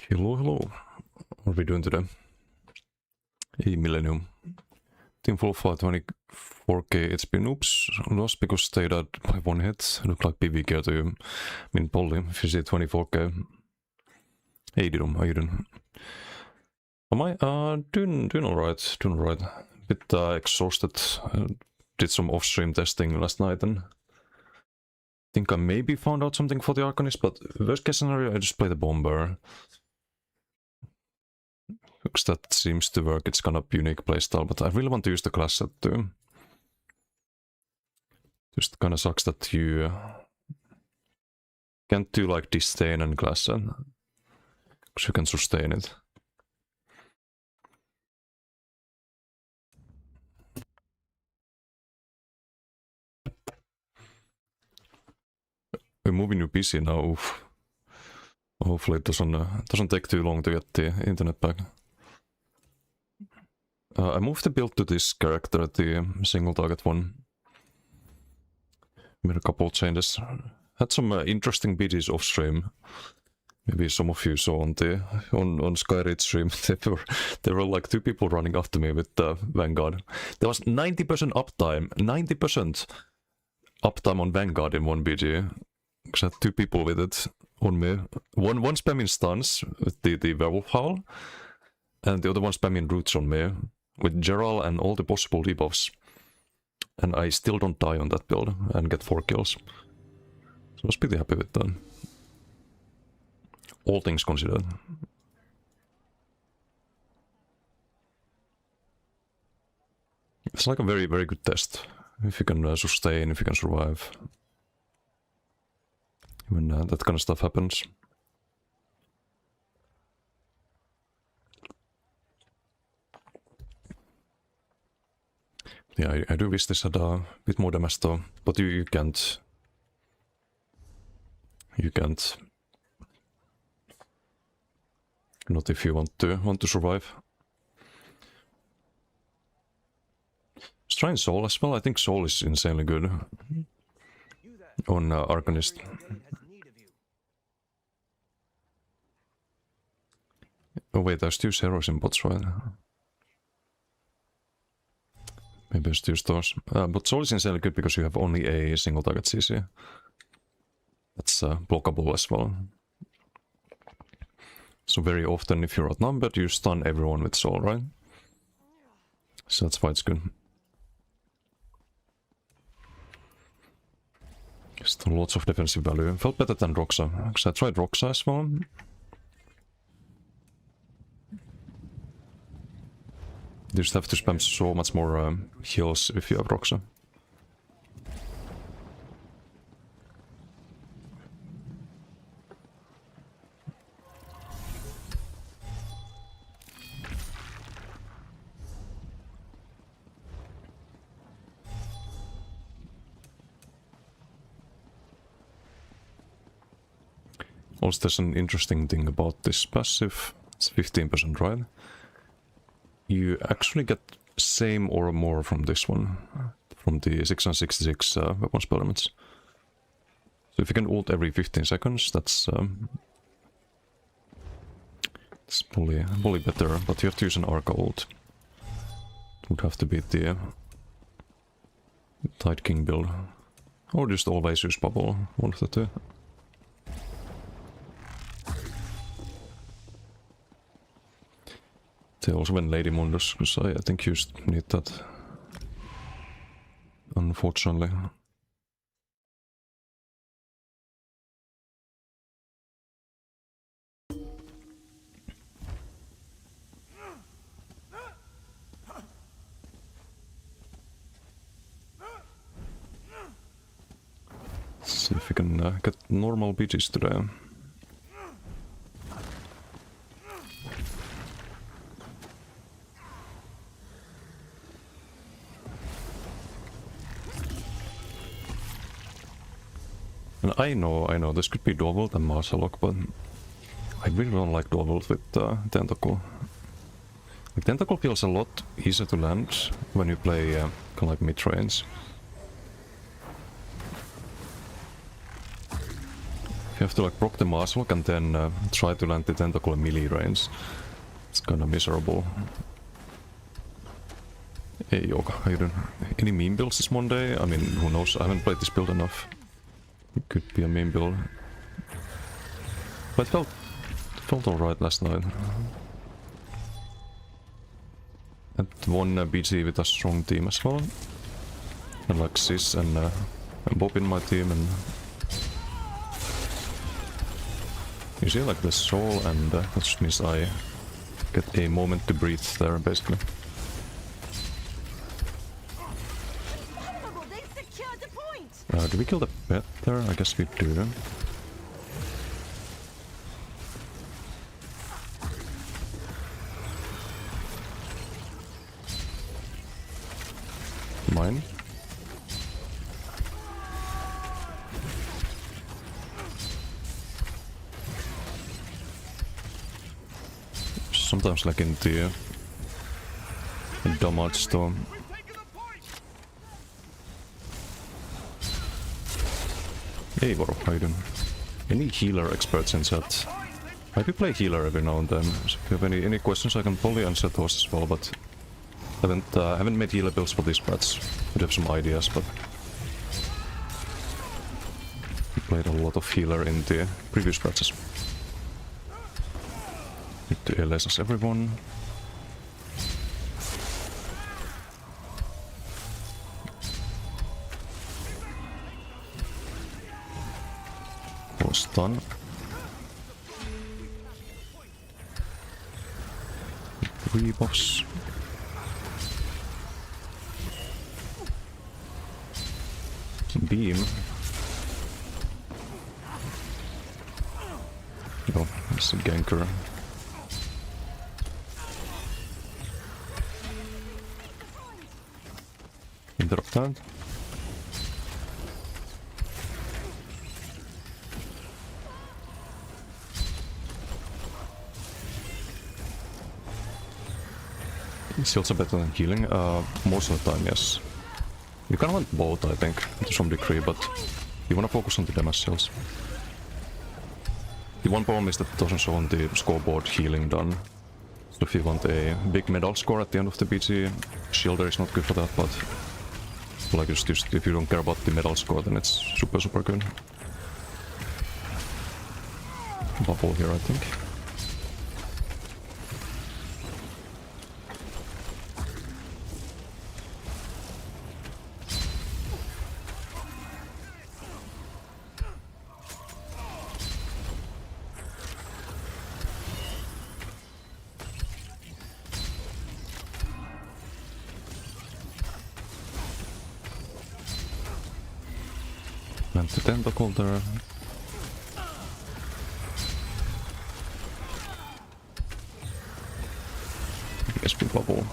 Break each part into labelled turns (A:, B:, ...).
A: Hello, hello. What are we doing today? Hey, Millennium. Team full fight 24k HP oops. Lost because they died by one hit. Look like Pve care to you. I mean, Polly, if you see 24k. Hey, Didum, how you doing? Am I? Doing alright. Doing alright. Bit exhausted. Did some off-stream testing last night and think I maybe found out something for the Arcanist, but worst case scenario, I just play the Bomber. Because that seems to work, it's kind of unique playstyle, but I really want to use the class set too. Just kind of sucks that you can't do like disdain and class set, because you can sustain it. We're moving your PC now, oof. Hopefully it doesn't take too long to get the internet back. I moved the build to this character, the single target one. Made a couple changes. Had some interesting BGs off stream. Maybe some of you saw on Skyreach stream. There were like 2 people running after me with Vanguard. There was 90% uptime. 90% uptime on Vanguard in one BG. Because I had 2 people with it on me. One spamming stuns with the werewolf howl. And the other one spamming roots on me. With Gerald and all the possible debuffs. And I still don't die on that build and get 4 kills. So I was pretty happy with that. All things considered. It's like a very, very good test. If you can sustain, if you can survive. When that kind of stuff happens. Yeah, I do wish this had a bit more damage though, but you can't. You can't. Not if you want to survive. Let's try Soul as well. I think Soul is insanely good on Arcanist. Oh wait, there's 2 heroes in bots, right? Maybe I should use those. But Soul is insanely good because you have only a single target CC. That's blockable as well. So very often if you're outnumbered, you stun everyone with Soul, right? So that's why it's good. Just lots of defensive value. Felt better than Roxa, because I tried Roxa as well. You just have to spam so much more heals if you have Roxa. Also, there's an interesting thing about this passive. It's 15%, right? You actually get same or more from this one, from the 666 weapon spell elements. So if you can ult every 15 seconds, that's probably better, but you have to use an Arca ult. It would have to be the Tide King build. Or just always use Bubble, one of the 2. They also went Lady Mundus, because I think you just need that. Unfortunately. Let's see if we can get normal BGs today. And I know, this could be Dual and Marshalock, but I really don't like Dual with Tentacle. Like, Tentacle feels a lot easier to land when you play kind of like mid-range. You have to like proc the Maslok and then try to land the tentacle in melee range. It's kinda miserable. Hey Yoga, how you doing? Any meme builds this Monday? I mean, who knows? I haven't played this build enough. It could be a meme build. But it felt alright last night. And one BG with a strong team as well. And like Sis and Bob in my team, and you see like the soul, and that just means I get a moment to breathe there basically. Do we kill the pet there? I guess we do. Mine. Sometimes like in the damage storm. Hey Voro, how you doing? Any healer experts in chat? I do play healer every now and then, so if you have any questions I can probably answer those as well, but haven't made healer builds for these spreads. I do have some ideas, but I played a lot of healer in the previous spreads. Need to LS everyone. Was done. Rebuffs. Beam. Oh, it's a ganker. Interrupt that. Shields are better than healing, most of the time, yes. You can want both, I think, to some degree, but you wanna focus on the damage shields. The one problem is that it doesn't show on the scoreboard healing done. So if you want a big medal score at the end of the BG, shielder is not good for that, but like just if you don't care about the medal score, then it's super good. Bubble here, I think. Plant the tentacle there. SP bubble.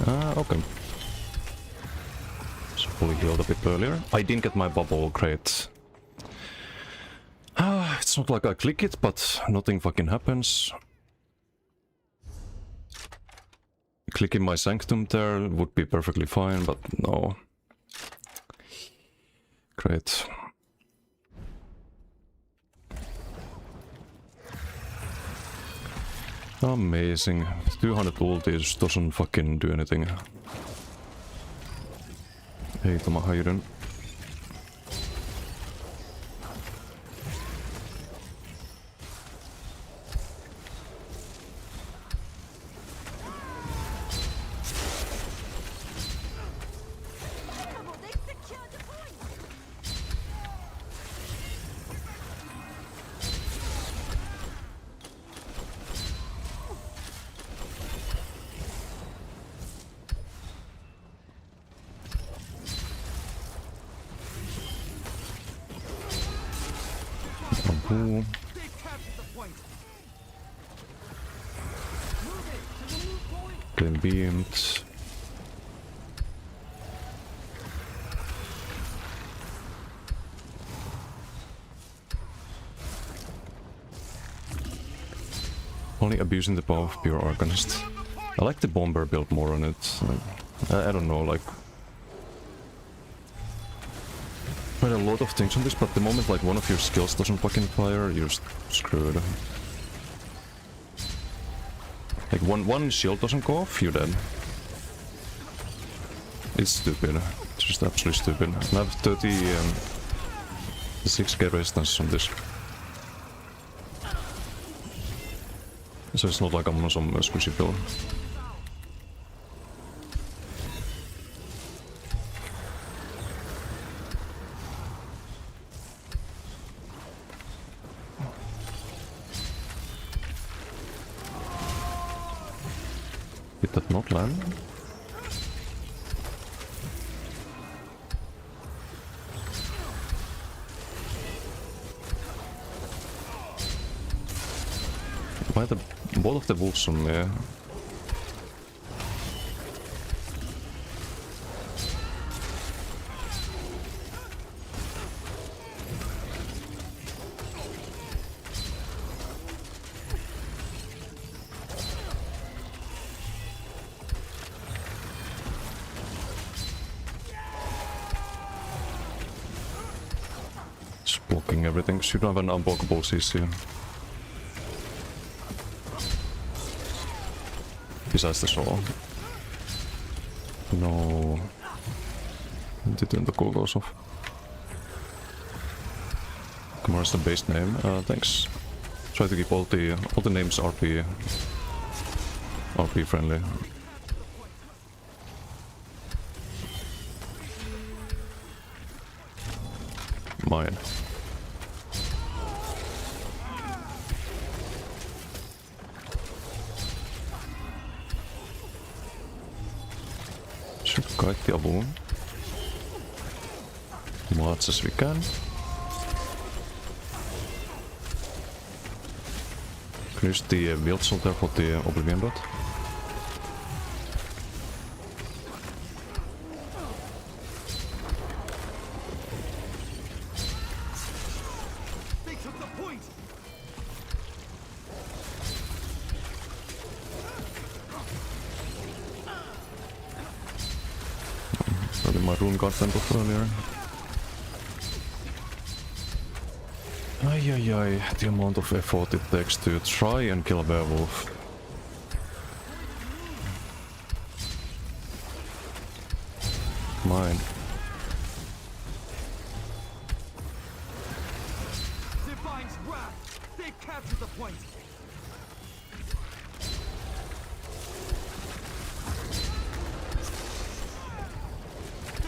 A: Okay. Just fully healed a bit earlier. I didn't get my bubble, great. It's not like I click it, but nothing fucking happens. Clicking my sanctum there would be perfectly fine, but no. Great. Amazing. 200 ulti just doesn't fucking do anything. Hey Toma, how you doing? Getting beamed. Only abusing the power of pure Arcanist. I like the bomber build more on it. I don't know, like... Quite a lot of things on this, but the moment like one of your skills doesn't fucking fire, you're screwed. Like one shield doesn't go off, you're dead. It's stupid. It's just absolutely stupid. I have 6k resistance on this. So it's not like I'm on some squishy pill. Did that not land? Why the both of the wolves on me? Just blocking everything, because you don't have an unblockable CC. Besides the soul. No. Didn't the cool goes off. Come on, it's the base name. Thanks. Try to keep all the names RP friendly. Mine. Kaikki avuun. Much as we can. Kan just die beeldsel daar voor die Oblivion dot. My rune got sent off earlier. Ay, the amount of effort it takes to try and kill a werewolf. Mine.
B: Divine's wrath! They've captured the point!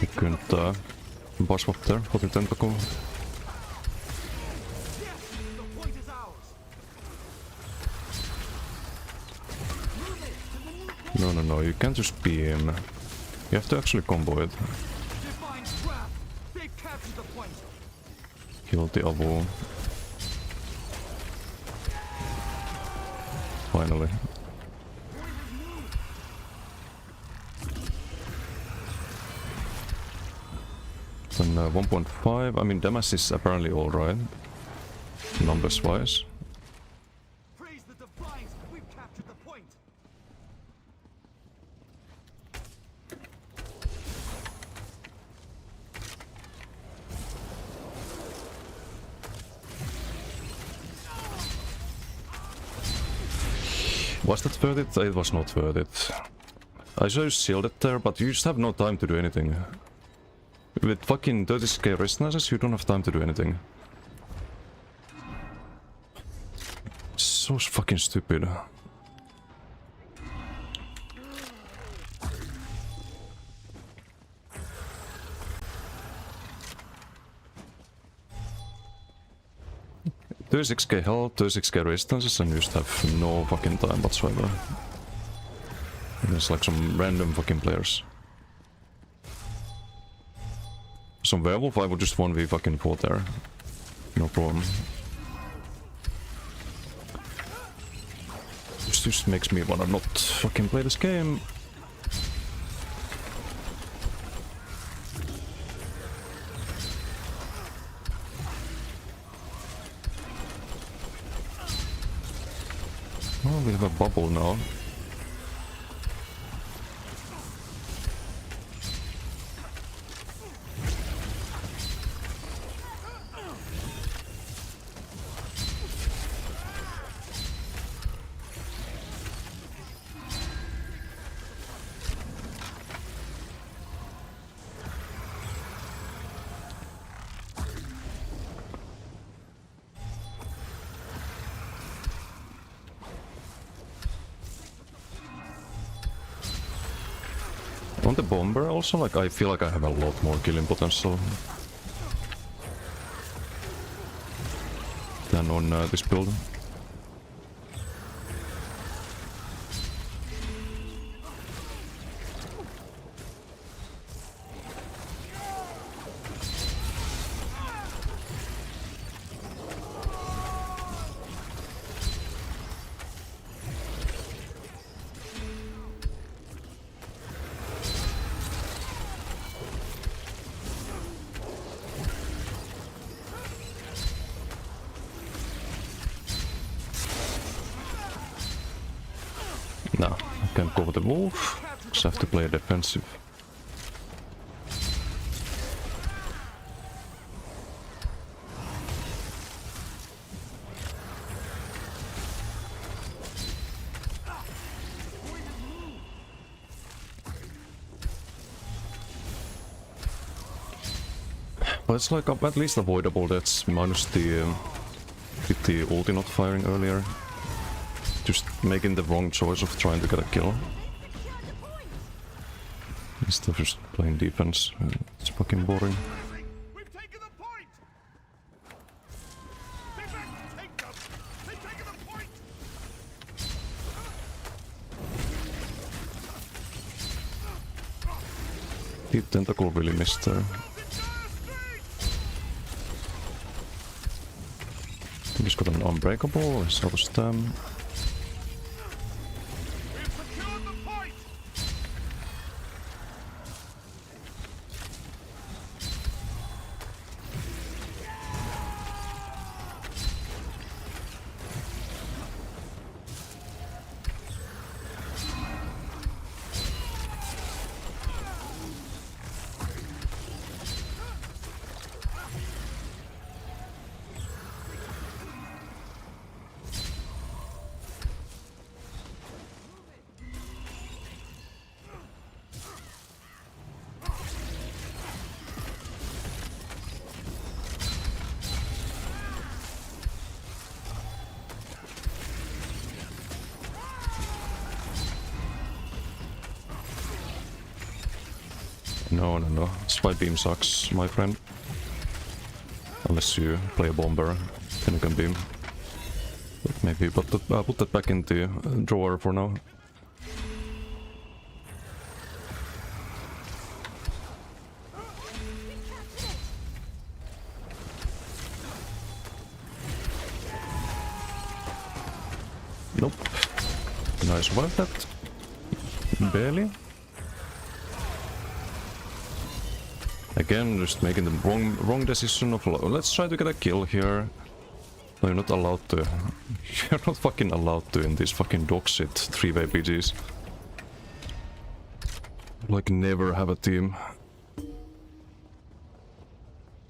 A: You couldn't boss swap there for the tentacle. No, you can't just beam. You have to actually combo it. Kill the Avu. Finally. Then 1.5, I mean damage is apparently alright. Numbers wise.
B: Praise the Divines, we've captured the point!
A: Was that worth it? It was not worth it. I saw you shielded there, but you just have no time to do anything. With fucking 30k resistances, you don't have time to do anything. So fucking stupid. There's 6k health, 36k resistances, and you just have no fucking time whatsoever. There's like some random fucking players. Some werewolf, I would just 1v fucking 4 there. No problem. This just makes me wanna not fucking play this game. Oh, we have a bubble now. On the bomber also, like, I feel like I have a lot more killing potential than on this build. No, I can't go with the wolf, because I have to play defensive. But it's like at least avoidable, that's minus the with the ulti not firing earlier. Just making the wrong choice of trying to get a kill. Instead of just playing defense. It's fucking boring.
B: We've taken the point. Take them. They've taken the point.
A: The tentacle really missed there. I think he's got an unbreakable, he's out of stam.
B: We've secured the point.
A: No. Spy beam sucks, my friend. Unless you play a bomber, then you can beam. But maybe, but I'll put that back in the drawer for now. Nope. Can I survive that? Barely. Again, just making the wrong decision of let's try to get a kill here. No, you're not allowed to. You're not fucking allowed to in these fucking dog shit 3v PGs. Like, never have a team.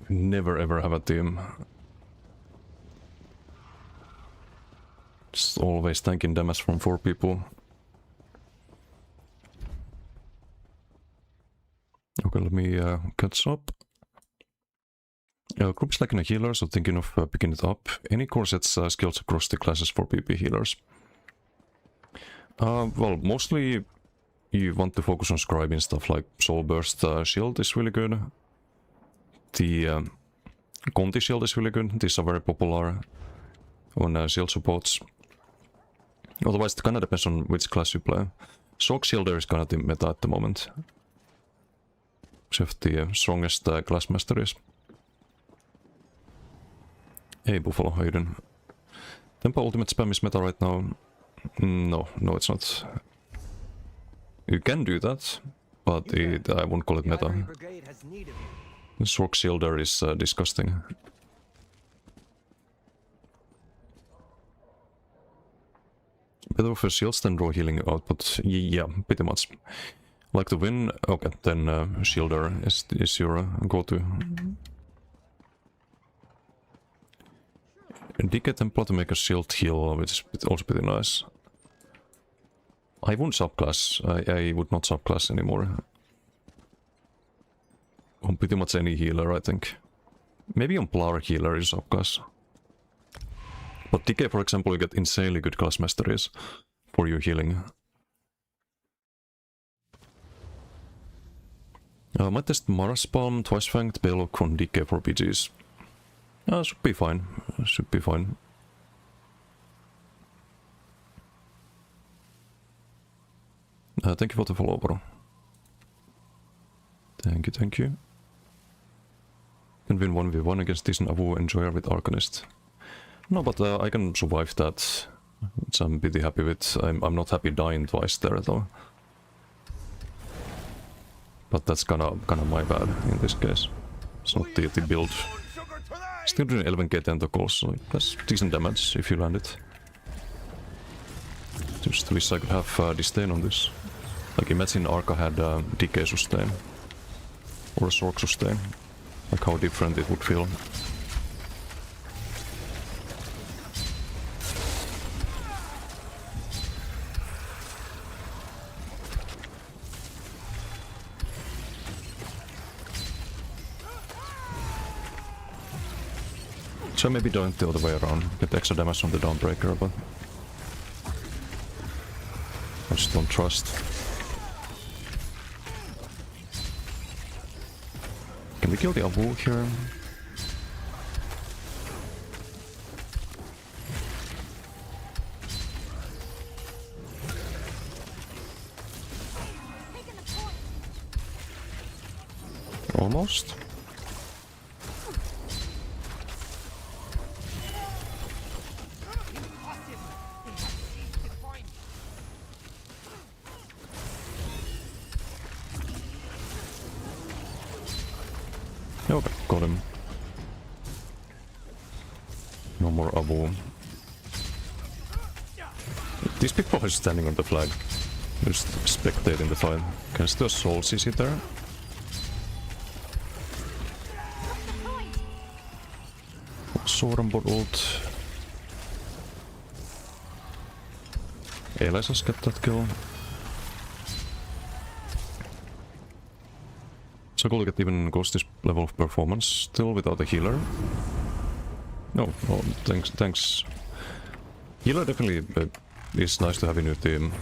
A: Never ever have a team. Just always tanking damage from 4 people. Okay, let me catch up. Group is lacking a healer, so thinking of picking it up. Any core sets skills across the classes for PP healers? Well, mostly you want to focus on scribing stuff like Soul Burst Shield is really good. The Conti Shield is really good. These are very popular on shield supports. Otherwise, it kind of depends on which class you play. Shock Shielder is kind of the meta at the moment. Except the strongest class master is. Hey Buffalo, how you doing? Tempo ultimate spam is meta right now. No, it's not. You can do that, but I won't call it meta. The Shock Shielder is disgusting. Better with shields than raw healing output. Yeah, pretty much. Like to win, okay, then Shielder is your go-to. Decay Templar to make a shield heal, which is also pretty nice. I won't subclass. I would not subclass anymore. On pretty much any healer, I think. Maybe on Plar healer is subclass. But Decay, for example, you get insanely good class masteries for your healing. Might test Mars Palm, Twice Fanged, Belloc on DK for PGs. Should be fine. Should be fine. Thank you for the follow, bro. Thank you, thank you. Can win 1v1 against decent Avu Enjoyer with Arcanist. No, but I can survive that, which I'm pretty happy with. I'm not happy dying twice there though. But that's kinda my bad in this case. It's not the build. Still doing 11k tentacles, so that's decent damage if you land it. Just wish I could have disdain on this. Like imagine Arca had decay sustain. Or a Sork sustain. Like how different it would feel. So maybe don't the other way around. Get extra damage from the Dawnbreaker, but I just don't trust. Can we kill the Avu here? Almost. Okay, got him. No more Avu. These people are standing on the flag. Just spectating the fight. Can still Soul CC there? Sorenbot ult. Let's just get that kill. So cool to get even close to this level of performance, still without a healer. No, oh, thanks. Healer definitely is nice to have in your team.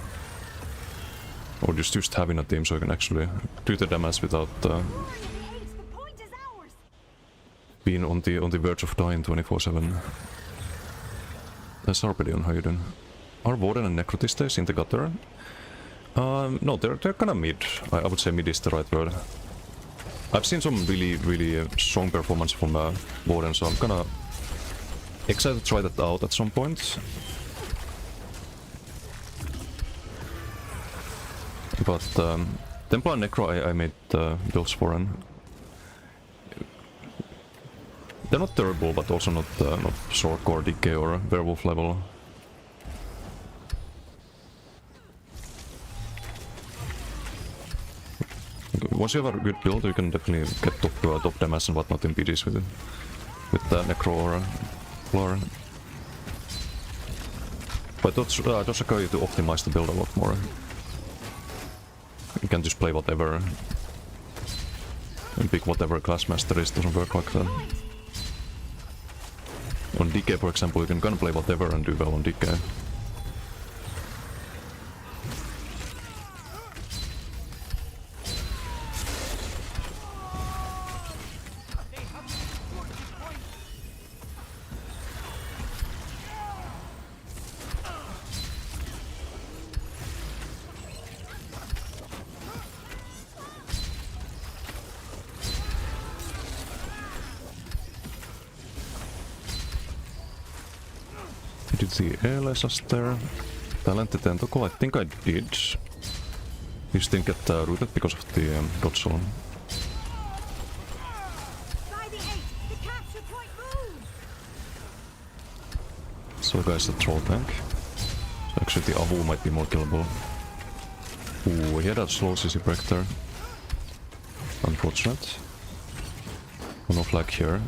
A: Or just having a team so you can actually do the damage without being on the verge of dying 24/7. That's Arpedion, how you doing? Are Warden and Necrotistes in the gutter? No, they're kinda mid. I would say mid is the right word. I've seen some really strong performance from Warden, so I'm kinda excited to try that out at some point. But Templar and Necro I made builds for, and they're not terrible, but also not Sork or DK or Werewolf level. Once you have a good build, you can definitely get top damage and whatnot in PGs with it. With Necro or Floor. But those require you to optimize the build a lot more. You can just play whatever. And pick whatever class master is, doesn't work like that. On DK, for example, you can kind of play whatever and do well on DK. Did the LSS there? Talented Tentacle, I think I did. Just didn't get rooted because of the dodge zone. So guys, the troll tank. So actually the Avu might be more killable. Ooh, he had that slow CC break there. Unfortunate. No flag here.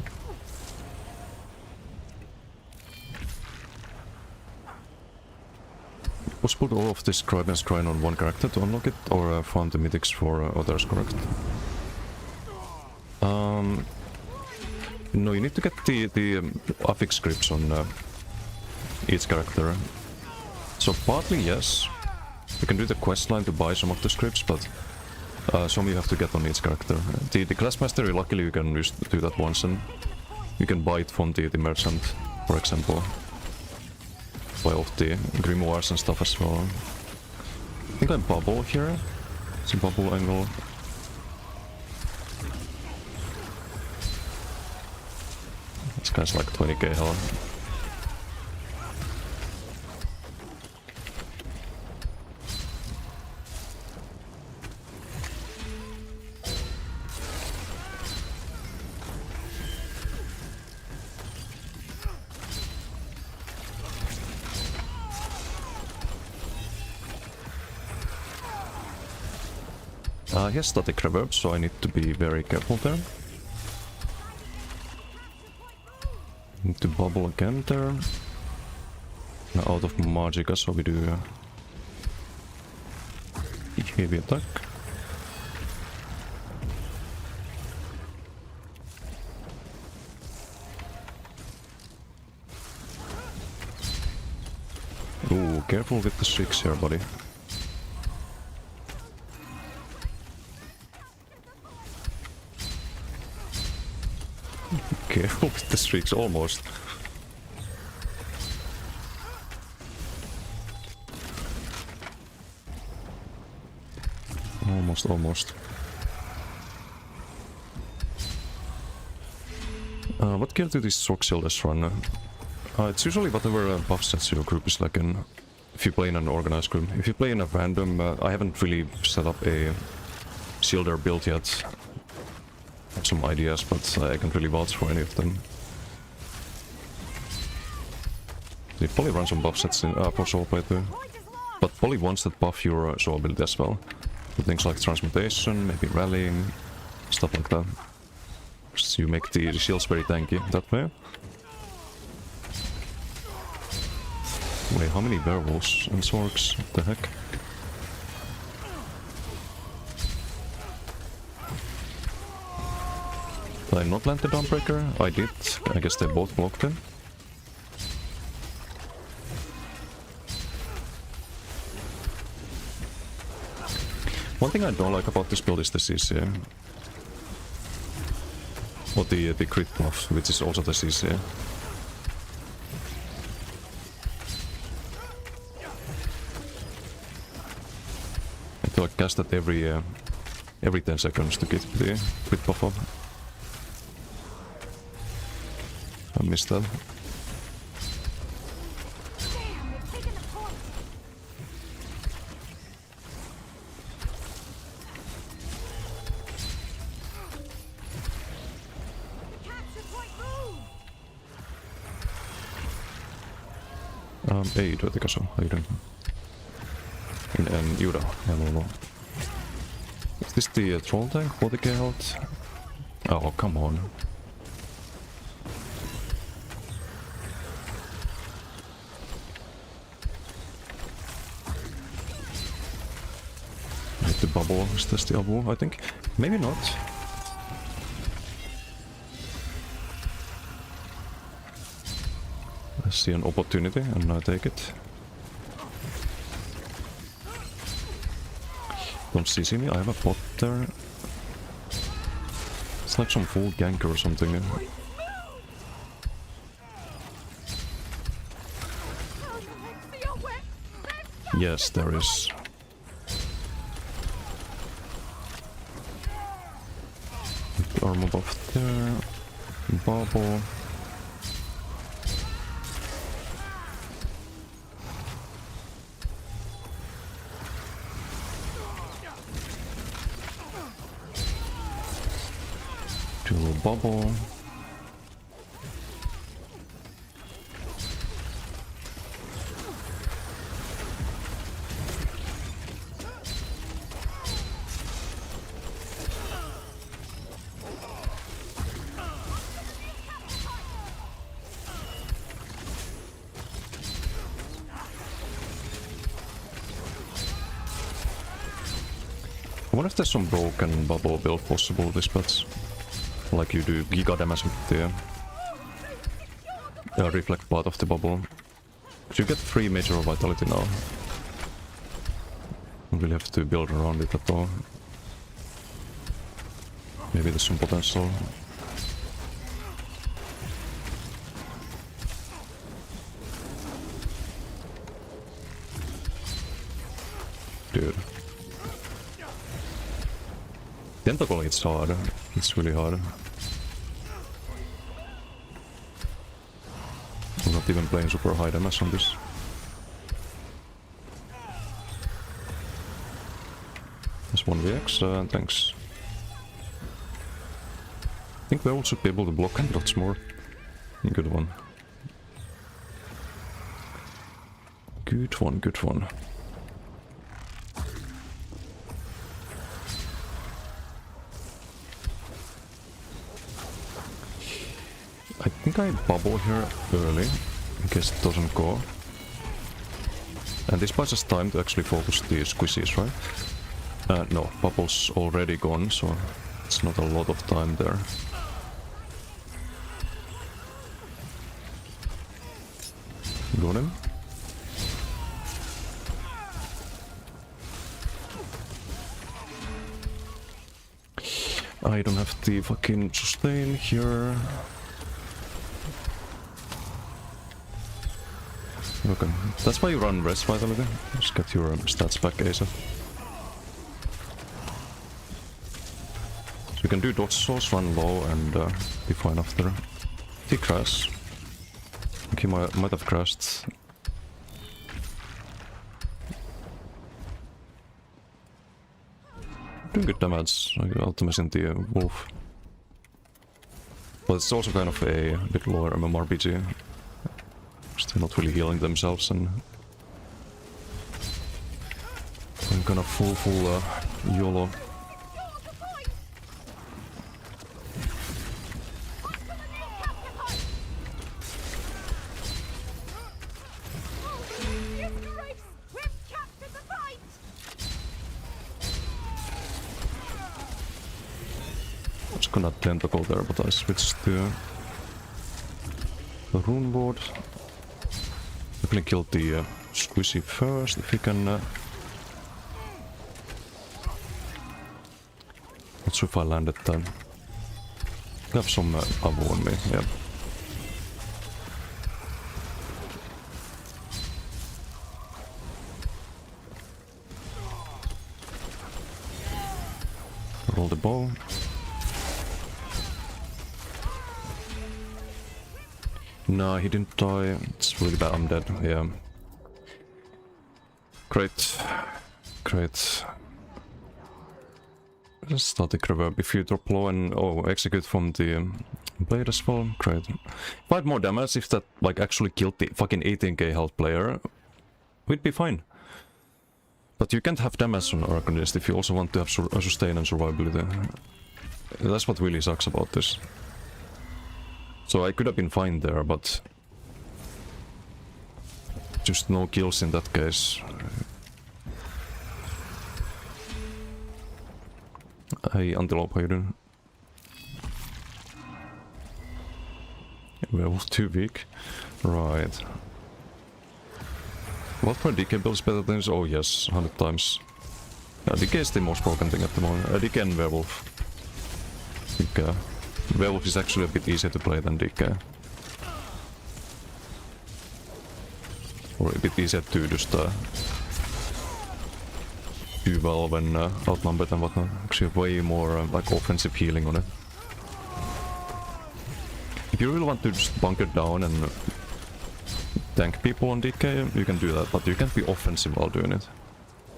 A: Possible to all of this Scribe and Scrying on one character to unlock it, or farm the mythics for others, correct? No, you need to get the affix scripts on each character. So partly yes, you can do the quest line to buy some of the scripts, but Some you have to get on each character. The class mastery, luckily you can just do that once and you can buy it from the merchant, for example. Buy off the grimoires and stuff as well. I think I bubble here. It's a bubble angle. This guy's like 20k health. He has static reverb, so I need to be very careful there. Need to bubble again there. Now out of Magica, so we do heavy attack. Ooh, careful with the 6 here, buddy. Careful with the streaks, almost. Almost. What gear do these Sorxilders run? It's usually whatever buff sets your group is like in. If you play in an organized group. If you play in a random, I haven't really set up a Shielder build yet. I have some ideas, but I can't really vouch for any of them. They probably run some buff sets in, for soul play too. But probably ones that buff your soul ability as well. So things like transmutation, maybe rallying, stuff like that. So you make the shields very tanky that way. Wait, how many werewolves and zorks? What the heck? Did I not land the Dawnbreaker? I did. I guess they both blocked him. One thing I don't like about this build is the CC. Or the crit buff, which is also the CC. I have to like cast that every 10 seconds to get the crit buff up. I missed that. Ei, Dirty Castle, how you doing? And Yuda, hello. Is this the troll tank? 40k health? Oh, come on. Need to bubble, is this the Abu, I think? Maybe not. I see an opportunity and I take it. Don't CC me, I have a bot there. It's like some full ganker or something. Yes, there is. Armor buff there. Bubble. Bubble. I wonder if there's some broken bubble build possible this patch. Like you do giga damage with the reflect part of the bubble. But you get 3 major vitality now. Don't really have to build around it at all. Maybe there's some potential. Dude. Tentacle hits hard. It's really hard. I'm not even playing super high damage on this. There's one VX, thanks. I think we all should be able to block and lots more. Good one. Good one, good one. I think I bubble here early, in case it doesn't go. And this buys us time to actually focus the squishies, right? No, bubble's already gone, so it's not a lot of time there. Got him. I don't have the fucking sustain here. Okay, that's why you run rest vitality. Just get your stats back ASAP. So you can do dodge souls, run low, and be fine after. He crashed. I think he might have crashed. Doing good damage, like ultimate the wolf. But it's also kind of a bit lower MMRPG. They're not really healing themselves, and I'm gonna full YOLO. I was gonna tentacle there, but I switched to the rune board. Definitely kill the squishy first, if we can. Not sure if I land that time. I have some avo on me, yeah. Roll the bow. No, he didn't die. It's really bad. I'm dead. Yeah. Great. Great. Static reverb. If you drop low and execute from the blade as well. Great. 5 more damage if that like actually killed the fucking 18k health player. We'd be fine. But you can't have damage on Arcanist if you also want to have sustain and survivability. That's what really sucks about this. So I could have been fine there, but just no kills in that case. Hey, Antelope, how you doing? Werewolf too weak. Right. What for DK builds better than this? Oh yes, 100 times. DK is the most broken thing at the moment. DK and Werewolf. I think Werewolf is actually a bit easier to play than DK. Or a bit easier to just do well when outnumbered and whatnot. Actually way more like offensive healing on it. If you really want to just bunker down and tank people on DK, you can do that, but you can't be offensive while doing it.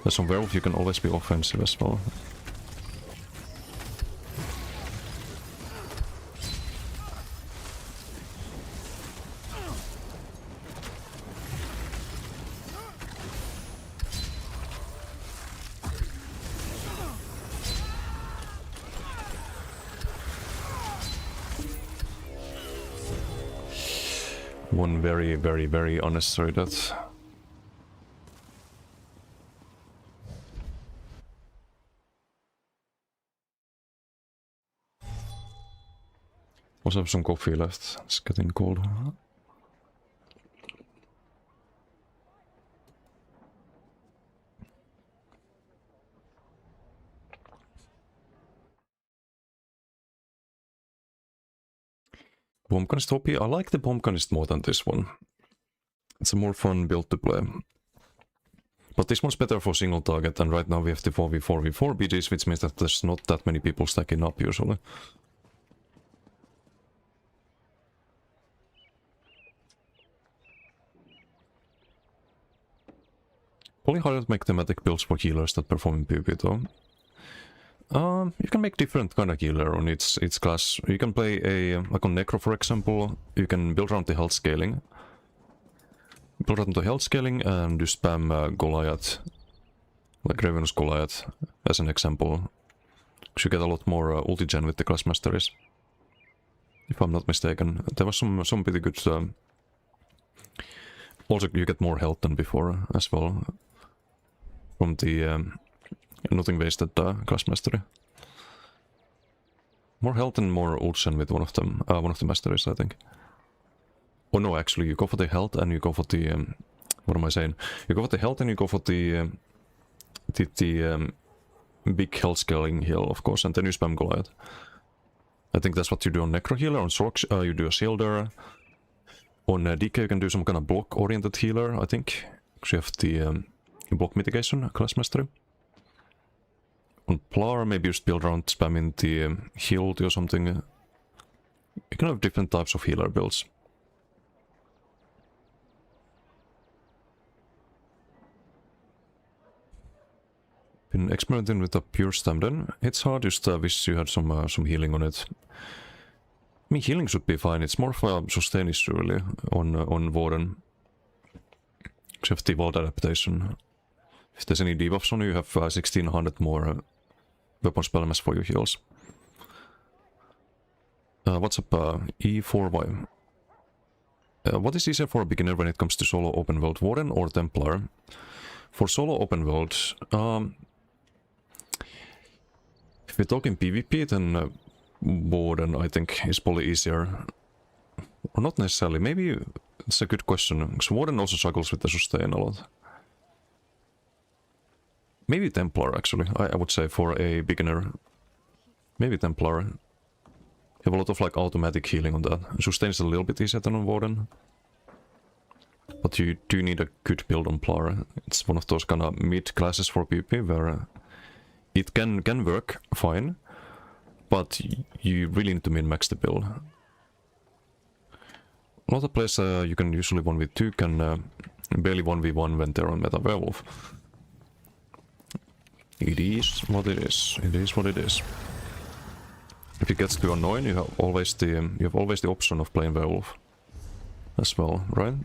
A: As on Werewolf you can always be offensive as well. One very unnecessary death. Also have some coffee left. It's getting cold. Bombcanist OP. I like the Bombcanist more than this one. It's a more fun build to play. But this one's better for single target, and right now we have the 4v4v4 BGs, which means that there's not that many people stacking up usually. Probably harder to make thematic builds for healers that perform in PvP though. You can make different kind of healer on its class. You can play like on Necro for example, you can build around the health scaling. Build around the health scaling and do spam Goliath, like Ravenous Goliath as an example. Because you get a lot more ulti-gen with the class masteries. If I'm not mistaken. There was some pretty good... also you get more health than before as well. From the nothing wasted class mastery. More health and more ult-gen with one of the masteries, I think. Oh no, actually, you go for the health and you go for the... what am I saying? You go for the health and you go for the big health scaling heal, of course, and then you spam Goliath. I think that's what you do on Necro Healer. On Sork, you do a Shielder. On DK, you can do some kind of block-oriented healer, I think. Because you have the block mitigation class mastery. On Plar, maybe you just build around spamming the heal or something. You can have different types of healer builds. Been experimenting with a pure stam then. It's hard, just wish you had some healing on it. I mean, healing should be fine. It's more of a sustain issue really on Warden. Except the Vault adaptation. If there's any debuffs on you, you have 1600 more weapon spell mass for your heals. What's up, E4Y? What is easier for a beginner when it comes to solo open world, Warden or Templar? For solo open world, if we're talking PvP, then Warden, I think, is probably easier. Or not necessarily, maybe it's a good question, because Warden also struggles with the sustain a lot. Maybe Templar, actually, I would say, for a beginner. Maybe Templar. You have a lot of, like, automatic healing on that. Sustain is a little bit easier than on Warden. But you do need a good build on Plar. It's one of those kind of mid classes for PvP where it can work fine, but you really need to min-max the build. A lot of players you can usually 1v2 can barely 1v1 when they're on Meta Werewolf. It is what it is. It is what it is. If it gets too annoying, you have always the option of playing Werewolf as well, right?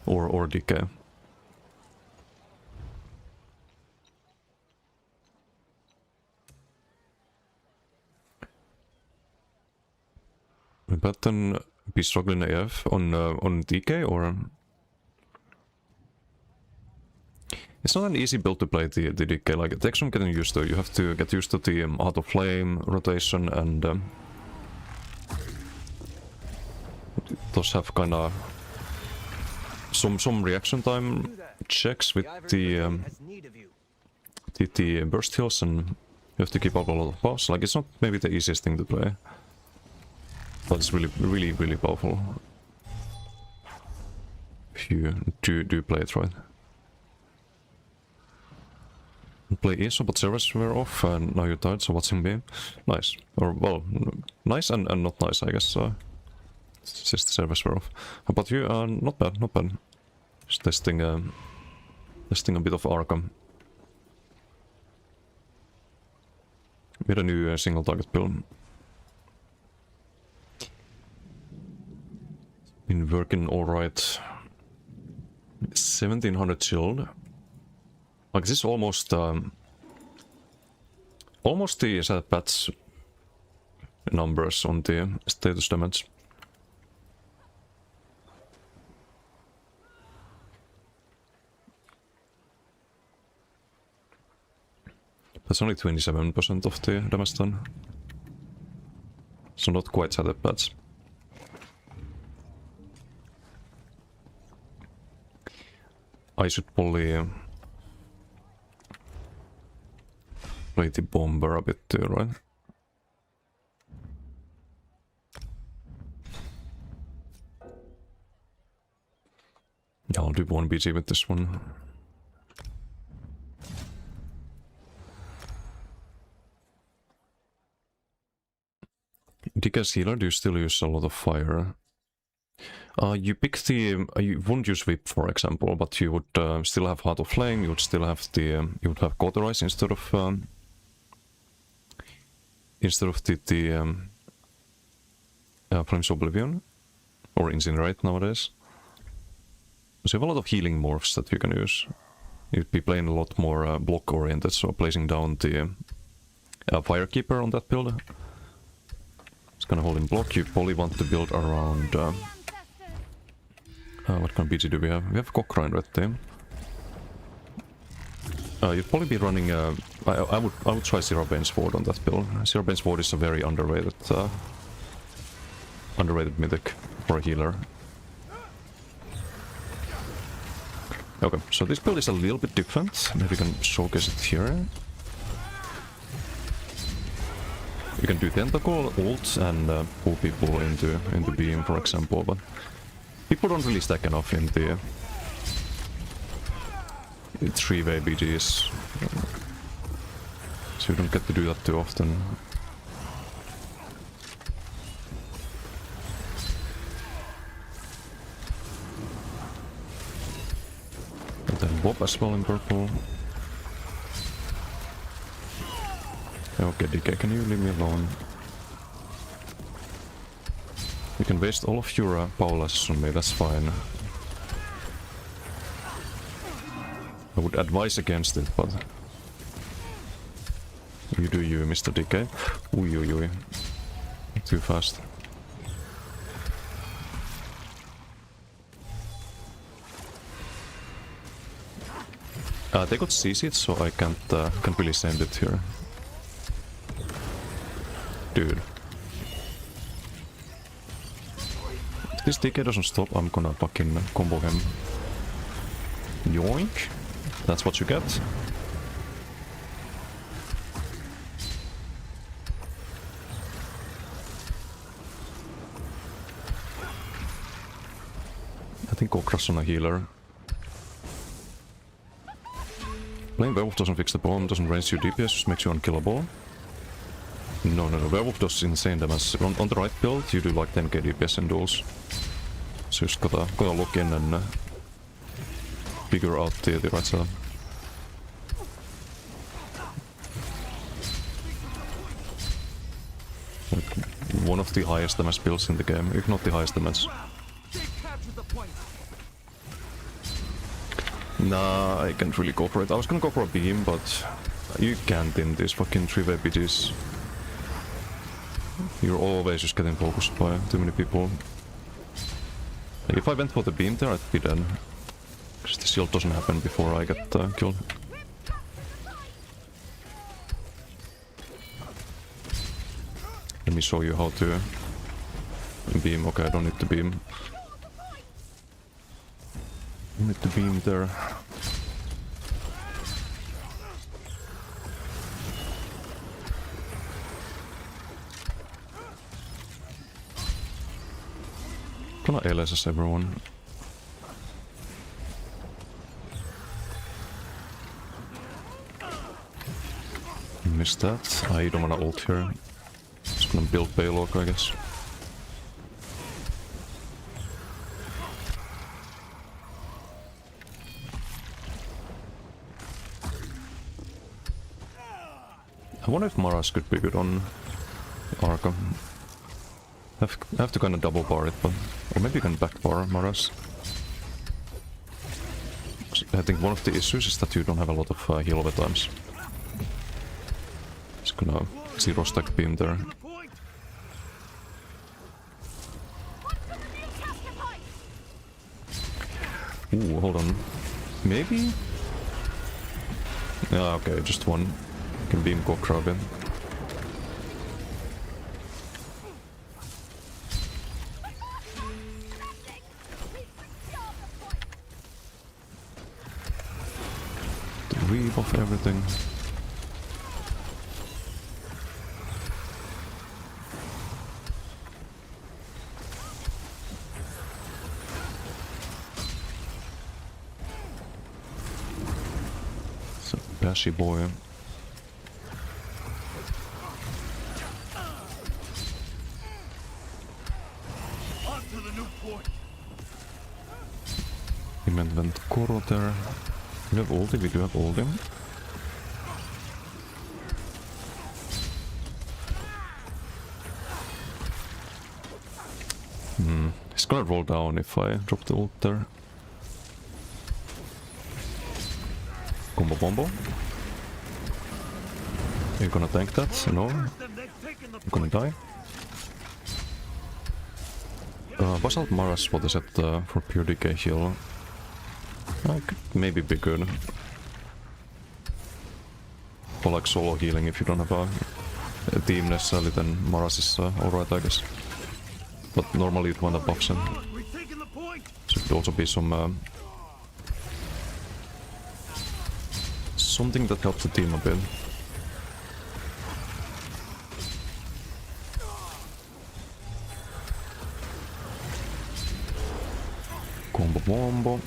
A: Or DK. But then be struggling AF on DK, or it's not an easy build to play the DK. Like it takes some getting used to. You have to get used to the auto flame rotation, and those have kind of some reaction time checks with the burst heals, and you have to keep up a lot of buffs. Like it's not maybe the easiest thing to play, but it's really powerful if you do play it right. Play ESO, but servers were off, and now you're tired, so watching me. Nice. Or, well, nice and not nice, I guess. It's just the servers were off. How about you? Not bad, not bad. Just testing a bit of Arkham. With a new single target build. Been working alright. 1700 shield. Like this is almost the patch numbers on the status damage. That's only 27% of the damage done. So not quite set patch. I should probably play the bomber a bit too, right? I'll do 1 BG with this one. Dick as healer, do you still use a lot of fire? You pick the... you wouldn't use Whip, for example, but you would still have Heart of Flame, you would still have the... you would have Cauterize instead of the Flames Oblivion, or Incinerate nowadays. So you have a lot of healing morphs that you can use. You'd be playing a lot more block-oriented, so placing down the Firekeeper on that build. It's gonna hold in block. You probably want to build around... what kind of BG do we have? We have Cochrane Red Team. You'd probably be running... I would try Zerabane's Ward on that build. Zerabane's Ward is a very underrated mythic for a healer. Okay, so this build is a little bit different. Maybe we can showcase it here. You can do Tentacle, ult, and pull people into beam, for example, but people don't really stack enough in the 3-way BGs, so you don't get to do that too often. And then Bob as well in purple. Okay, DK, can you leave me alone? You can waste all of your power lashes on me, that's fine. I would advise against it, but... You do you, Mr. DK. Ui. Too fast. They got CC'd, so I can't really send it here. Dude. If this DK doesn't stop, I'm gonna fucking combo him. Yoink. That's what you get. I think Okra's on a healer. Playing Werewolf doesn't fix the bomb, doesn't raise your DPS, just makes you unkillable. No, Werewolf does insane damage. On the right build, you do like 10k DPS in duels. So just gotta look in and figure out the right setup. Like one of the highest damage builds in the game, if not the highest damage. Nah, I can't really go for it. I was gonna go for a beam, but you can't in these fucking 3-way BGs. You're always just getting focused by too many people. Like if I went for the beam there, I'd be dead. Because the shield doesn't happen before I get killed. Let me show you how to beam. Okay, I don't need to beam. I need to beam there. Gonna LSS everyone. Missed that. I don't wanna ult here. Just gonna build payload, I guess. I wonder if Maras could be good on Arkham. I have to kind of double bar it, but... Or maybe you can back bar Maras. I think one of the issues is that you don't have a lot of heal over times. Just gonna zero stack beam there. Ooh, hold on. Maybe? Ah, okay, just one. Can beam Gokra again. To weave off everything. Bashy boy.
B: On to the new point.
A: Invent Koro there. We have ulti, we do have ulti. He's gonna roll down if I drop the ult there. Combo bombo. Are you gonna tank that? No? I'm gonna die. Basalt Maras, what is it for pure decay heal? Could maybe be good. For like solo healing if you don't have a team necessarily, then Maras is alright, I guess. But normally it one that buffs him. So it could also be some something that helps the team a bit. Combo bombo.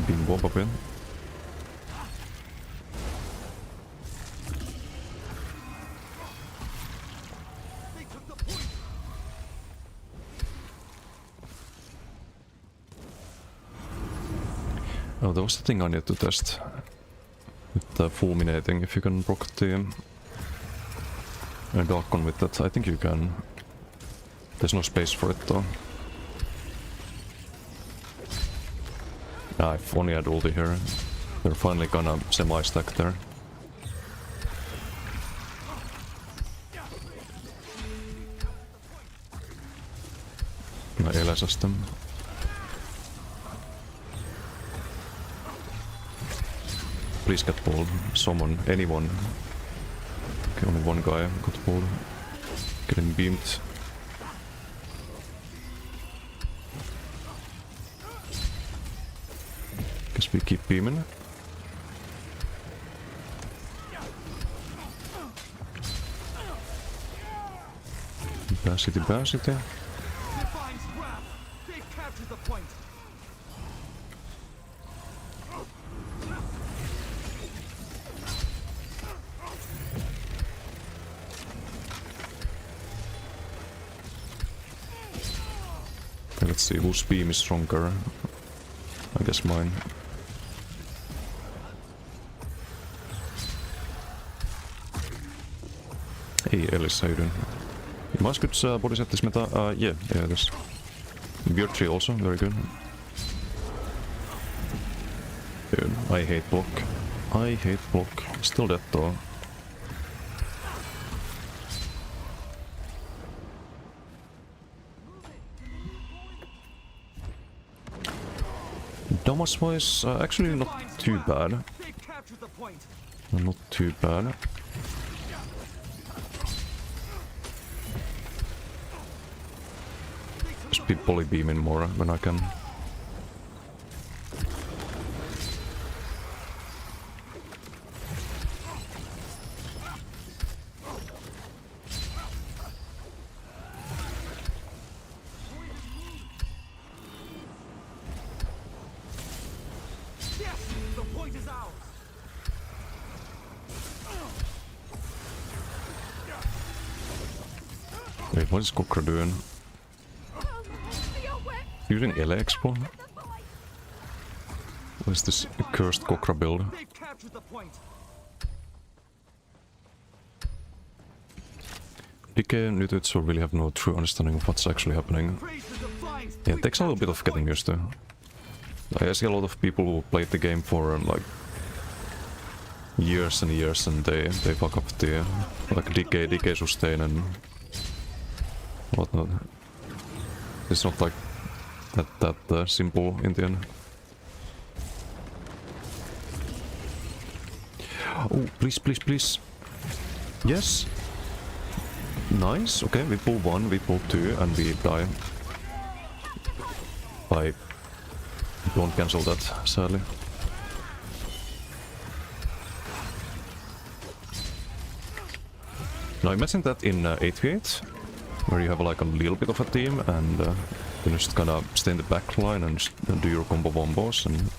A: Bimbo a bit. Oh, that was the thing I need to test. With the fulminating, if you can proc the Darkon with that. I think you can. There's no space for it though. If only I had ulti here. They're finally gonna semi-stack there. I LSS them. Please get pulled. Someone, anyone. Okay, only one guy got pulled. Getting beamed. Guess we keep beaming. Basity, basity.
B: Divine's wrath. They've captured the point.
A: Okay, let's see whose beam is stronger. I guess mine. Hey Ellis, how you doing? Nice good body set this meta. Yeah, it is. Beard tree also, very good. Dude, I hate block. I hate block. Still dead though. Damage wise, actually not too bad.
B: They've captured the point.
A: Not too bad. Just be poly beaming more when I can.
B: Yes, the point is ours.
A: Wait, what is Kokra doing? Using LA Expo? What is this cursed Kokra build?
B: They've captured the point.
A: DK Newtits will really have no true understanding of what's actually happening.
B: Praise the Divines.
A: Yeah, it takes a little bit of getting used to. I see a lot of people who played the game for like years and years and they fuck up the like DK sustain and whatnot. It's not like that simple in the end. Oh, please, please, please. Yes. Nice. Okay, we pull one, we pull two, and we die. I don't cancel that, sadly. Now imagine that in 8v8, where you have like a little bit of a team and you just kind of stay in the back line and just do your combo bombos and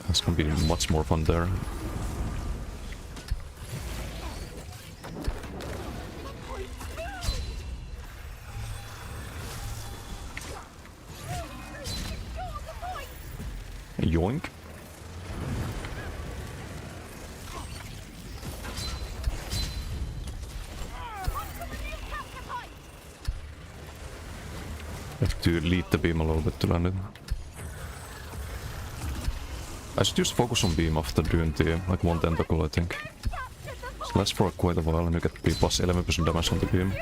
A: That's gonna be much more fun there. Yoink. Have to lead the beam a little bit to land it. I should just focus on beam after doing the like one tentacle, I think. So let's for quite a while and you get the plus 11% damage on the beam.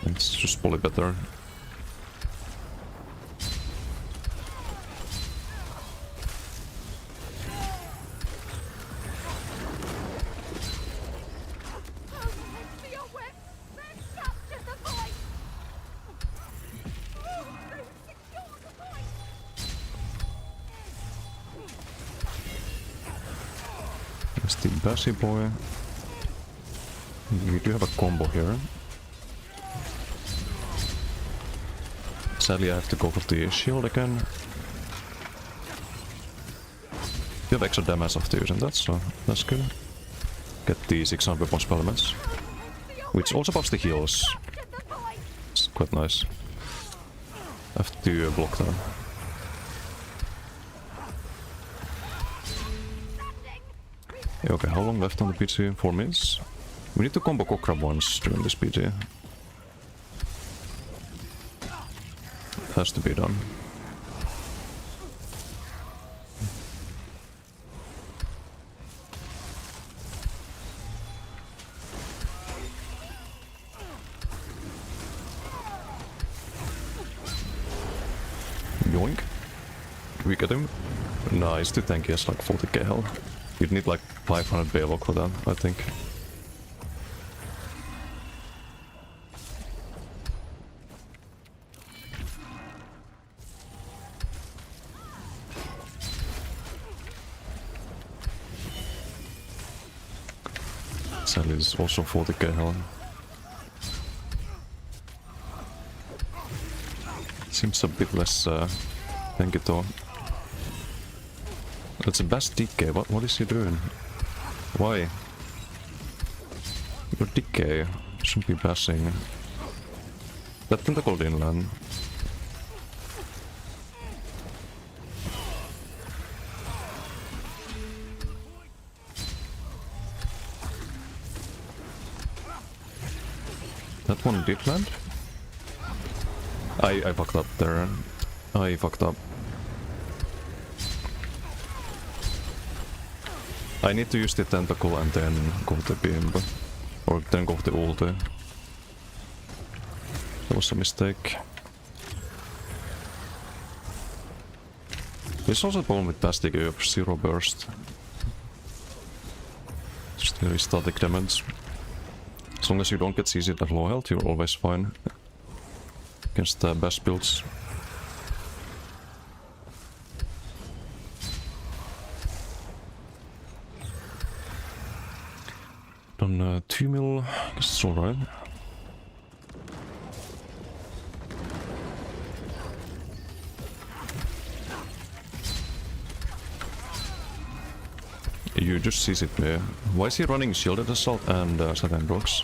A: It's just probably better. There's the Bassy boy. We do have a combo here. Sadly I have to go for the shield again. You have extra damage after using that, so that's good. Get the 600 weapon spell elements. Which also buffs the heals. It's quite nice. I have to block them. Okay, how long left on the PG? 4 minutes? We need to combo Kokra once during this PG. It has to be done. Yoink. Do we get him? Nah, he's too tanky, he has like 40k health. You'd need like 500 Baylock for that, I think. Sadly, it's also 40k health. Seems a bit less tanky though. That's a best DK. What is he doing? Why? Your DK shouldn't be bashing. That tentacle didn't land. That one did land? I fucked up there. I fucked up. I need to use the tentacle and then go with the beam, or then go with the ulti. That was a mistake. There's also a problem with Bastic, you have 0 burst. Just very static damage. As long as you don't get CC'd at low health, you're always fine against the best builds. Done 2 mil, I guess it's alright. You just CC'd me. Why is he running Shielded Assault and Satin Rocks?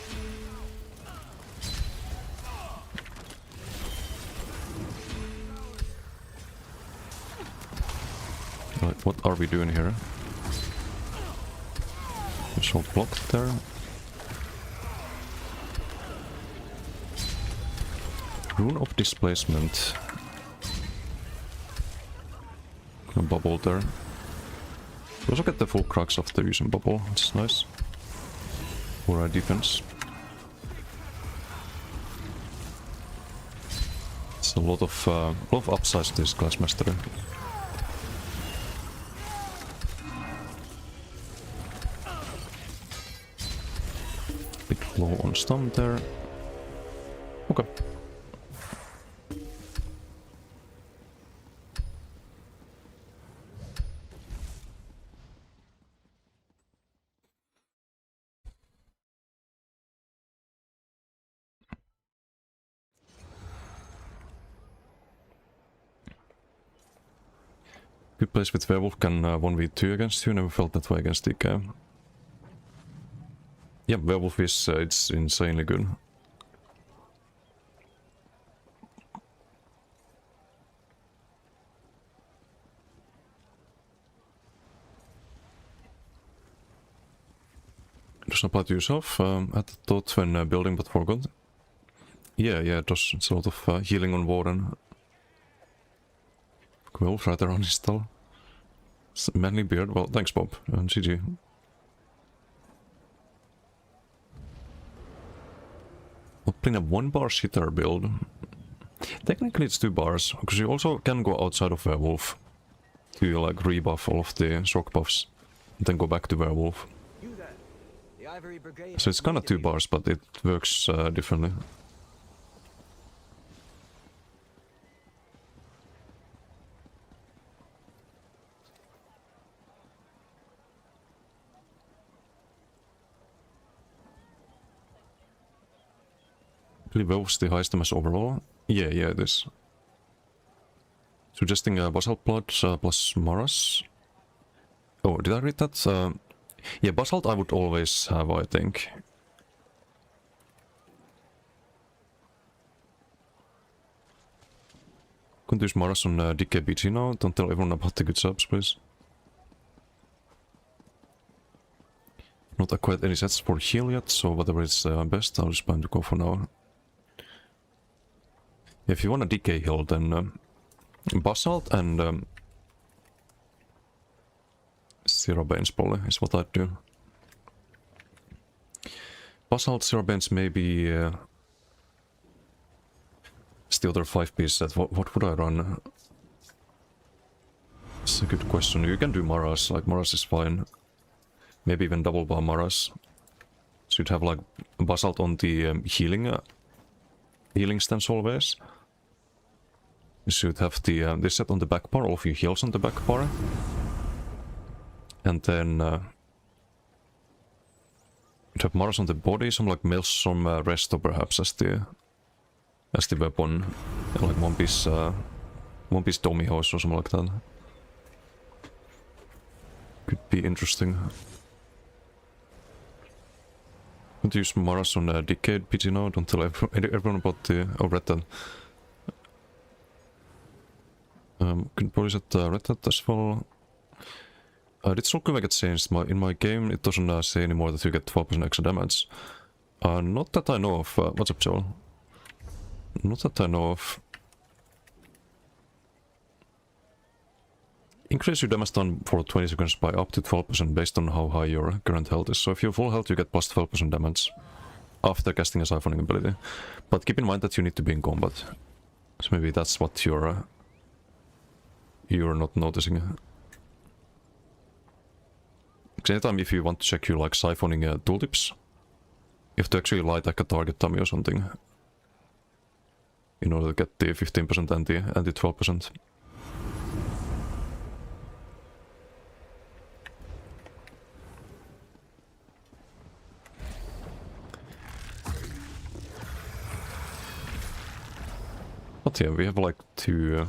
A: Right, what are we doing here? Assault blocked there. Rune of Displacement. A bubble there. You also get the full crux of the using bubble, which is nice. For our defense. It's a lot of upsides to this class mastery. Bit low on stun there. Okay. Good place with Werewolf can 1v2 against you, never felt that way against DK. Yeah, Werewolf is it's insanely good. Doesn't apply to yourself. I had the thought when building but forgot. Yeah, it does. It's a lot of healing on Warden. Werewolf right around install. Manly beard. Well, thanks, Bob. And GG. I'll bring a 1 bar shitter build. Technically it's 2 bars, because you also can go outside of Werewolf to like rebuff all of the shock buffs, and then go back to Werewolf.
B: You there. The Ivory Brigade
A: So it's kind of 2 bars, but it works differently. I believe Werewolf's the highest damage overall. Yeah, it is. Suggesting Basalt Blood plus Maras. Oh, did I read that? Yeah, Basalt I would always have, I think. Couldn't use Maras on DKBG now. Don't tell everyone about the good subs, please. Not acquired any sets for heal yet, so whatever is best, I'll just plan to go for now. If you want a DK heal, then Basalt and Zero Banes probably is what I'd do. Basalt, Zero Banes, maybe it's the other 5-piece set. What would I run? It's a good question. You can do Maras, like Maras is fine. Maybe even double bar Maras. So you'd have like Basalt on the healing stance always. You should have the this set on the back bar, all of your heals on the back bar. And then you'd have Maras on the body, some like Maelstrom Resto perhaps as the weapon. Like one piece Domi House or something like that. Could be interesting. Could use Maras on Decade PG now, don't tell everyone about the Red Dead. Could probably set Red Dead as well. Did Sulkuva get changed? In my game it doesn't say anymore that you get 12% extra damage. Not that I know of. What's up, Joel? Not that I know of. Increase your damage done for 20 seconds by up to 12% based on how high your current health is. So if you're full health, you get plus 12% damage after casting a siphoning ability. But keep in mind that you need to be in combat. So maybe that's what you're not noticing. Because anytime if you want to check your like siphoning tooltips, you have to actually light like a target dummy or something in order to get the 15% and the 12%. But yeah, we have like 2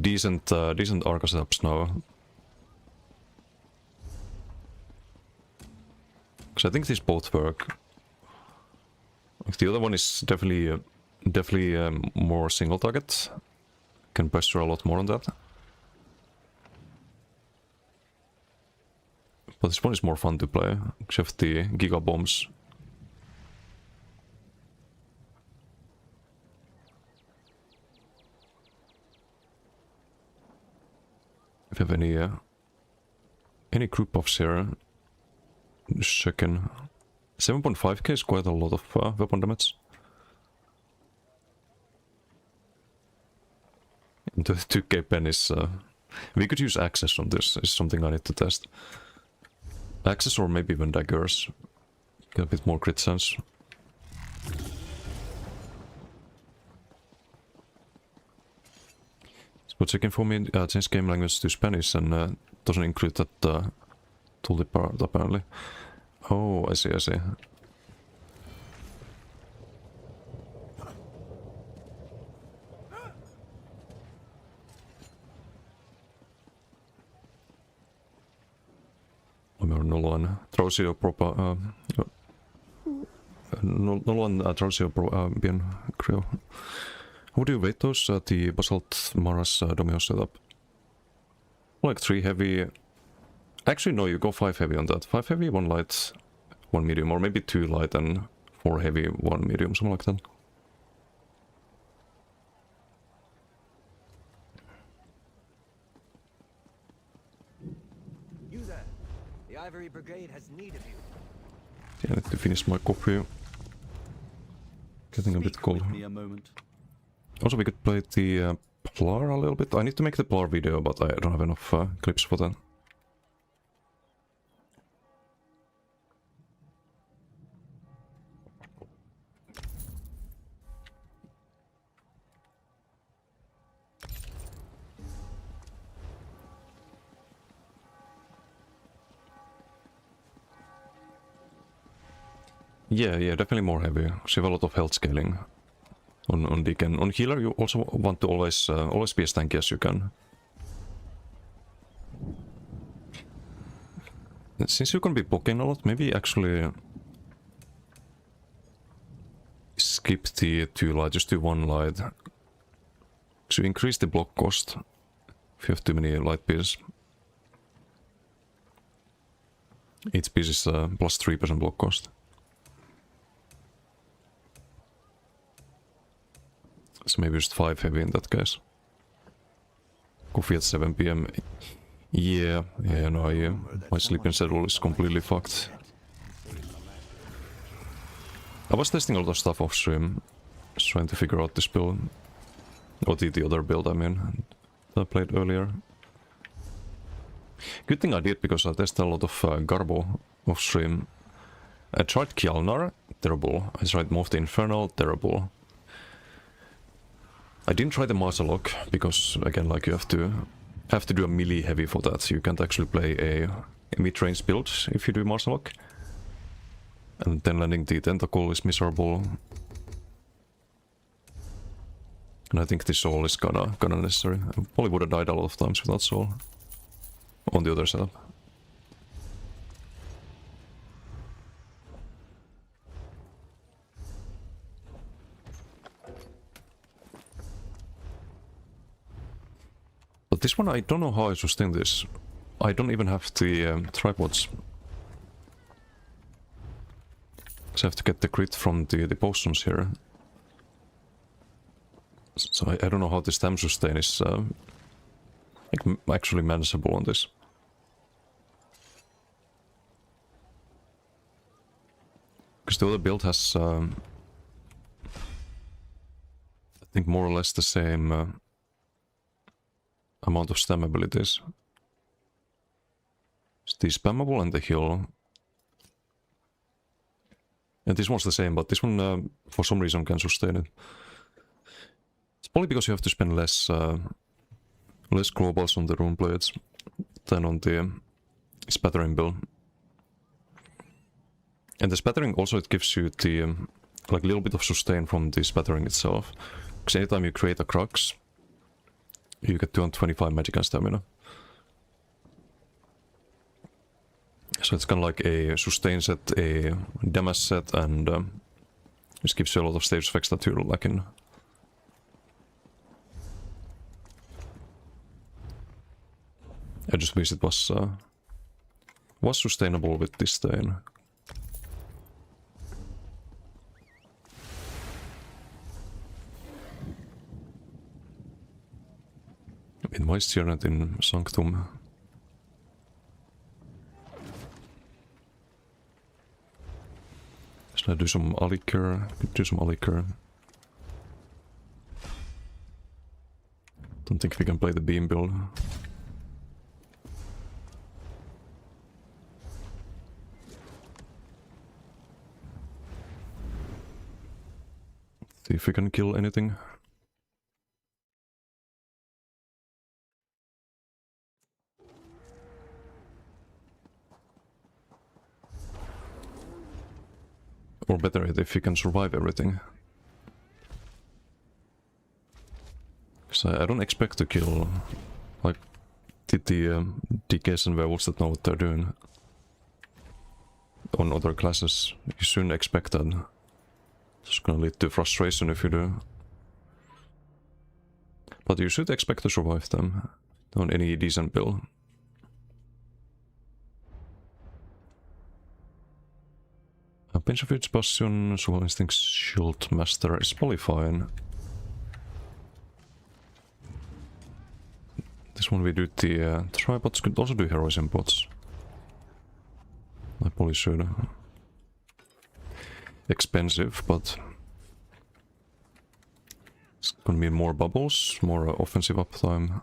A: decent Arca setups now. Because I think these both work. Like the other one is definitely more single target. Can posture a lot more on that. But this one is more fun to play, except the Giga Bombs. If you have any group buffs here, just checking. 7.5k is quite a lot of weapon damage. The 2k pen is... we could use Access on this, is something I need to test. Access or maybe even daggers. Get a bit more crit sense. But checking for me, change game language to Spanish and doesn't include that tooltip part apparently. Oh, I see. null one. Drowsy or proper. Null one Drowsy or bien Creo. How do you weight those? The Basalt Maras Domino setup. Like 3 heavy. Actually, no, you go 5 heavy on that. 5 heavy, 1 light, 1 medium, or maybe 2 light and 4 heavy, 1 medium, something like that.
B: You there. The Ivory Brigade has need of you.
A: Yeah, I need to finish my coffee. Getting a bit cold.
B: With me a moment.
A: Also, we could play the Plar a little bit. I need to make the Plar video, but I don't have enough clips for that. Yeah, definitely more heavy. So you have a lot of health scaling on Deacon. On healer, you also want to always be as tanky as you can. Since you're gonna be blocking a lot, maybe actually skip the 2 light, just do 1 light. So you increase the block cost if you have too many light pieces. Each piece is plus 3% block cost. So maybe just 5 heavy in that case. Coffee at 7 PM. Yeah, no, my sleeping schedule is completely fucked. I was testing a lot of stuff off stream, just trying to figure out this build. Or the other build, I mean, that I played earlier. Good thing I did, because I tested a lot of Garbo off stream. I tried Kjalnar, terrible. I tried Moth the Infernal, terrible. I didn't try the Marsalok, because again, like, you have to do a melee heavy for that, so you can't actually play a mid-range build if you do Marsalok. And then landing the Tentacle is miserable. And I think the Soul is kinda necessary. I probably would have died a lot of times without Soul. On the other setup. But this one, I don't know how I sustain this. I don't even have the tripods. So I have to get the crit from the potions here. So I don't know how this time sustain is like actually manageable on this. Because the other build has I think more or less the same amount of stam abilities. It's the spammable and the heal. And this one's the same, but this one for some reason can sustain it. It's probably because you have to spend less globals on the rune blades than on the spattering build. And the spattering also, it gives you the like a little bit of sustain from the spattering itself. Because anytime you create a crux, you get 225 magic and stamina. So it's kind of like a sustain set, a damage set, and this gives you a lot of stage effects that you're lacking. I just wish it was sustainable with this stain. In Vice-Tyranid in Sanctum. Should I do some Alikir? Do some Alikir. Don't think we can play the beam build. See if we can kill anything. Or better if you can survive everything. Because I don't expect to kill like the DKs and werewolves that know what they're doing. on other classes, you shouldn't expect that. It's gonna lead to frustration if you do. But you should expect to survive them on any decent build. A pinch of its passion, so instincts shield master is probably fine. This one we do the tripods, could also do heroism bots. I probably should. Expensive, but it's gonna be more bubbles, more offensive uptime.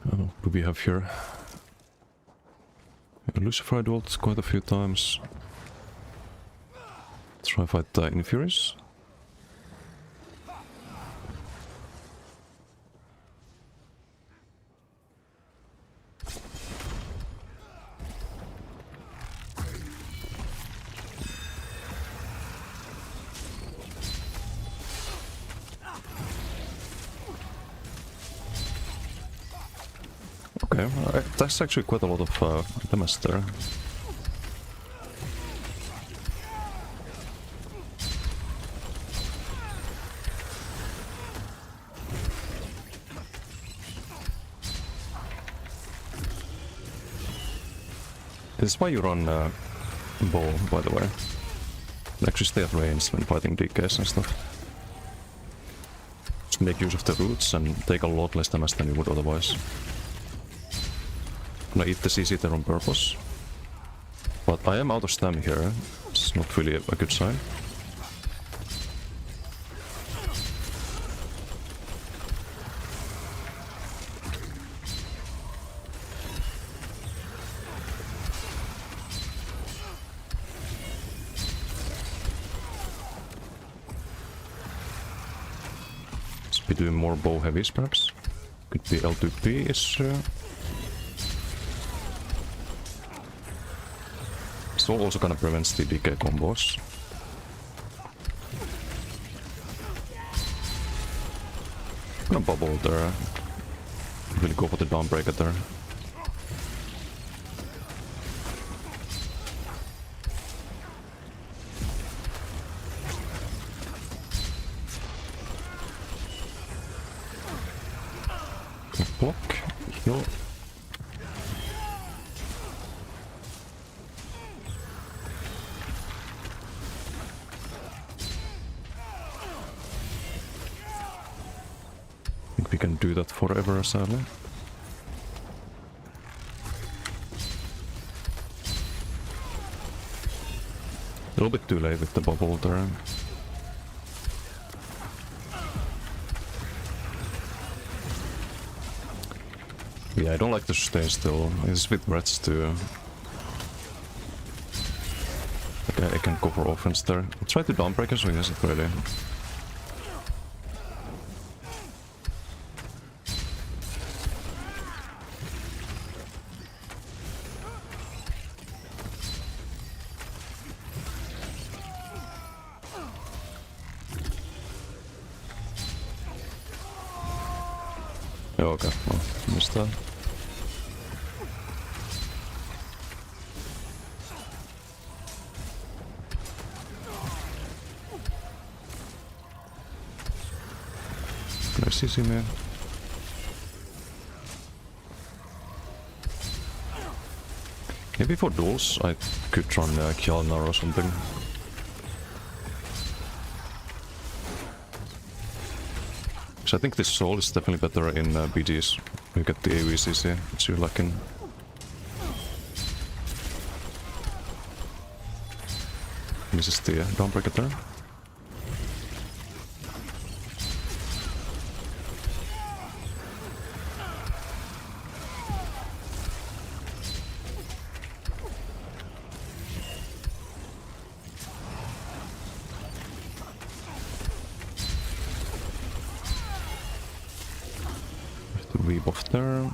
A: What do we have here? Lucifer ult quite a few times. Try fight Infurious. Okay, that's actually quite a lot of damage there. This is why you run bow, by the way. You actually stay at range when fighting DKs and stuff. Just make use of the roots and take a lot less damage than you would otherwise. I'm gonna eat the CC there on purpose. But I am out of stam here. It's not really a good sign. Let's be doing more bow heavies perhaps. Could be L2P-ish. So also kind of prevents the DK combos. Gonna bubble there. Really go for the downbreaker there. Block, heal. We can do that forever, sadly. A little bit too late with the bubble there. Yeah, I don't like to stay still. It's with rats too. Okay, I can go for offense there. I'll try to downbreak so he has it ready. Oh, okay, well, missed that. Nice easy, man. Maybe for duels I could run Kjalnar or something. I think this soul is definitely better in BGs. You get the AoE CC, which you're lacking. This is the downbreaker there. Weave off there.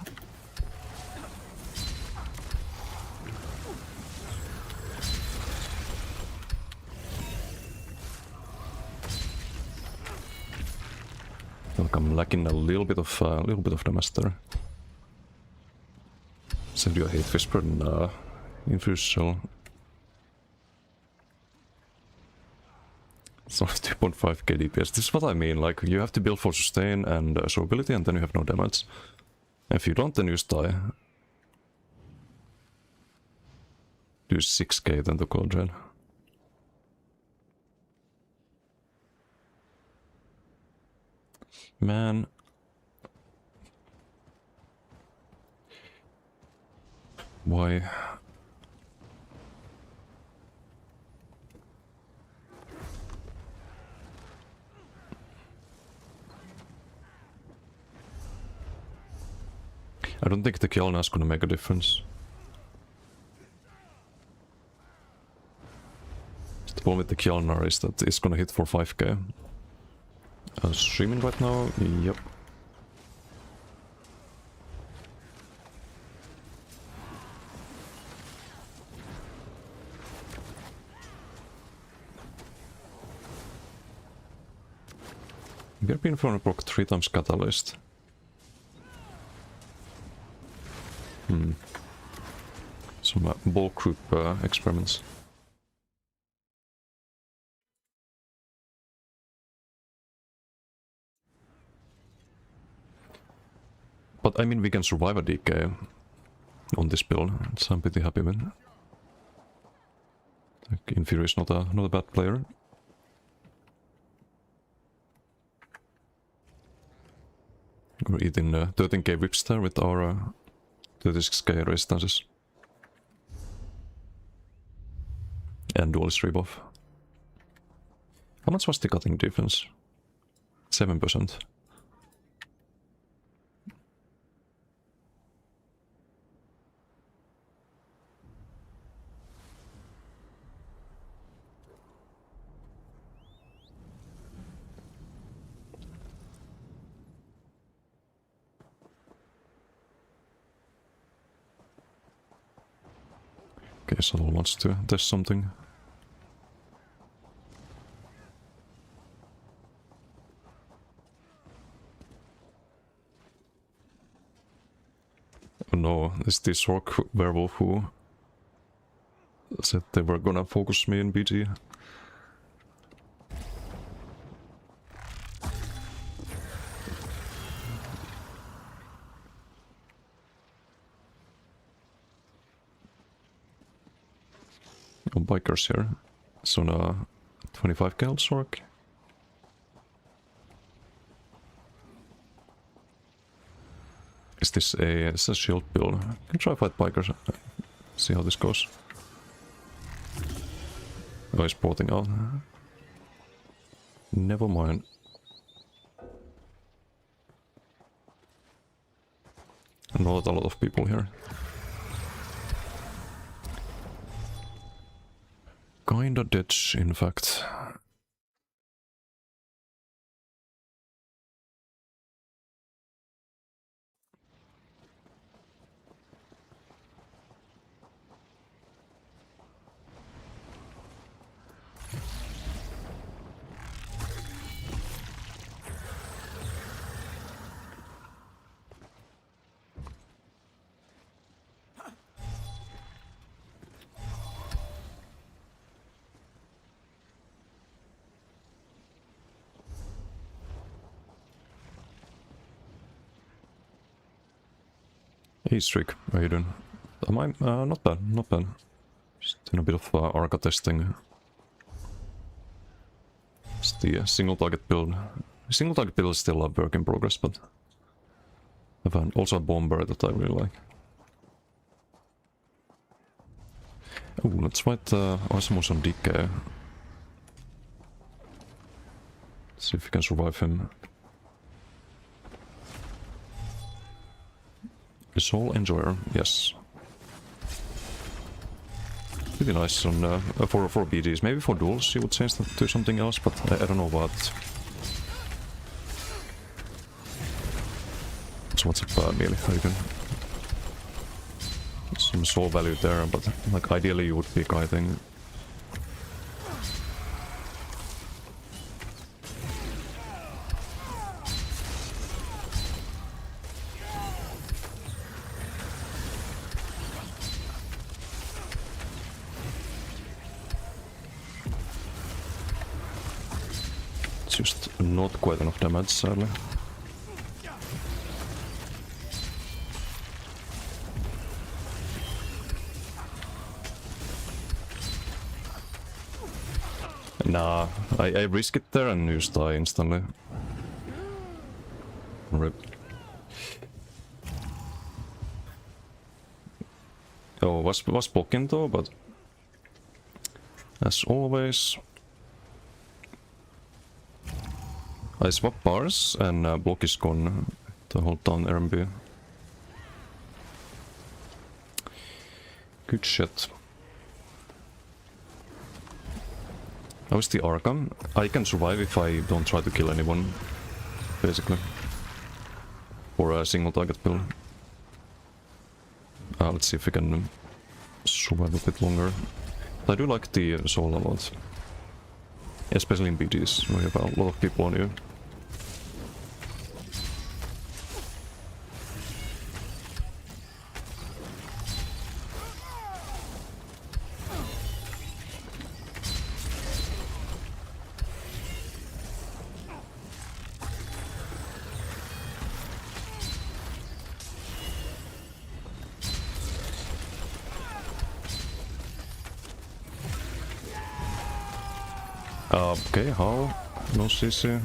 A: Welcome lacking a little bit of damage there. Send you a hate whisper and infuse shell. So 2.5k DPS. This is what I mean, like you have to build for sustain and survivability and then you have no damage. If you don't, then you just die. Do 6k then the cold drain. Man. Why? I don't think the Kjolna is gonna make a difference. The problem with the Kjolna is that it's gonna hit for 5k. Streaming right now? Yep. We've been from a proc 3 times Catalyst. Some bulk group experiments. But I mean, we can survive a DK on this build, so I'm pretty happy with. Like, Inferi is not a bad player. We're eating 13k whips there with our 36k resistances. And duelist rebuff. How much was the cutting defense? 7%. Okay, someone wants to test something. Oh no, it's this orc werewolf who said they were gonna focus me in BG. No bikers here. So now 25 kills orc. Is this a shield build? I can try fight bikers. See how this goes. Oh, he's porting out. Never mind. Not a lot of people here. Kinda ditch, in fact. Hey Strick, how you doing? Am I? Not bad, not bad. Just doing a bit of Arca testing. It's the single target build. Single target build is still a work in progress, but I have also a bomber that I really like. Oh, let's fight Osmos on DK. See if we can survive him. Soul Enjoyer, yes. Pretty nice on for BDs. Maybe for duels you would change that to something else, but I don't know what. So what's up, Mealy? How you doing? Some soul value there, but like ideally you would pick, I think. Just not quite enough damage, sadly. Nah, I risk it there and you just die instantly. Rip. Oh, was blocking though, but as always, I swap bars and block is gone to hold down RMB. Good shit. How is the Arkham? I can survive if I don't try to kill anyone, basically. For a single target build. Let's see if we can survive a bit longer. I do like the soul a lot. Especially in BDs, where you have a lot of people on you. Okay, how? No CC.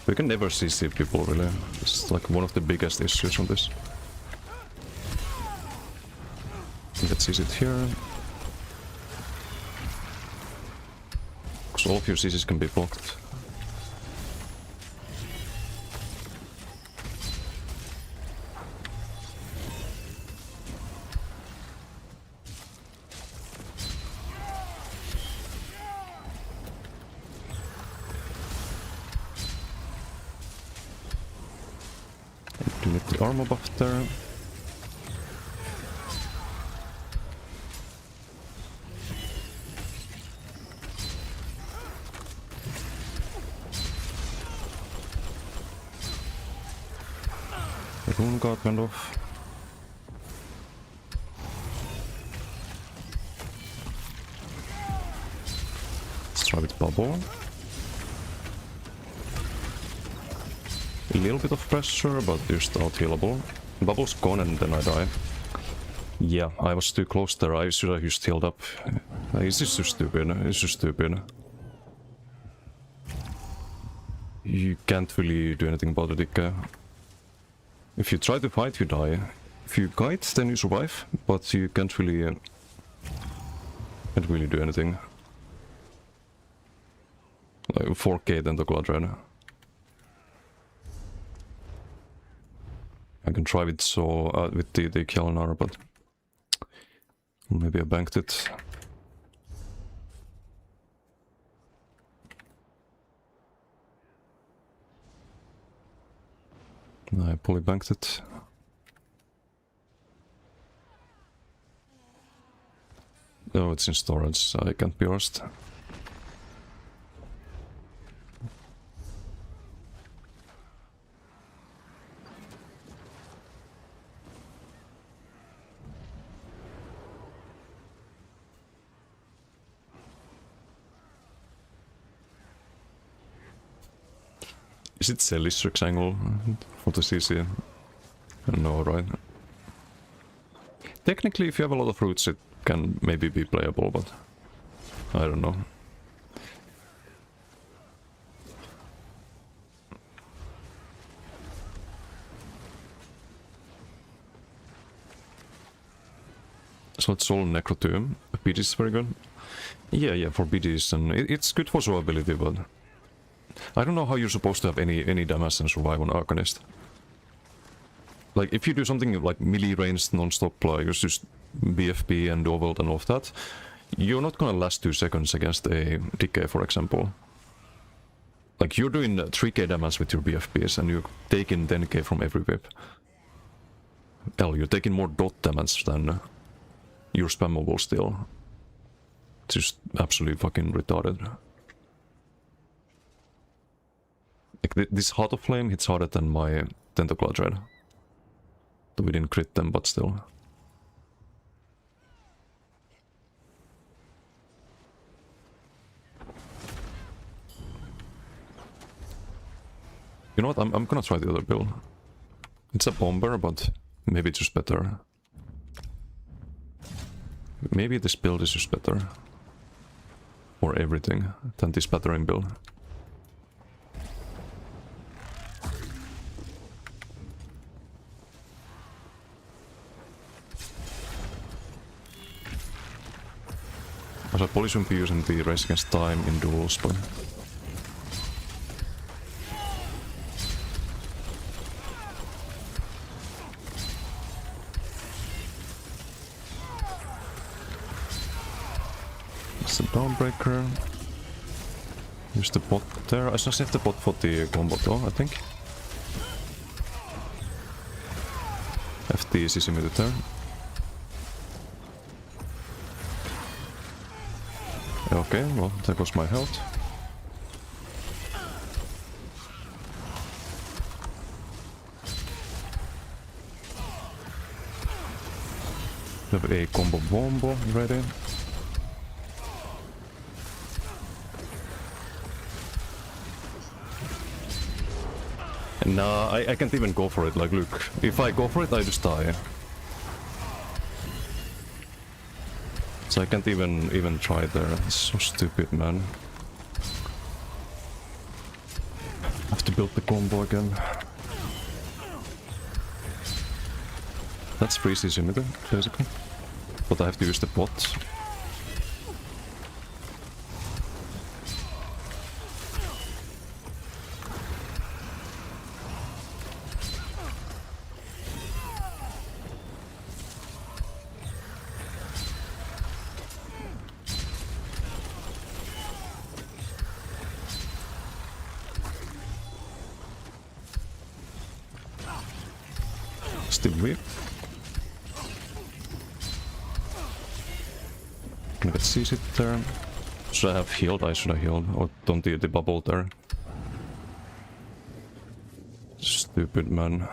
A: We can never CC people, really. It's like one of the biggest issues on this. Let's CC it here. Because all of your CCs can be blocked. Do need the armor buff there. The rune guard went off. Let's try with bubble. A little bit of pressure, but just out-healable. Bubble's gone and then I die. Yeah, I was too close there. I should have just healed up. It's just so stupid. It's just stupid. You can't really do anything about it, Dicka. If you try to fight, you die. If you kite, then you survive, but you can't really do anything. Like 4k then the Gladred. I can try with with the Kjellnar, but maybe I banked it. I fully banked it. Oh, it's in storage, I can't be arsed. Is it Celis rectangle for the CC? No, right? Technically, if you have a lot of roots, it can maybe be playable, but I don't know. So let's all Necro too. BD is very good. Yeah, for BDs, and it's good for survivability, but I don't know how you're supposed to have any damage and survive on Arcanist. Like, if you do something like melee ranged non-stop, like just BFB and overworld and all of that, you're not gonna last 2 seconds against a Decay, for example. Like, you're doing 3k damage with your BFBs and you're taking 10k from every whip. Hell, you're taking more dot damage than your spammable still. It's just absolutely fucking retarded. Like this Heart of Flame hits harder than my Tentacle Dread. Though we didn't crit them, but still. You know what, I'm gonna try the other build. It's a bomber, but maybe it's just better. Maybe this build is just better. For everything than this battering build. I should probably shouldn't be using the race against time in duels, but... It's a Dawnbreaker. Use the bot there. I just have the bot for the combo though, I think. FT is easy with there. Okay, well, that was my health. We have a combo bombo ready. And I can't even go for it, like look, if I go for it I just die. So I can't even try there, it's so stupid, man. I have to build the combo again. That's freeze easy emitter, basically. But I have to use the bot. Still weak. Gonna get CC there. Should I have healed? I should have healed. Or don't do the bubble there. Stupid, man.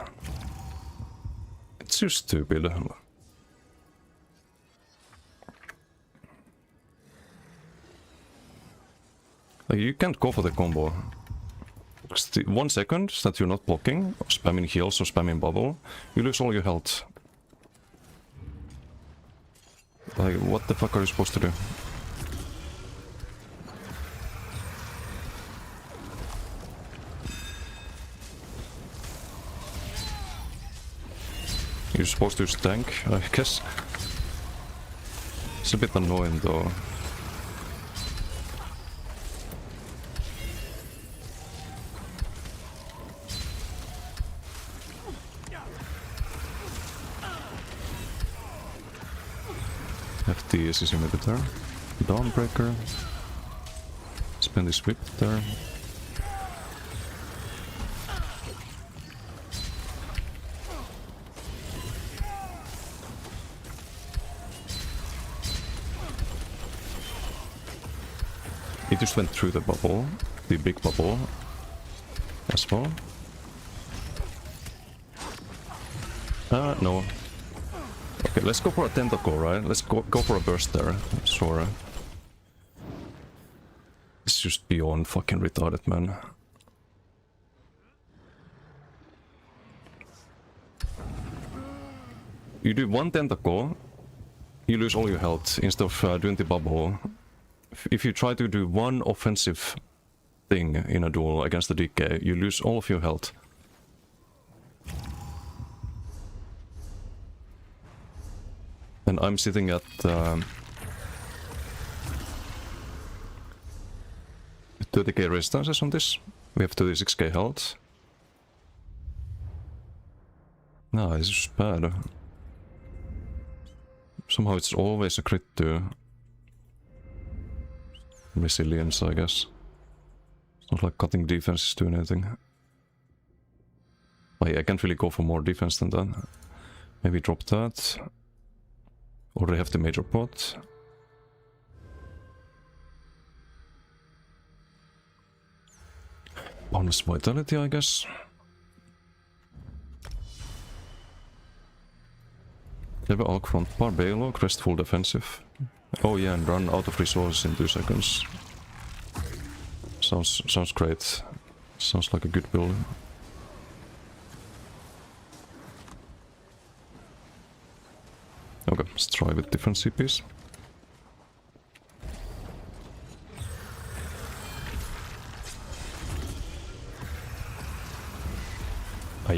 A: It's just stupid. Like, you can't go for the combo. 1 second that you're not blocking, or spamming heals or spamming bubble, you lose all your health. Like, what the fuck are you supposed to do? You're supposed to use tank, I guess. It's a bit annoying though. FT is his inhibitor. Dawnbreaker. Spend his whip there. He just went through the bubble, the big bubble as well. No. Okay, let's go for a tentacle, right? Let's go for a burst there. Sure. It's just beyond fucking retarded, man. You do one tentacle, you lose all your health instead of doing the bubble. If you try to do one offensive thing in a duel against the DK, you lose all of your health. And I'm sitting at 30k resistances on this. We have 36k health. No, this is bad. Somehow it's always a crit to resilience, I guess. It's not like cutting defense is doing anything. I can't really go for more defense than that. Maybe drop that. Already have the major pot. Bonus vitality, I guess. Level Alk front bar, Baylog, rest full defensive. Oh yeah, and run out of resources in 2 seconds. Sounds great. Sounds like a good build. Okay, let's try with different CPs.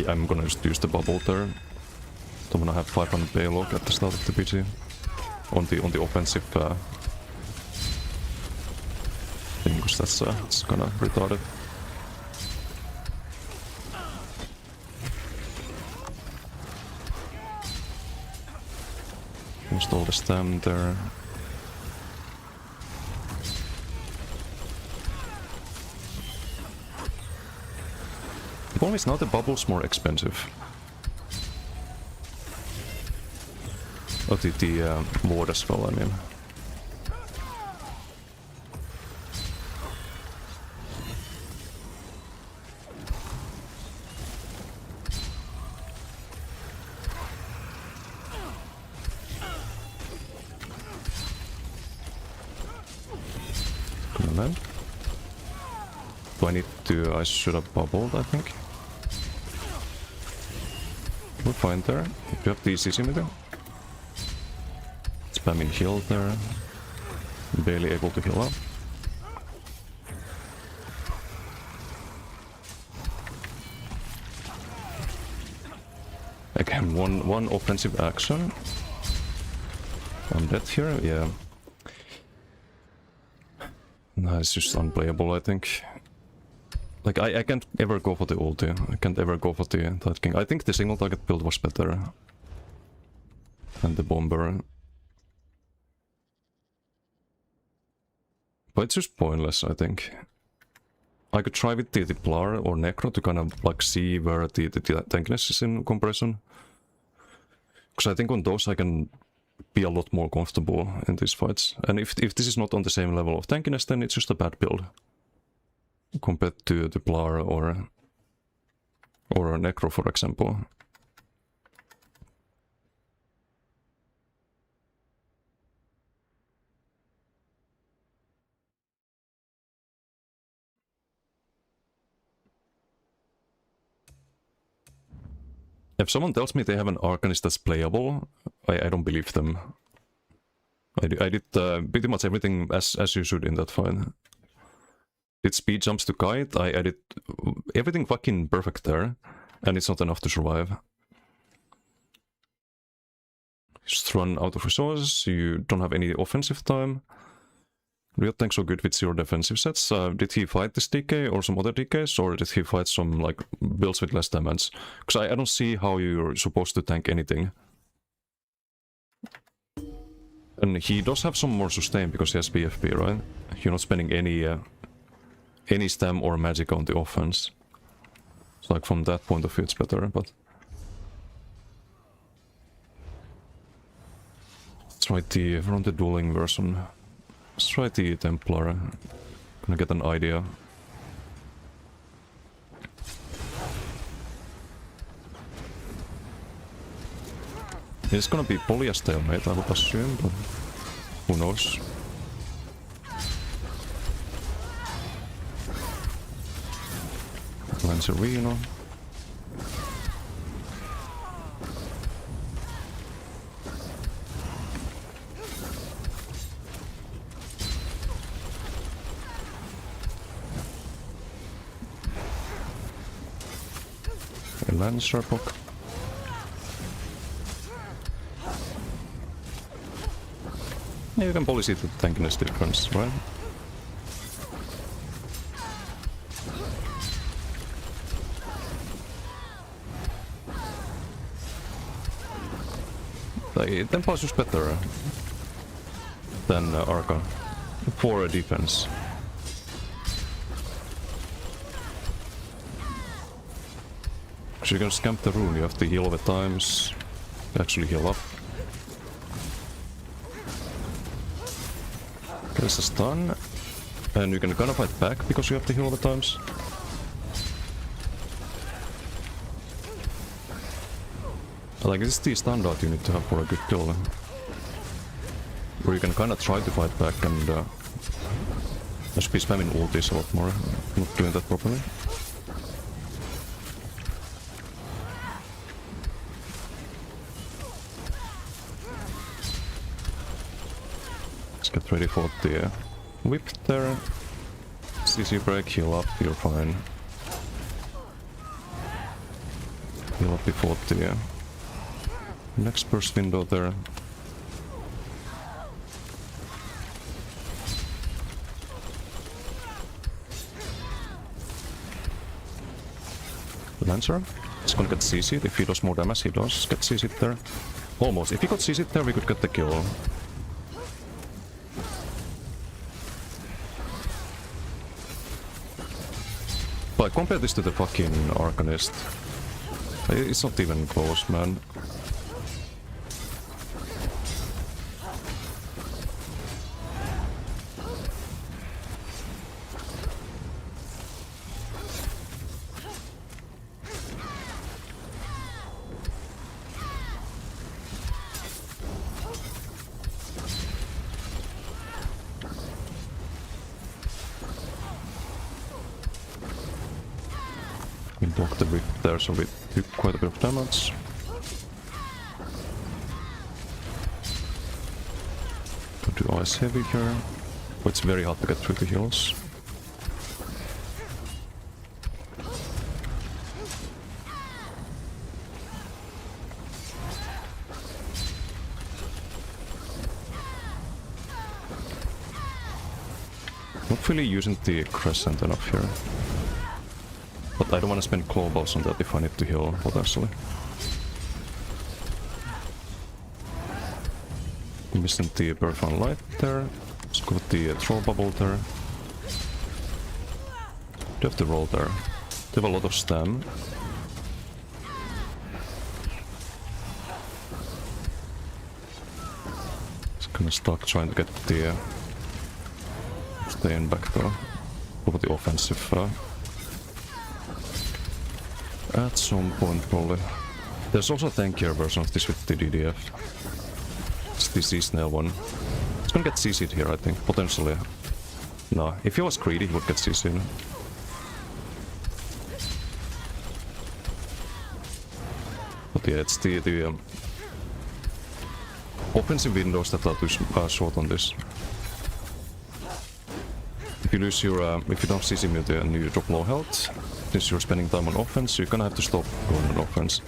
A: I'm gonna just use the bubble there. I'm gonna have 500 Baylog at the start of the PG. On the offensive thing, because that's kinda retarded. Used all the stam there. The problem is now the bubble's more expensive. Oh, the ward as well, I mean. Come on then. Do I need to... I should have bubbled, I think. We're fine there. Do you have the CC meter? Spamming heal there. Barely able to heal up. Again, one offensive action. I'm dead here, yeah. No, it's just unplayable, I think. Like, I can't ever go for the ulti. I can't ever go for the Tide King. I think the single target build was better than the bomber. But it's just pointless, I think. I could try with the Plar or Necro to kind of like see where the tankiness is in comparison. Because I think on those I can be a lot more comfortable in these fights. And if this is not on the same level of tankiness, then it's just a bad build. Compared to the Plar or a Necro, for example. If someone tells me they have an Arcanist that's playable, I don't believe them. I did pretty much everything as you should in that fight. Did speed jumps to kite, I did everything fucking perfect there, and it's not enough to survive. Just run out of resources, you don't have any offensive time. Real tanks so good with 0 defensive sets. Did he fight this DK or some other DKs, or did he fight some like builds with less damage? Because I don't see how you're supposed to tank anything. And he does have some more sustain because he has BFP, right? You're not spending any stam or magic on the offense. So like from that point of view it's better, but... Let's try run the dueling version. Let's try the Templar. Gonna get an idea. It's gonna be probably a stalemate, I would assume, but who knows. Lancerino. A Lancer poke. Yeah, you can probably see the tankiness difference, right? Tempo is just better than Arca for a defense. So you can scamp the rune, you have to heal over times, actually heal up. There's a stun, and you can kind of fight back because you have to heal over times. Like, this is the standard you need to have for a good kill. Where you can kinda try to fight back and I should be spamming ultis a lot more. I'm not doing that properly. Let's get ready for the whip there. CC break, heal up, you're fine. Heal up before the next burst window there. Lancer. It's gonna get CC'd. If he does more damage, he does get CC'd there. Almost. If he got CC'd there, we could get the kill. But compare this to the fucking Arcanist. It's not even close, man. We blocked the whip there, so we took quite a bit of damage. Don't do ice heavy here. But it's very hard to get through the heals. Not really using the crescent enough here. But I don't want to spend globals on that if I need to heal, potentially. Missing the Perfect Light there. Let's go with the Troll Bubble there. Do have to roll there. They have a lot of stam. Just kinda stuck trying to get the staying back though. Go with the offensive at some point probably. There's also a tankier version of this with the DDF. It's the C-Snail one. It's gonna get CC'd here, I think, potentially. No, if he was greedy, he would get CC'd. But yeah, it's the offensive windows that are too short on this. If you lose your, if you don't CC mute and you drop low health, since you're spending time on offense, you're gonna have to stop going on offense.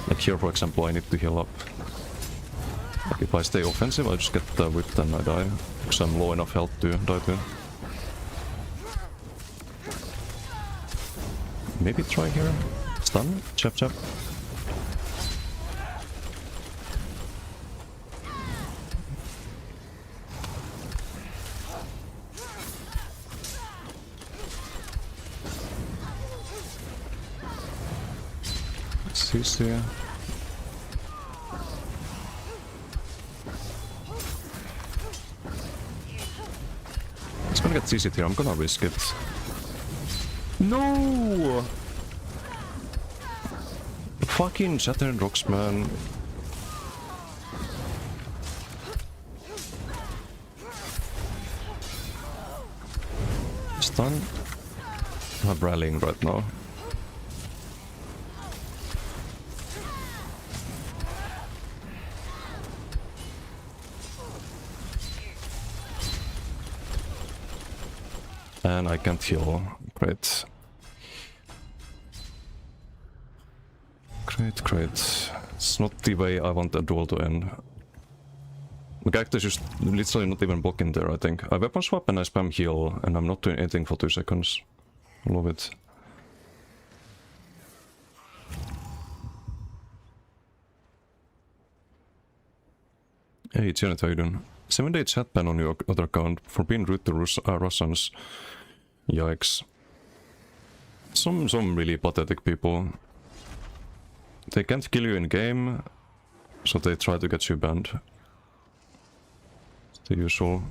A: Like here, for example, I need to heal up. Like if I stay offensive, I just get whipped and I die. Because I'm low enough health to die too. Maybe try here. Stun? Chap chap. CC. It's gonna get CC'd here, I'm gonna risk it. No! Fucking Shattered Rocks, man. Stun? I'm rallying right now. And I can't heal. Great. Great, great. It's not the way I want a duel to end. The character is just literally not even blocking there, I think. I weapon swap and I spam heal, and I'm not doing anything for 2 seconds. Love it. Hey Janet, how you doing? 7-day chat ban on your other account for being rude to Russians. Yikes. Some really pathetic people. They can't kill you in game, so they try to get you banned. It's the usual.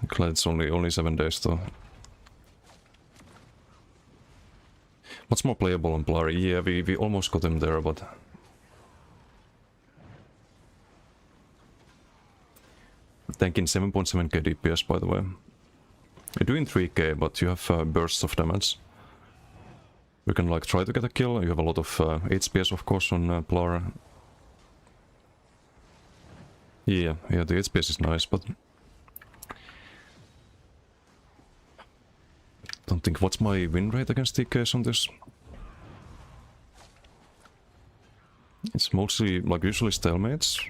A: Glad it's only 7 days though. What's more playable on Blur? Yeah, we almost got him there, but... Tanking 7.7k DPS, by the way. You're doing 3k, but you have bursts of damage. We can like try to get a kill. You have a lot of HPS, of course, on Blur. Yeah, the HPS is nice, but... Don't think... What's my win rate against TKs on this? It's mostly, like, usually stalemates.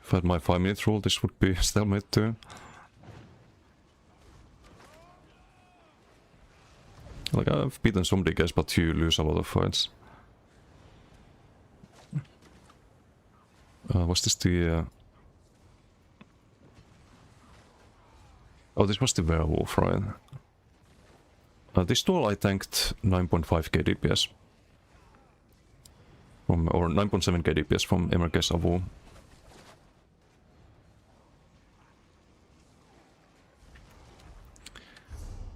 A: If I had my 5-minute rule, this would be stalemate too. Like, I've beaten some DKs, but you lose a lot of fights. Was this the... Oh, this was the werewolf, right? This duel I tanked 9.5k DPS. From, or 9.7k DPS from MRK's Avu.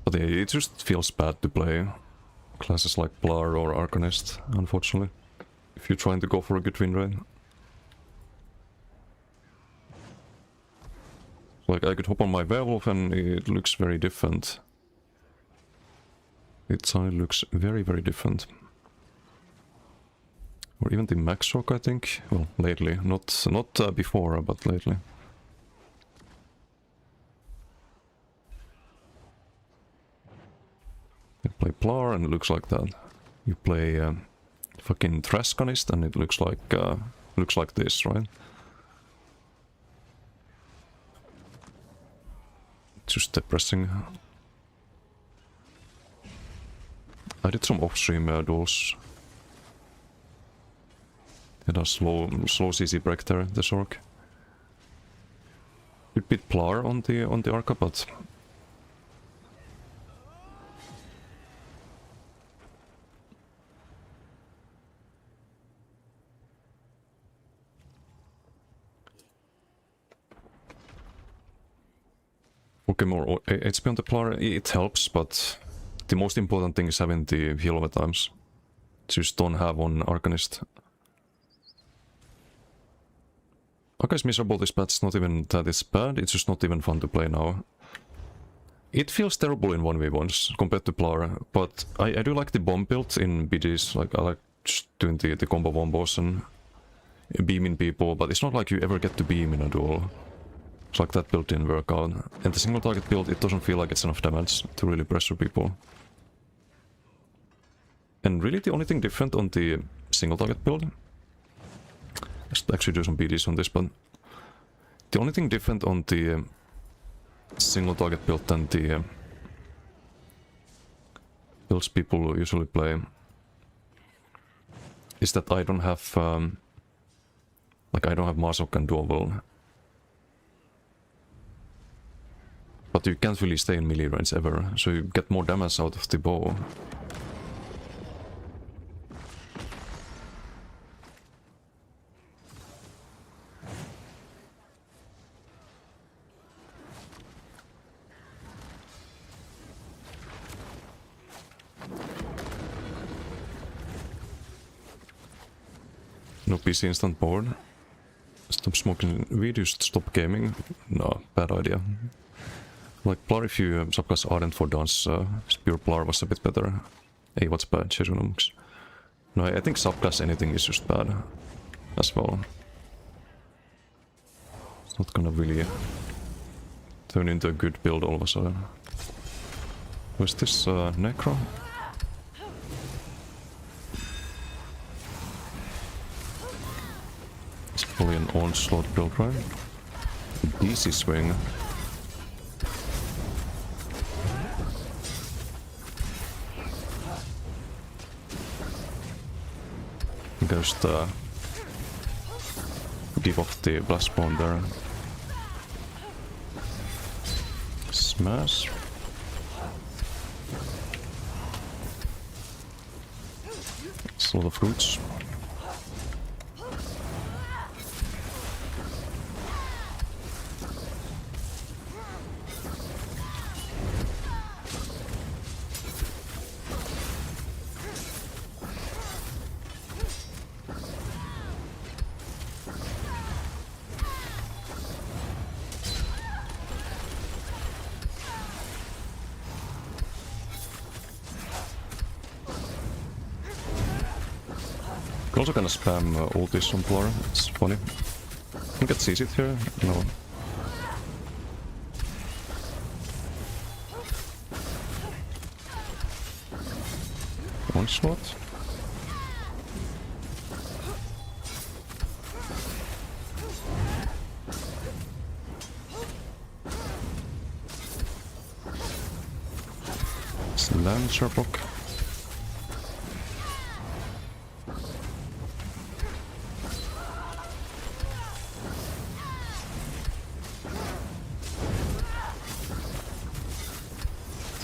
A: But yeah, it just feels bad to play classes like Blur or Arcanist, unfortunately. If you're trying to go for a good win rate. Like, I could hop on my werewolf and it looks very different. Its eye looks very, very different. Or even the max shock, I think. Well, lately. Not before, but lately. You play Plar and it looks like that. You play fucking Trascanist and it looks like this, right? It's just depressing. I did some off-stream duels. It has slow CC break there, the Sork. Could beat Plar on the Arca, but okay, more HP on the Plar, it helps, but the most important thing is having the heal over times. Just don't have on Arcanist. Arca is miserable this patch, it's not even that it's bad, it's just not even fun to play now. It feels terrible in 1v1s compared to Plar, but I do like the bomb build in BDs, like I like just doing the combo bombos and beaming people, but it's not like you ever get to beam in a duel. It's like that build didn't work out. And the single target build, it doesn't feel like it's enough damage to really pressure people. And really the only thing different on the single target build, I should actually do some BDs on this, but the only thing different on the single target build than the builds people usually play is that I don't have I don't have Masok and Dual. But you can't really stay in melee range ever, so you get more damage out of the bow. No PC instant board. Stop smoking weed, just stop gaming. No, bad idea. Like Plar, if you subclass Ardent for dance, pure Plar was a bit better. Hey, what's bad? Chesunumx. No, I think subclass anything is just bad as well. It's not gonna really turn into a good build all of a sudden. Where's this Necro? It's probably an onslaught build, right? DC swing. Just give off the blast bomb there. Smash. It's a lot of fruits. can also kind of spam ultis on Polar, it's funny. Can get CC'd here? No. One shot. Lancer block.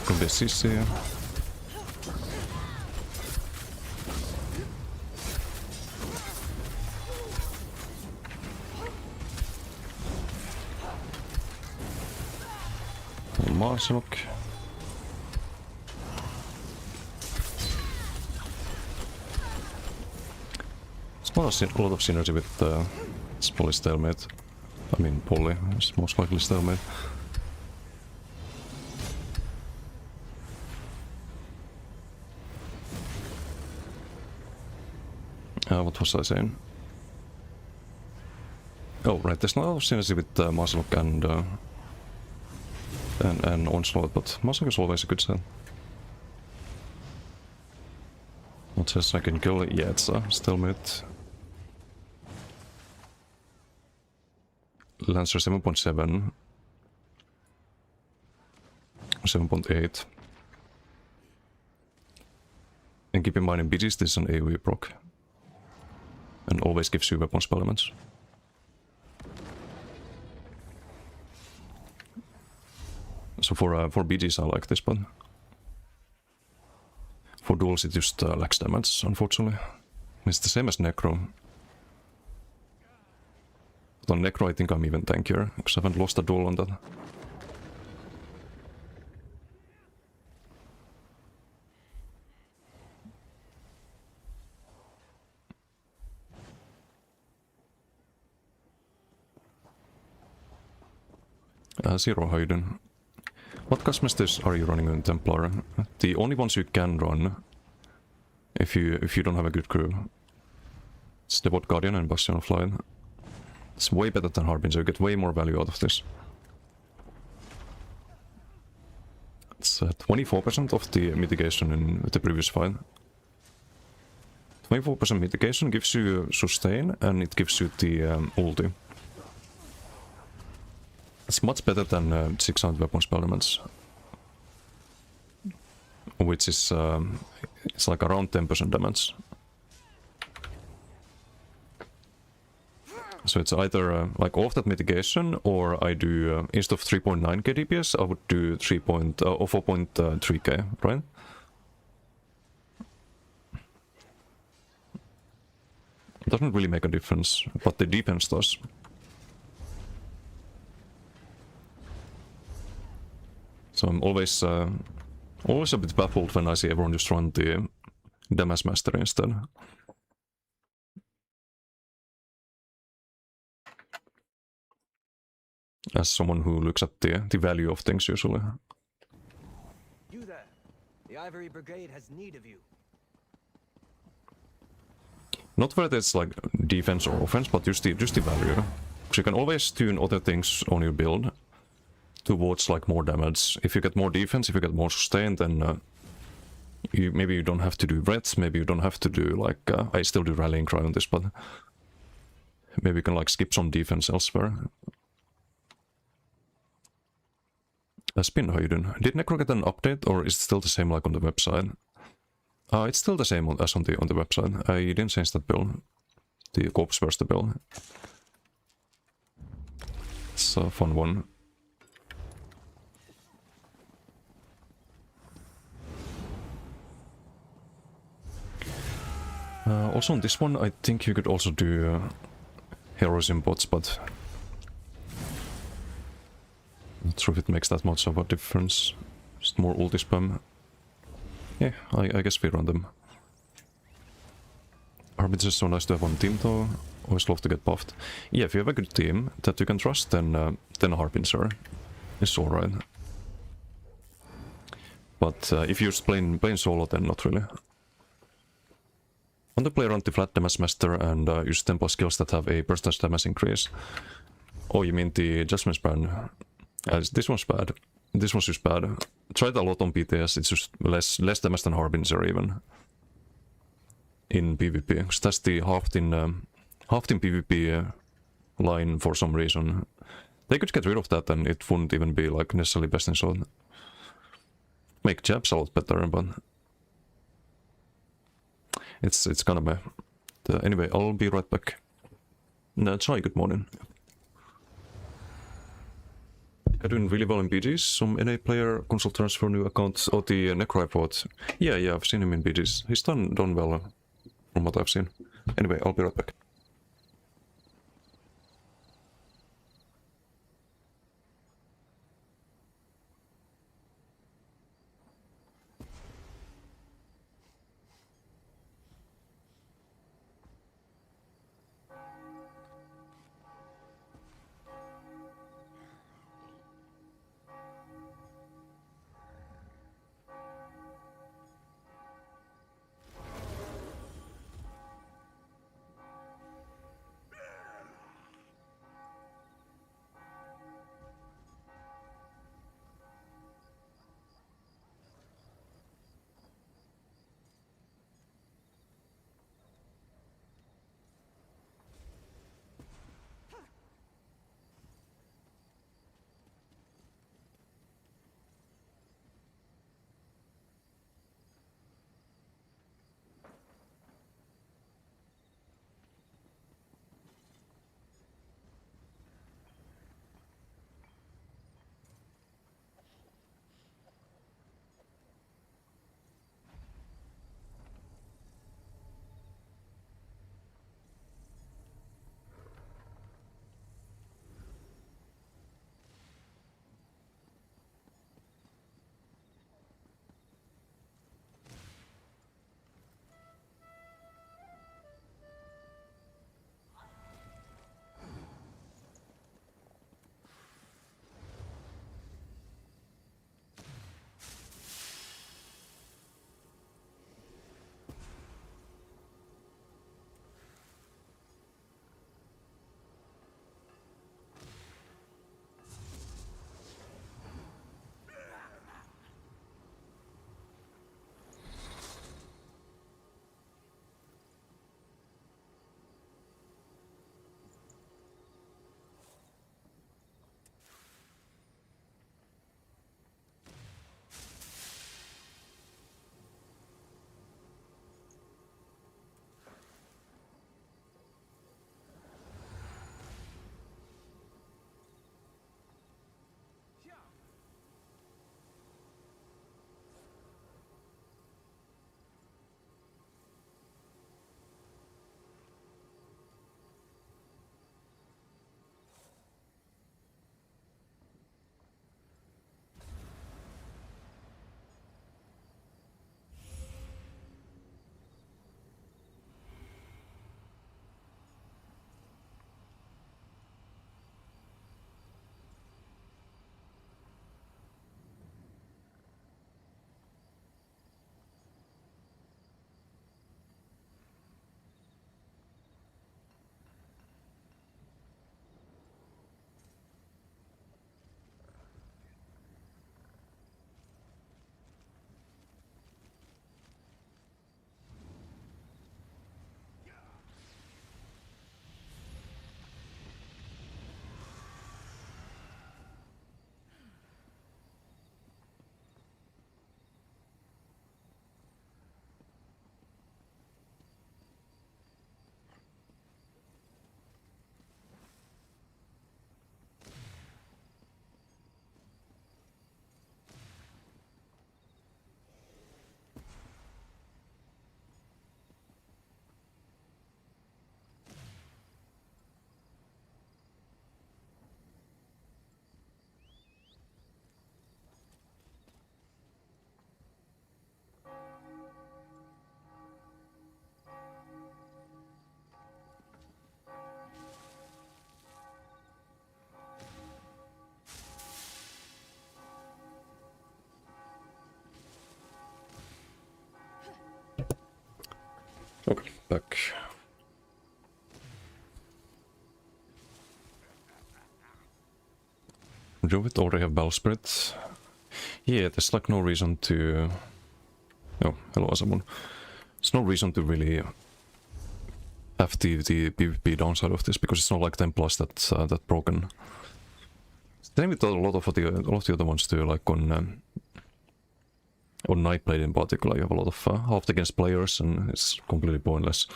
A: Could be a CC. Maaslock. A lot of synergy with it's probably stalemate. I mean, Polly is most likely stalemate. What was I saying? Oh, right, there's not a lot of synergy with Maaslock and Onslaught, but Maaslock is always a good set. What says I can kill it? Yeah, it's a stalemate. Lancer 7.7, 7.8. And keep in mind in BGs this is an AoE proc. And always gives you weapon spell elements. So for BGs I like this, but for duels it just lacks damage, unfortunately. It's the same as Necro. But on Necro I think I'm even tankier, because I haven't lost a duel on that. Zero, how you doing? What customizers are you running in Templar? The only ones you can run if you don't have a good crew. It's Devout Guardian and Bastion of Light. It's way better than Harbinger, you get way more value out of this. It's 24% of the mitigation in the previous fight. 24% mitigation gives you sustain and it gives you the ulti. It's much better than 600 weapon spell elements, which is it's like around 10% damage. So it's either like all of that mitigation, or I do instead of 3.9k DPS, I would do 4.3k, right? It doesn't really make a difference, but the defense does. So I'm always a bit baffled when I see everyone just run the damage mastery instead. As someone who looks at the value of things usually.
B: You there. The Ivory Brigade has need of you.
A: Not whether it's like defense or offense, but just the value. Because you can always tune other things on your build towards like more damage. If you get more defense, if you get more sustain, then maybe you don't have to do reds, maybe you don't have to do like I still do rallying cry on this, but maybe you can like skip some defense elsewhere. Spin, how you doing? Did Necro get an update, or is it still the same like on the website? It's still the same as on the website. I didn't change that build. The Corpse Burster build. It's a fun one. Also on this one, I think you could also do heroism bots, but not sure if it makes that much of a difference. Just more ulti spam. Yeah, I guess we run them. Harbinger is so nice to have on team though. Always love to get buffed. Yeah, if you have a good team that you can trust, then Harbinger is alright. But if you're just playing solo, then not really. Want to play around the flat damage master and use tempo skills that have a percentage damage increase. Oh, you mean the Judgment's brand? This one's bad. This one's just bad. Tried a lot on PTS, it's just less damage than Harbinger even. In PvP, because that's the halved in PvP line for some reason. They could get rid of that and it wouldn't even be like necessarily best in sword. Make jabs a lot better, but it's kind of meh. Anyway, I'll be right back. Chai, good morning. I'm doing really well in BGs. Some NA player console transfer new account. Oh, the Necro I fought. Yeah, I've seen him in BGs. He's done well from what I've seen. Anyway, I'll be right back. Okay, back. Druid already have Battle Spirit. Yeah, there's like no reason to... Oh, hello someone. There's no reason to really have the PvP downside of this, because it's not like Templars that broken. Same with a lot of the other ones too, like on Nightblade in particular, you have a lot of halved against players, and it's completely pointless.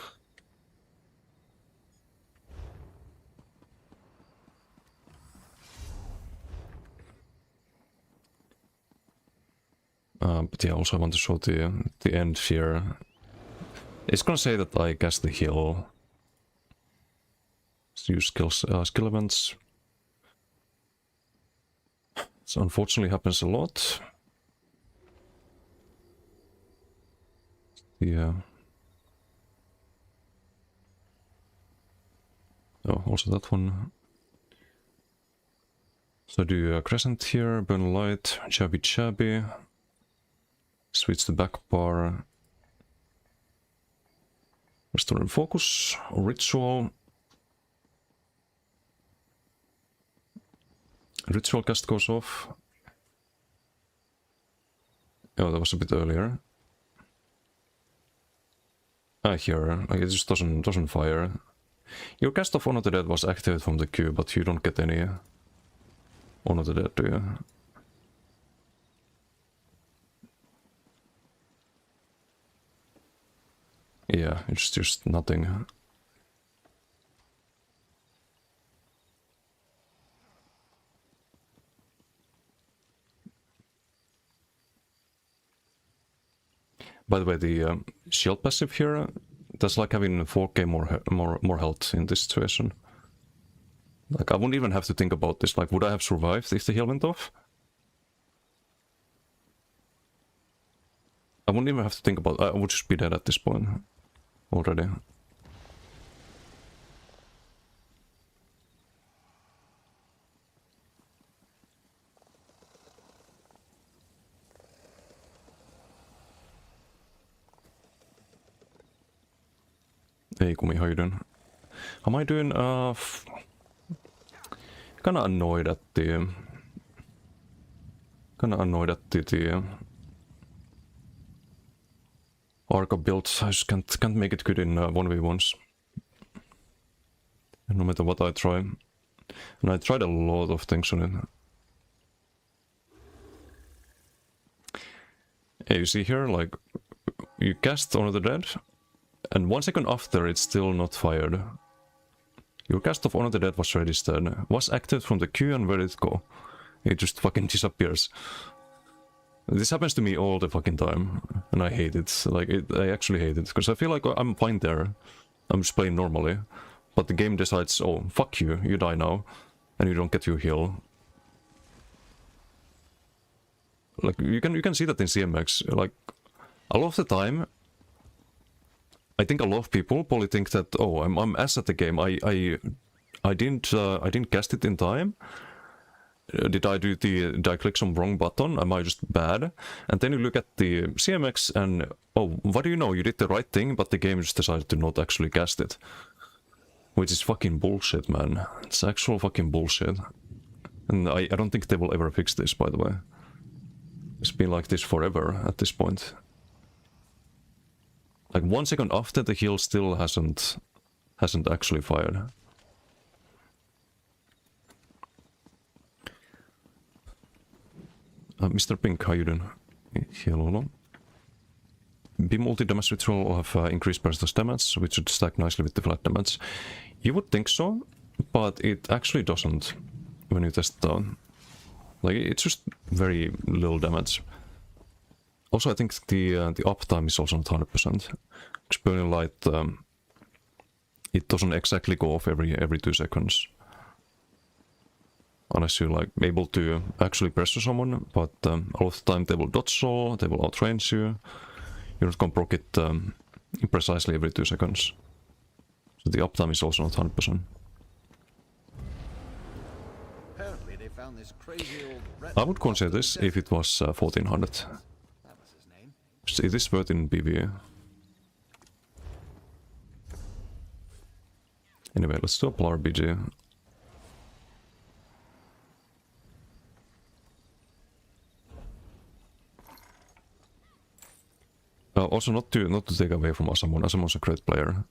A: But yeah, also I want to show the end here. It's gonna say that I cast the heal. Let's use skill events. This unfortunately happens a lot. Yeah. Oh, also that one. So do a crescent here, burn light, chabby. Switch the back bar. Restore and focus, ritual. Ritual cast goes off. Oh, that was a bit earlier. Here, like it just doesn't fire. Your cast of Honor the Dead was activated from the queue, but you don't get any Honor the Dead, do you? Yeah, it's just nothing. By the way, the shield passive here, that's like having 4k more health in this situation. Like, I wouldn't even have to think about this. Like, would I have survived if the heal went off? I wouldn't even have to think about it. I would just be dead at this point already. Hey Kumi, how you doing? How am I doing? Kinda annoyed at the... Arca builds. I just can't make it good in 1v1s. No matter what I try. And I tried a lot of things on it. Hey, you see here, like, you cast Honor the Dead, and 1 second after it's still not fired. Your cast of Honor the Dead was registered, was active from the queue, and where did it go? It just fucking disappears. This happens to me all the fucking time, and I hate it. Like, I actually hate it, because I feel like I'm fine there. I'm just playing normally. But the game decides, oh, fuck you, you die now, and you don't get your heal. Like, you can see that in CMX, like, a lot of the time, I think a lot of people probably think that, oh, I'm ass at the game, I didn't cast it in time. Did I click some wrong button? Am I just bad? And then you look at the CMX and, oh, what do you know? You did the right thing, but the game just decided to not actually cast it. Which is fucking bullshit, man. It's actual fucking bullshit. And I don't think they will ever fix this, by the way. It's been like this forever at this point. Like 1 second after, the heal still hasn't actually fired. Mr. Pink, how you doing? Hello. Be multi-damage ritual will have increased persistence damage, which should stack nicely with the flat damage. You would think so, but it actually doesn't when you test down. Like, it's just very little damage. Also, I think the uptime is also not 100%. Because Burning Light, it doesn't exactly go off every 2 seconds. Unless you're like able to actually pressure someone, but a lot of the time they will dodge roll, they will outrange you. You're not gonna proc it precisely every 2 seconds. So the uptime is also not 100%. I would consider this if it was 1400. It is worth in PvE. Anyway, let's do a Polar BG. Also, not to take away from Asamon. Asamon's a great player.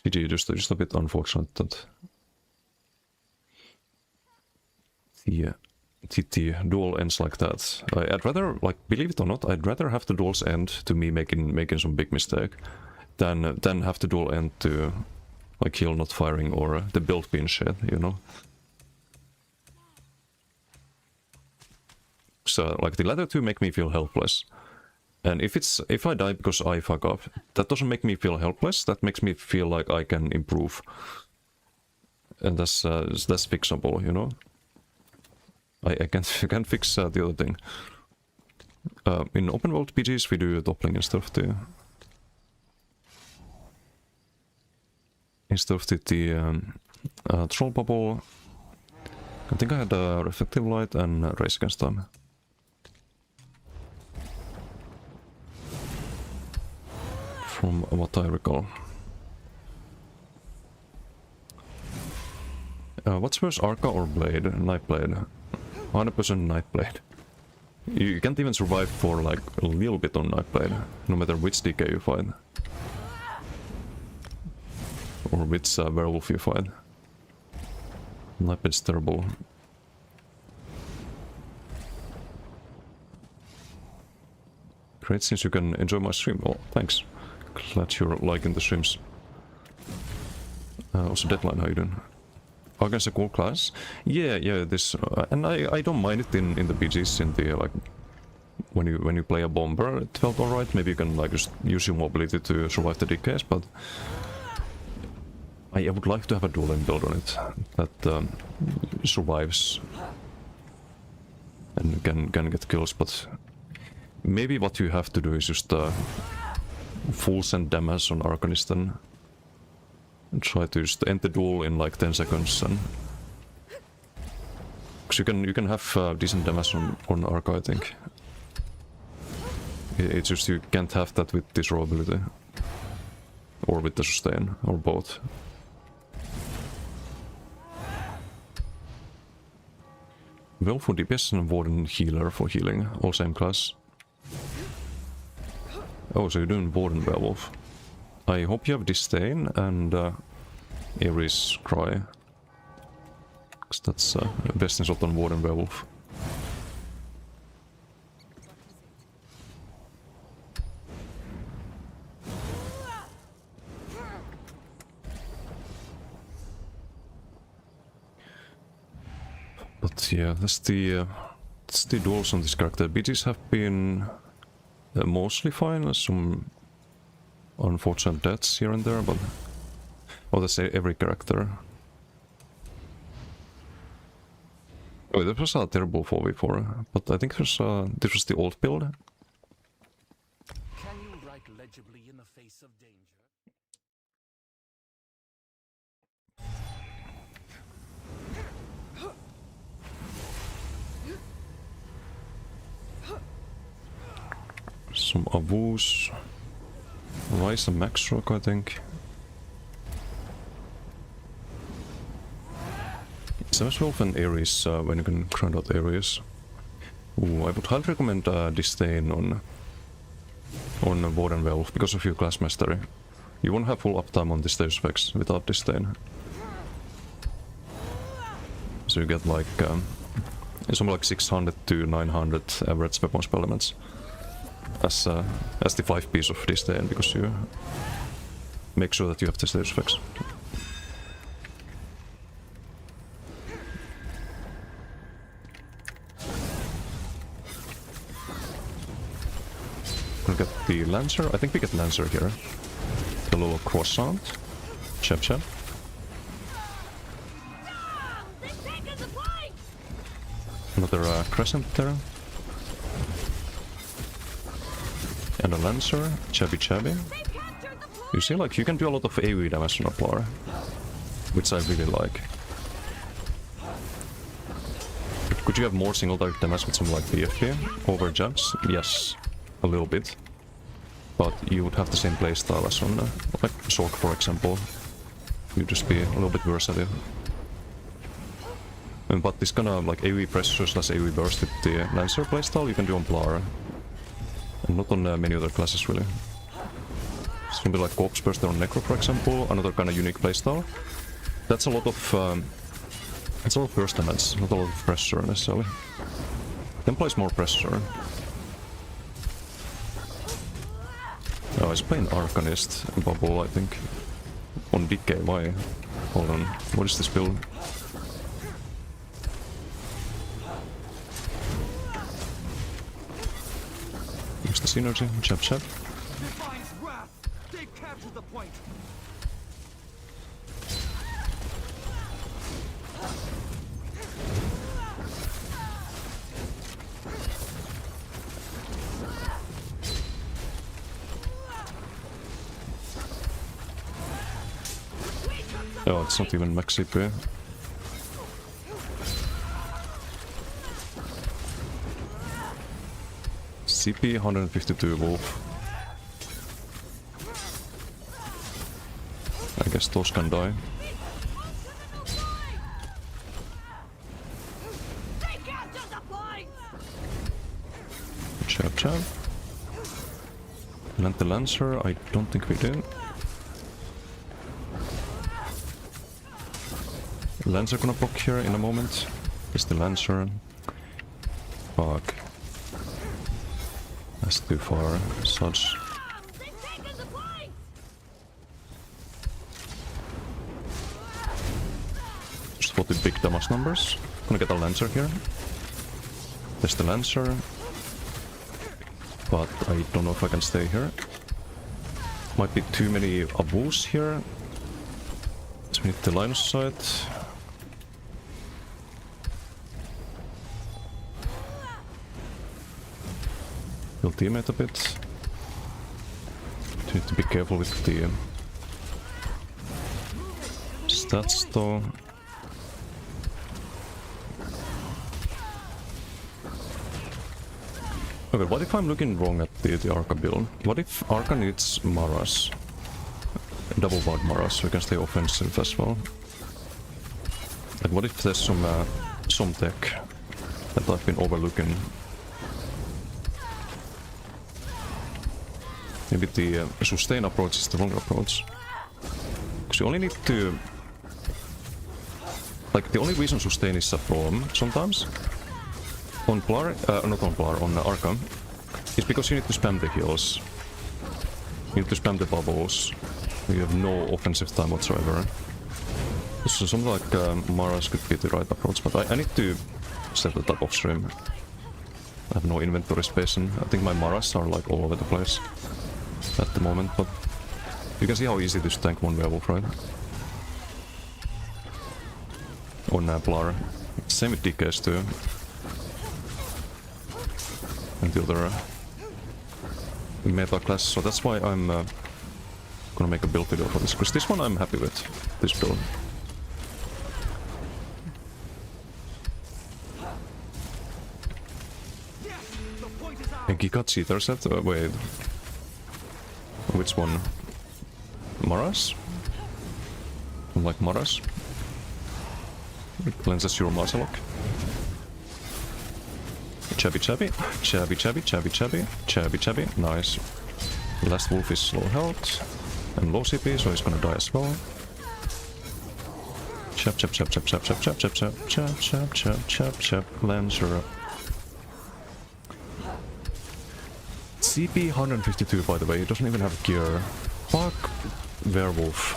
A: GG, just a bit unfortunate that the TT duel ends like that. I'd rather, like, believe it or not, I'd rather have the duels end to me making some big mistake than have the duel end to like heal not firing or the build being shit, you know. So like the latter two make me feel helpless. And if I die because I fuck up, that doesn't make me feel helpless, that makes me feel like I can improve. And that's fixable, you know. I can't fix the other thing. In open world PGs we do doppling and stuff too. Instead of the troll bubble, I think I had a reflective light and race against time. From what I recall. What's worse, Arca or Blade? Nightblade. 100% Nightblade. You can't even survive for like a little bit on Nightblade, no matter which DK you fight. Or which werewolf you fight. Nightblade's terrible. Great, since you can enjoy my stream. Well, thanks. Glad you're liking the streams. Also, Deadline, how you doing? Against a cool class? Yeah, this... and I don't mind it in the BGs, in the, like... When you play a bomber, it felt alright. Maybe you can, like, just use your mobility to survive the DKs, but... I would like to have a dual lane build on it that survives and can get kills, but... Maybe what you have to do is just... full send damage on Arcanist and try to just end the duel in like 10 seconds and... Cause you can have decent damage on Arca, I think. It's just you can't have that with this raw ability. Or with the sustain, or both. Well, for DPS and Warden Healer for healing, all same class. Oh, so you're doing Warden Werewolf. I hope you have Disdain and Ares Cry. Because that's best in slot on Warden Werewolf. But yeah, that's the duels on this character. BGs have been mostly fine, some unfortunate deaths here and there, but... Oh, that's every character. Oh, that was a terrible 4v4, but I think this was the old build.
C: Can you write legibly in the face of danger?
A: Some Avus. Rise and Max Rock, I think. Wolf and Ares when you can grind out Ares. Ooh, I would highly recommend Disdain on Warden Werewolf because of your class mastery. You won't have full uptime on this Deus Ex without Disdain. So you get like something like 600 to 900 average weapon spell elements as the 5 piece of Disdain, because you make sure that you have the Deus Ex. We'll get the Lancer. I think we get Lancer here. The little croissant. Chep. Another crescent there. And a Lancer. Chabby. You see, like, you can do a lot of AoE damage on a Plar, which I really like. Could you have more single target damage with some like BFP over jabs? Yes, a little bit. but you would have the same playstyle as on like Sork, for example. You'd just be a little bit versatile. But this kind of like AoE pressure slash AoE burst with the Lancer playstyle you can do on Blar. And not on many other classes really. It's gonna be like Corpse Burster on Necro, for example, another kind of unique playstyle. That's a lot of it's a lot of burst damage, not a lot of pressure necessarily. Then plays more pressure. Oh, he's playing Arcanist Bubble, I think. On Decay, why? Hold on, what is this build? Use the synergy, chap chap.
C: Defiance wrath! They've captured the point!
A: Oh, it's not even max CP. CP 152 Wolf. I guess those can die. Chap chap. Land the Lancer, I don't think we do. Lancer gonna block here in a moment. Is the Lancer. Fuck. That's too far. Such. Just for the big damage numbers. Gonna get a Lancer here. There's the Lancer. But I don't know if I can stay here. Might be too many Abus here. Let's meet the line of sight. He'll teammate a bit. Need to be careful with the stats though. Okay, what if I'm looking wrong at the Arca build? What if Arca needs Maras? Double bard Maras, so we can stay offensive as well. Like what if there's some tech that I've been overlooking? Maybe the sustain approach is the wrong approach. Because you only need to... Like, the only reason sustain is a problem sometimes on Blar, not on Blar, on Arkham, is because you need to spam the heals. You need to spam the bubbles. You have no offensive time whatsoever. So something like Maras could be the right approach, but I need to set that up off stream. I have no inventory space and I think my Maras are like all over the place at the moment, but you can see how easy it is to tank one werewolf, right? On Blar. Same with DKs too. And the other meta class, so that's why I'm gonna make a build video for this, because this one I'm happy with, this build. A Giga cheater set? Wait. Which one? Maras? Like Maras? It cleanses your Marcelok. Chabby chabby, chabby chabby, chabby chabby, chabby chabby, nice. Last wolf is low health and low CP, so he's gonna die as well. Chap chap chap chap chap chap chap chap chap chap chap chap chap chap Lancer. CP 152 by the way, he doesn't even have gear. Fuck werewolf.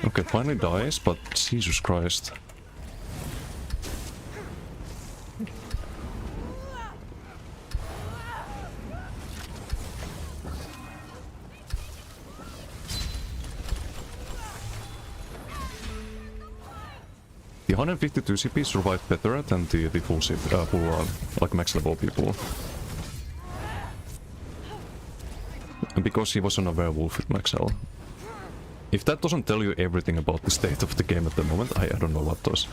A: Okay, finally dies, but Jesus Christ. The 152 CP survived better than the full CP, like max level people. Because he was on a werewolf with max L. If that doesn't tell you everything about the state of the game at the moment, I don't know what does.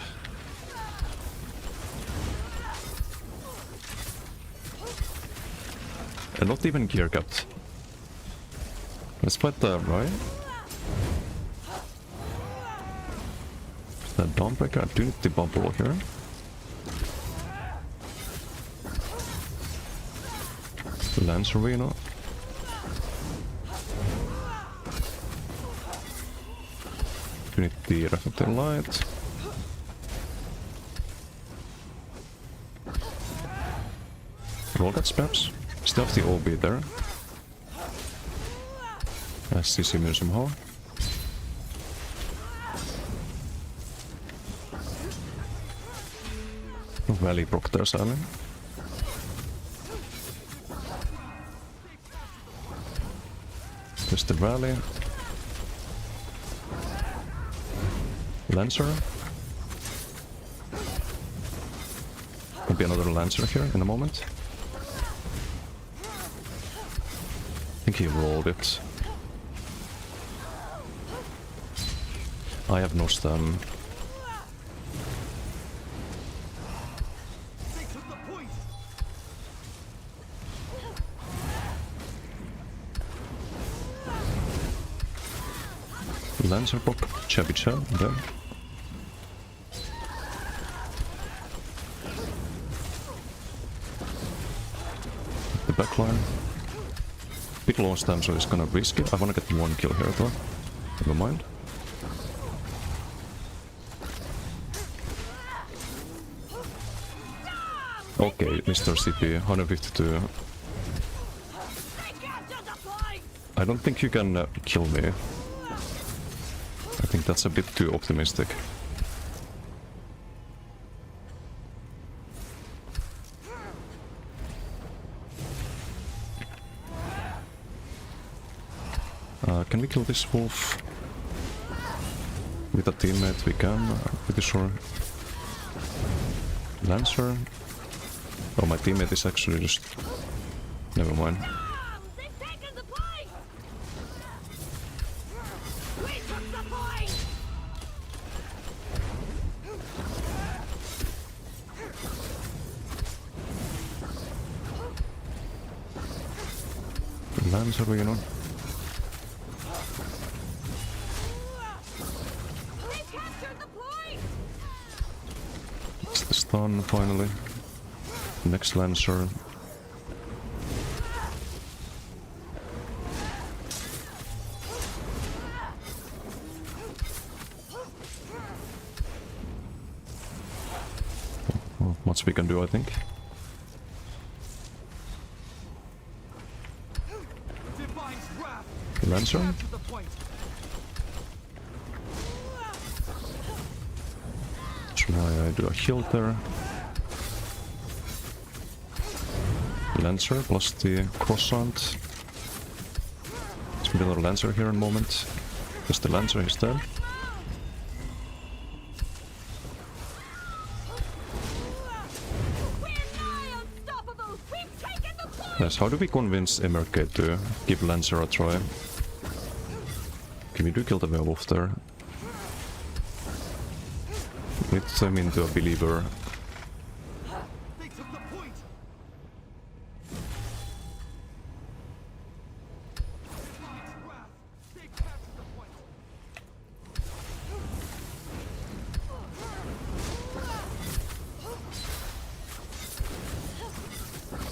A: And not even gear capped. Let's fight the right. That Dawnbreaker, I do need the bubble here. Lance Arena. Do need the reflected light. Roll that spams. Still have the OB there. I see him somehow. Valley proc there, Simon. There's the rally. Lancer. Could be another Lancer here in a moment. I think he rolled it. I have no stun. Lancer pop, chubby chub, there. The backline. Bit low stam, so it's gonna risk it. I wanna get one kill here though. Never mind. Okay, Mr. CP, 152. I don't think you can kill me. I think that's a bit too optimistic. Can we kill this wolf? With a teammate we can, I'm pretty sure. Lancer? Oh, my teammate is actually just... Never mind. Lancer, you know. It's the stun finally. Next Lancer. Well, much we can do, I think. Lancer? Try I do a heal there. Lancer plus the croissant. Let's build another Lancer here in a moment. Just the Lancer, he's dead. Yes, how do we convince MRK to give Lancer a try? Okay, we do kill the werewolf there. We need to turn him into a believer.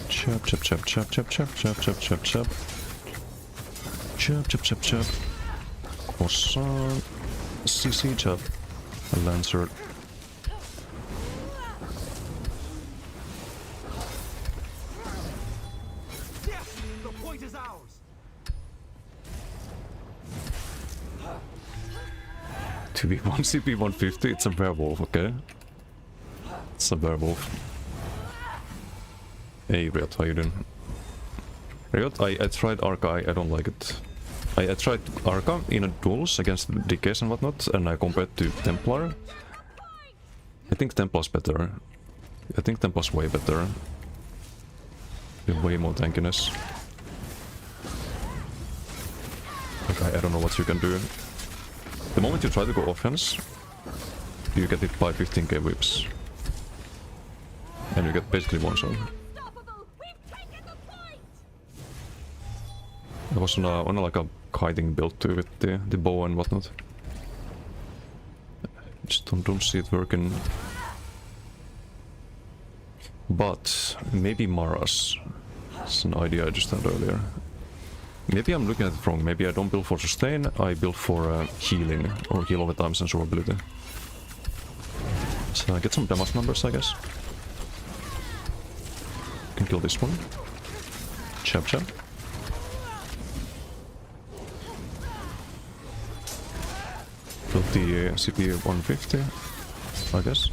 A: Chop, chop, chop, chop, chop, chop, chop, chop, chop, chop. Chop, chop, chop, chop. Croissant. CC chop. A Lancer.
C: Yes, the point is ours.
A: To be 1 CP 150, it's a werewolf, okay? It's a werewolf. Hey Riot, how you doing? Riot, I tried Arca, I don't like it. I tried Arca in a duels against DKs and whatnot, and I compared to Templar. I think Templar's better. I think Templar's way better. With way more tankiness. Like, I don't know what you can do. The moment you try to go offense, you get hit by 15k whips. And you get basically one shot. I was on a, like a kiting build too with the bow and whatnot. Just don't see it working. But maybe Mara's. It's an idea I just had earlier. Maybe I'm looking at it wrong. Maybe I don't build for sustain, I build for healing or heal over time sensor ability. So get some damage numbers, I guess. Can kill this one. Chap chap. Build the CP 150, I guess.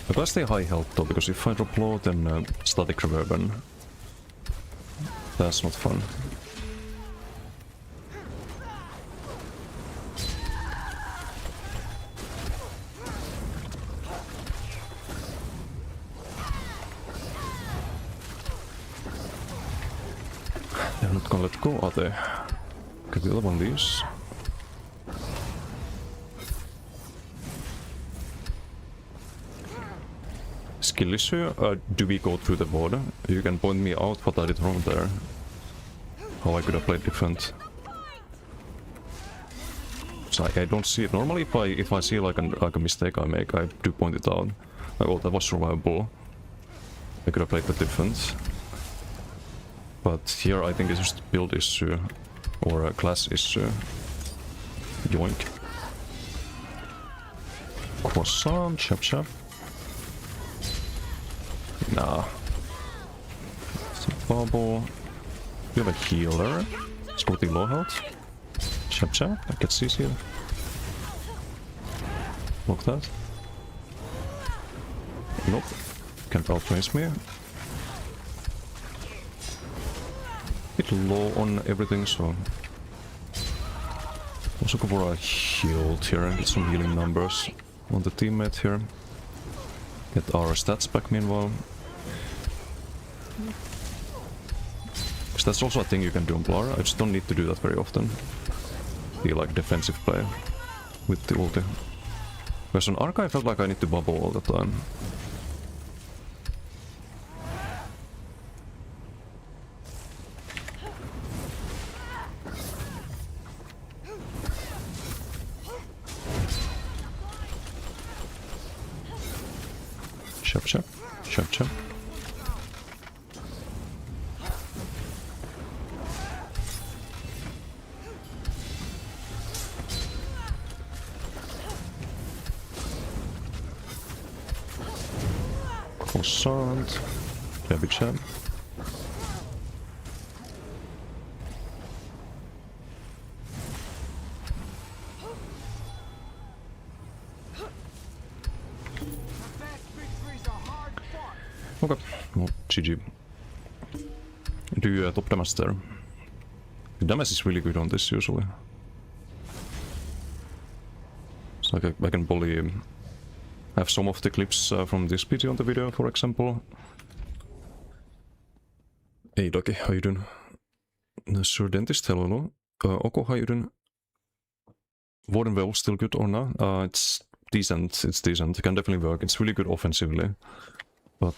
A: I gotta stay high health though, because if I drop low, then static reverb, and that's not fun. They're not gonna let go, are they? Get the other one of these. Skill issue, do we go through the border? You can point me out what I did wrong there. How I could have played different. So I don't see it. Normally if I see like a mistake I make, I do point it out. Like, oh, that was survivable. I could have played that different. But here I think it's just a build issue. Or a class issue. Yoink. Croissant, chap chap. Nah. Some bubble. We have a healer. Sporting low health. Chap chap. I get CC. Block that. Nope. Can't outrace me. Bit low on everything, so. Also go for a shield here and get some healing numbers on the teammate here. Get our stats back meanwhile. Because that's also a thing you can do on Blar. I just don't need to do that very often. Be like defensive play with the ulti. Whereas on Arc I felt like I need to bubble all the time. Chop chop. Chop chop. Croissant. Yeah, big shot. Okay, well, GG. Do top damage there. The damage is really good on this usually. So I can probably have some of the clips from this video on the video, for example. Hey Ducky, how you doing? Sir Dentist, hello. Oko, how you doing? Warden Well still good or not? It's decent, it's decent. It can definitely work. It's really good offensively. But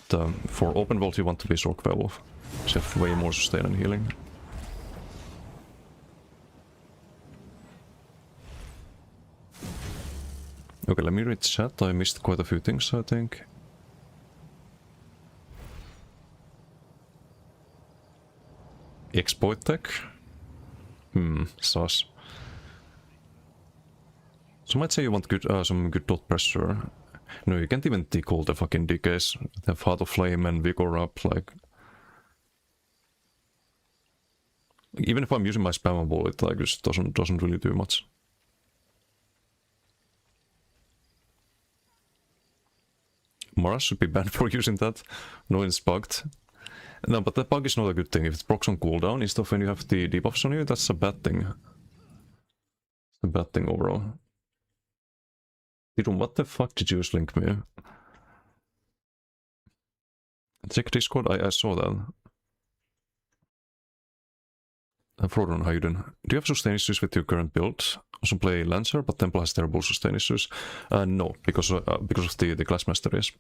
A: for open world you want to be Sork Werewolf. So you have way more sustain and healing. Okay, let me read chat. I missed quite a few things, I think. Exploit tech? Sus. So might say you want good, some good dot pressure. No, you can't even tickle the fucking decays. They have Heart of Flame and Vigor up, like... Even if I'm using my spammable, it like just doesn't really do much. Mara should be banned for using that. No, it's bugged. No, but that bug is not a good thing. If it procs on cooldown instead of when you have the debuffs on you, that's a bad thing. It's a bad thing overall. Tirum, what the fuck did you just link me? Check Discord, I saw that. Frodon, how you doing? Do you have sustain issues with your current build? Also play Lancer, but Temple has terrible sustain issues. No, because of the class masteries.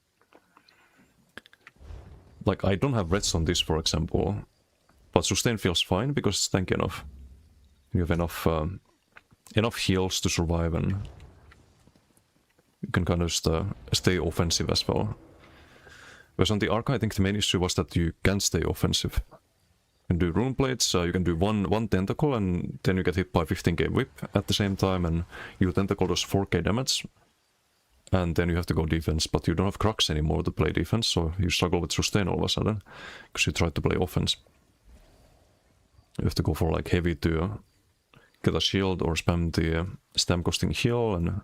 A: Like, I don't have reds on this, for example. But sustain feels fine because it's tanky enough. You have enough heals to survive, and you can kind of stay offensive as well. Whereas on the Arc, I think the main issue was that you can't stay offensive. You can do rune plates, you can do one tentacle, and then you get hit by 15k whip at the same time, and your tentacle does 4k damage. And then you have to go defense, but you don't have Crux anymore to play defense, so you struggle with sustain all of a sudden, because you try to play offense. You have to go for like heavy to get a shield or spam the stam costing heal, and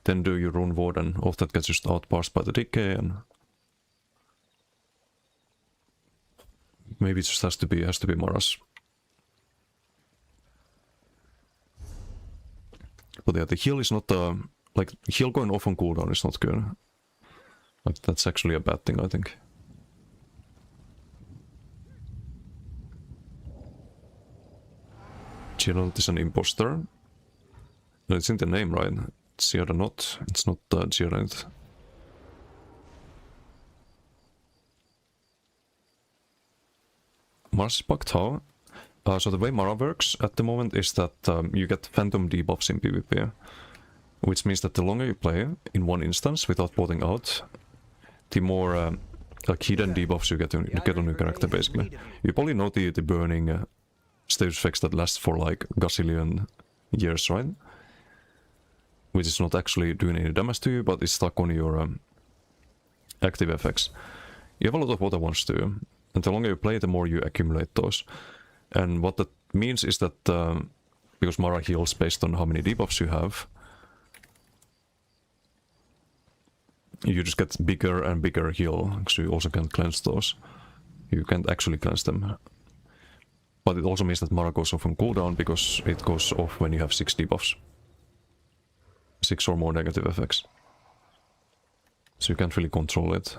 A: then do your rune ward, and all that gets just outpassed by the decay, and maybe it just has to be Maras. But yeah, the heal is not like heal going off on cooldown is not good. Like that's actually a bad thing, I think. Gerald is an imposter. No, it's in the name, right? It's Gerald not. It's not Gerald. Mars is bugged how? So the way Mara works at the moment is that you get phantom debuffs in PvP. Which means that the longer you play in one instance without porting out, the more like hidden debuffs you get on your character, basically. You probably know the burning status effects that last for like a gazillion years, right? Which is not actually doing any damage to you, but it's stuck on your active effects. You have a lot of other ones too, and the longer you play, the more you accumulate those. And what that means is that because Mara heals based on how many debuffs you have, you just get bigger and bigger heal, because you also can't cleanse those. You can't actually cleanse them. But it also means that Mara goes off on cooldown, because it goes off when you have 6 debuffs. 6 or more negative effects. So you can't really control it.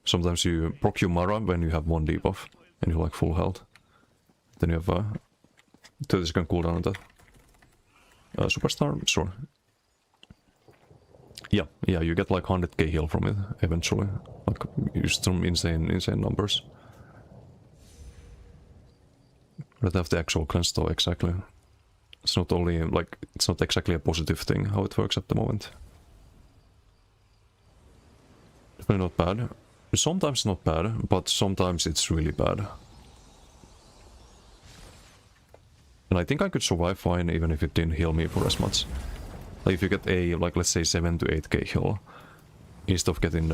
A: Sometimes you proc your Mara when you have 1 debuff, and you're like full health. Then you have a 30-second cooldown on that. Superstar? Sure. Yeah, you get like 100k heal from it eventually. Like just some insane numbers. But have the actual cleanse though, exactly. It's not only like it's not exactly a positive thing how it works at the moment. Definitely not bad. Sometimes not bad, but sometimes it's really bad. And I think I could survive fine even if it didn't heal me for as much. Like if you get a, like let's say 7 to 8k heal, instead of getting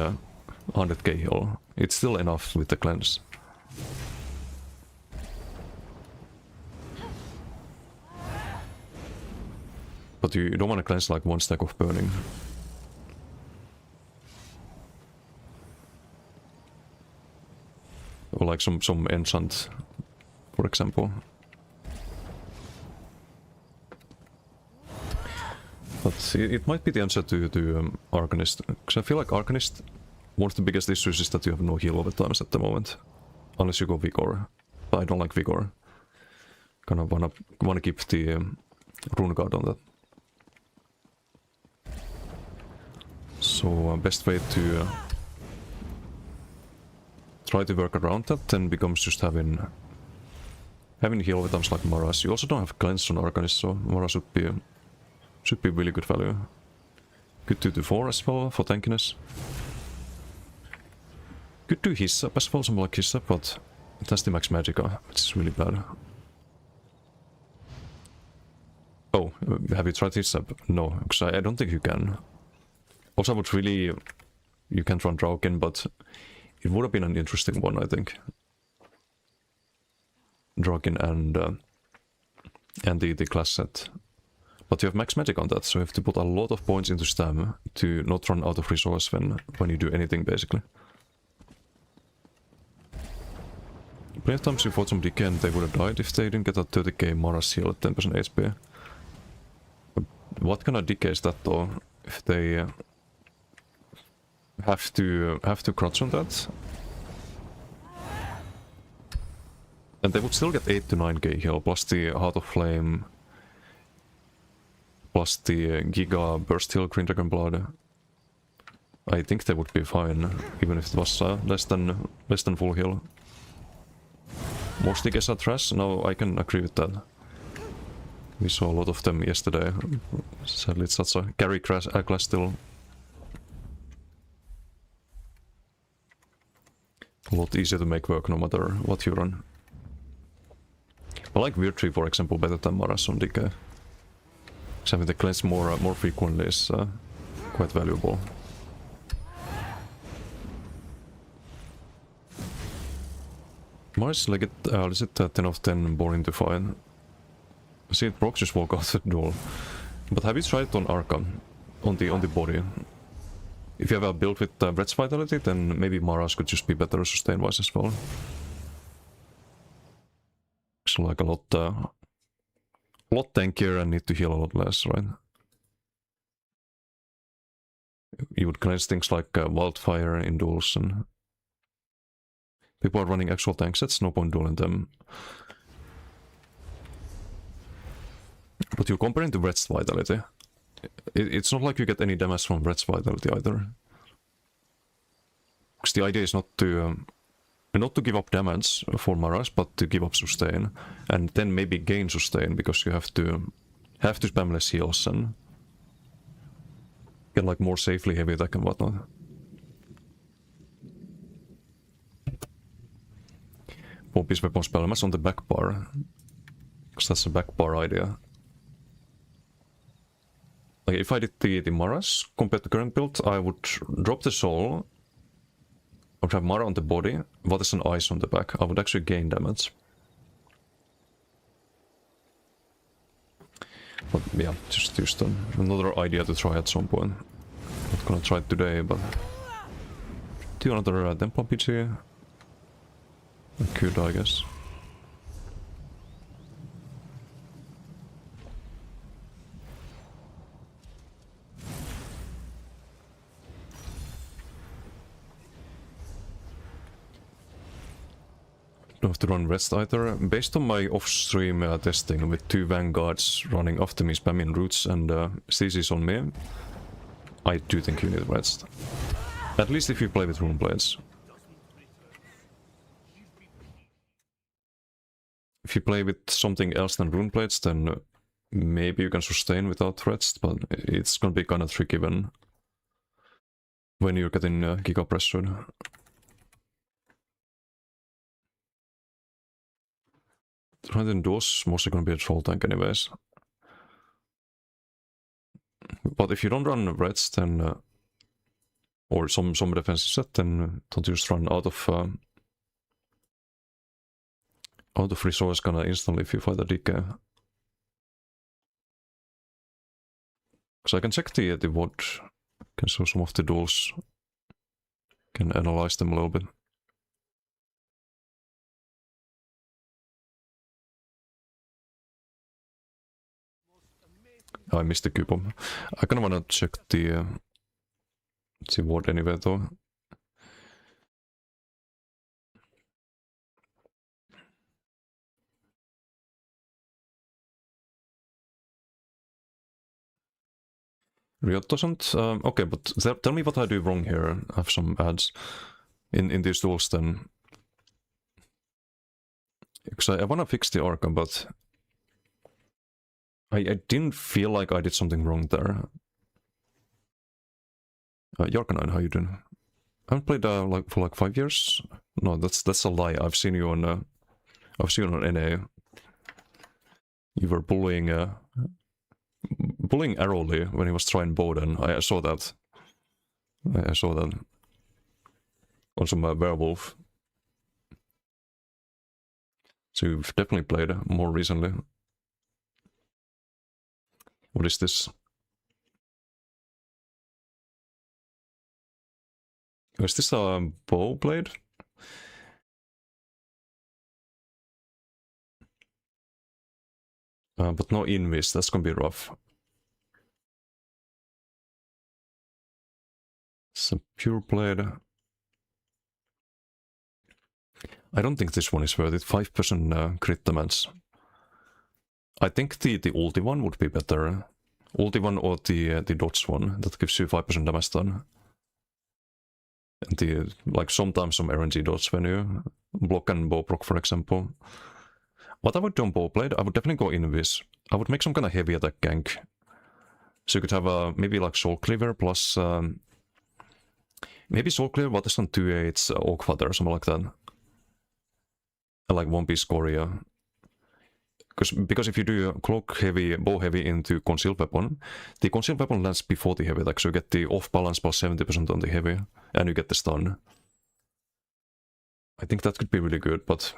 A: 100k heal, it's still enough with the cleanse. But you don't want to cleanse like 1 stack of burning. Or like some enchant, for example. But it might be the answer to Arcanist, because I feel like Arcanist, one of the biggest issues is that you have no heal over times at the moment. Unless you go Vigor. But I don't like Vigor. Kind of wanna keep the Rune Guard on that. So best way to try to work around that then becomes just having heal over times like Maras. You also don't have cleanse on Arcanist, so Mara should be really good value. Good 2-4 as well for tankiness. Could do his up as well, something like his up, but it has the max magicka, which is really bad. Oh, have you tried his up? No, because I don't think you can. Also, I would really... You can't run Draukin, but it would have been an interesting one, I think. Draukin and the class set. But you have max magic on that, so you have to put a lot of points into stam to not run out of resource when you do anything, basically. Plenty of times you fought some decay and they would have died if they didn't get a 30k Mara seal at 10% HP. What kind of decay is that though? If they have to crouch on that? And they would still get 8 to 9k heal, plus the Heart of Flame, plus the Giga Burst Heal Green Dragon Blood. I think they would be fine, even if it was less than full heal. Most tickets are trash. No, I can agree with that. We saw a lot of them yesterday. Sadly, it's such a carry class still. A lot easier to make work no matter what you run. I like Weird Tree, for example, better than Maras on DK. Having the cleanse more frequently is quite valuable. Maras like it, is it 10 of 10 boring to find? See, it procs just walk out the door. But have you tried it on Arca? On the body? If you have a build with Brett's Vitality, then maybe Maras could just be better sustain-wise as well. It's like a lot tankier and need to heal a lot less, right? You would cleanse things like Wildfire in duels, and people are running actual tank sets, no point dueling them. But you're comparing to Brett's Vitality. It's not like you get any damage from Brett's Vitality either. Because the idea is not to give up damage for Maras, but to give up sustain. And then maybe gain sustain, because you have to spam less heals and get like more safely heavy attack and whatnot. Pompey's weapon spell mass on the back bar. Because that's a back bar idea. Like if I did the Maras compared to current build, I would drop the soul. I would have Mara on the body. What is an ice on the back? I would actually gain damage. But yeah, just another idea to try at some point. Not gonna try it today, but do another Temple PG. I could, I guess. Don't have to run rest either. Based on my off-stream testing with 2 vanguards running after me, spamming roots and CCs on me, I do think you need rest. At least if you play with rune blades. If you play with something else than rune blades, then maybe you can sustain without rest, but it's gonna be kinda tricky when you're getting giga pressured. Running those mostly gonna be a troll tank anyways. But if you don't run reds, then or some defensive set, then don't just run out of resource kinda instantly if you fight a DK. So I can check the WOD, can show some of the duels, can analyze them a little bit. I missed the coupon. I kinda wanna check the WOD anyway though. Riot doesn't? Okay, but tell me what I do wrong here. I have some ads in these duels then. Because I wanna fix the Arca, but I didn't feel like I did something wrong there. Yarkanine, how you doing? I haven't played for 5 years. No, that's a lie. I've seen you on NA. You were bullying Arrowly when he was trying Boden. I saw that. I saw that on some werewolf. So you've definitely played more recently. What is this? Is this a bow blade? But no invis, that's gonna be rough. It's a pure blade. I don't think this one is worth it. 5% crit damage. I think the ulti one would be better. Ulti one or the dodge one, that gives you 5% damage done. And sometimes some RNG dodge when you block and bow proc, for example. What I would do on Bowblade, I would definitely go Invis. I would make some kind of heavy attack gank. So you could have maybe like Soul Cleaver plus... maybe Soul Cleaver, what is on 2-8 Oak Father or something like that. I like One Piece Coria. Because if you do Cloak Heavy, Bow Heavy into Concealed Weapon, the Concealed Weapon lands before the heavy attack, so you get the off balance plus 70% on the heavy, and you get the stun. I think that could be really good, but...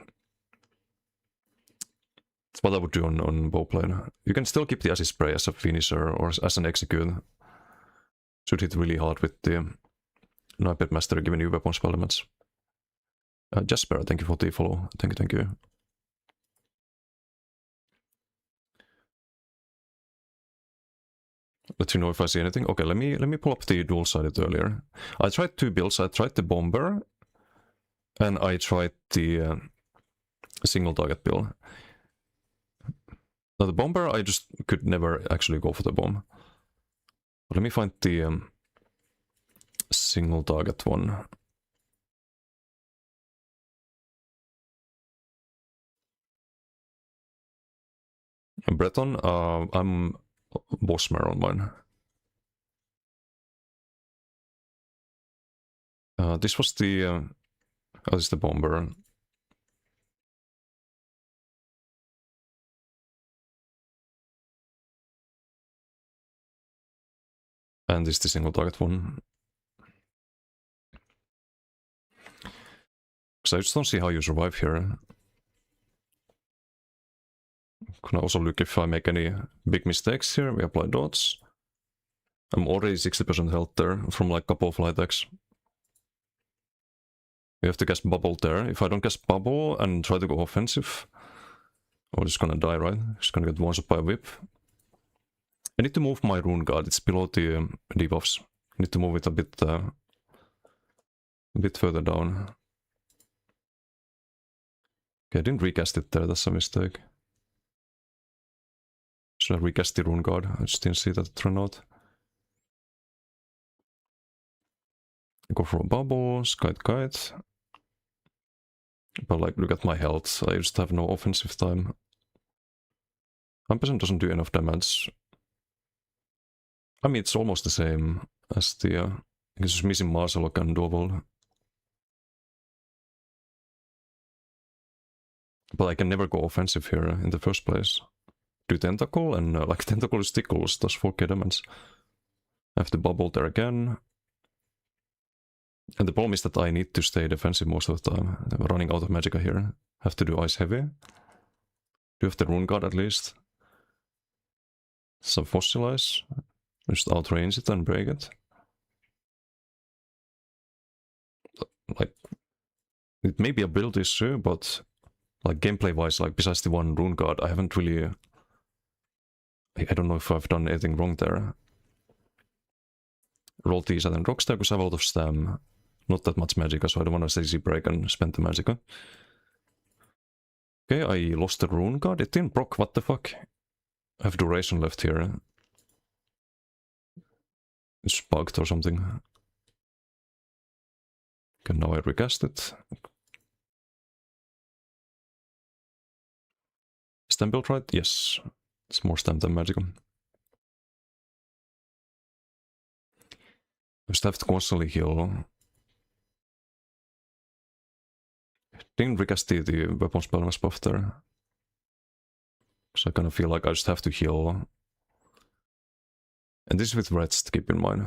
A: that's what I would do on Bowblade. You can still keep the Acid Spray as a finisher or as an execute. Should hit really hard with the Knifeblade Master giving you weapon spell elements. Jasper, thank you for the follow. Thank you. Let you know if I see anything. Okay, let me pull up the dual-sided earlier. I tried 2 builds. I tried the Bomber, and I tried the single target build. Now the Bomber, I just could never actually go for the bomb. But let me find the single target one. Breton, I'm Bosmer on mine. This was the... oh, this is the Bomber. And this is the single target one. So I just don't see how you survive here. Can I also look if I make any big mistakes here? We apply dots. I'm already 60% health there from like a couple of light attacks. We have to cast Bubble there. If I don't cast Bubble and try to go offensive, I'm just gonna die, right? Just gonna get one-shot by a whip. I need to move my Rune Guard. It's below the debuffs. I need to move it a bit further down. Okay, I didn't recast it there. That's a mistake. Should I recast the Rune Guard? I just didn't see that it ran out. Go for a bubble, kite. But like, look at my health. I just have no offensive time. 1% doesn't do enough damage. I mean, it's almost the same as the... it's just missing Martial Lock and Double. But I can never go offensive here in the first place. Do Tentacle, and like Tentacle is Tickles, does 4k damage. I have to bubble there again. And the problem is that I need to stay defensive most of the time. I'm running out of Magicka here. Have to do Ice Heavy. Do you have the Rune Guard at least? Some Fossilize. Just outrange it and break it. Like, it may be a build issue, but like gameplay wise, like besides the one Rune Guard, I haven't really... I don't know if I've done anything wrong there. Roll these and then rocks there because I have a lot of stam. Not that much Magicka, so I don't want to CC break and spend the Magicka. Okay, I lost the Rune Guard. It didn't proc, what the fuck? I have duration left here. It's bugged or something. Okay, now I recast it. Stem build right? Yes. It's more stem than Magicka. I just have to constantly heal. Didn't recast the weapon spell buff there. So I kind of feel like I just have to heal. And this is with Wretched, keep in mind.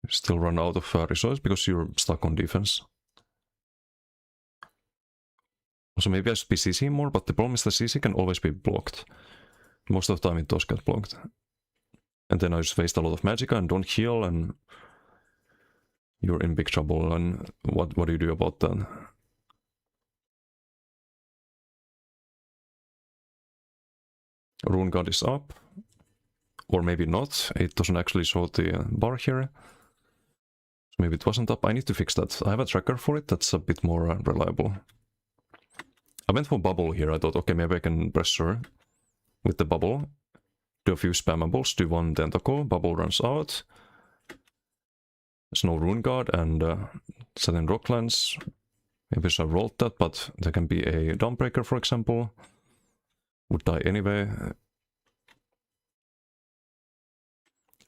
A: You still run out of resources because you're stuck on defense. Also maybe I should be CCing more, but the problem is the CC can always be blocked. Most of the time it does get blocked. And then I just waste a lot of Magicka and don't heal, and you're in big trouble. And what do you do about that? Rune Guard is up. Or maybe not. It doesn't actually show the bar here. So maybe it wasn't up. I need to fix that. I have a tracker for it that's a bit more reliable. I went for bubble here. I thought, okay, maybe I can pressure with the bubble. Do a few spammables, do one tentacle, bubble runs out. There's no Rune Guard, and Setting Rocklands. Maybe I should have rolled that, but there can be a Dawnbreaker, for example. Would die anyway.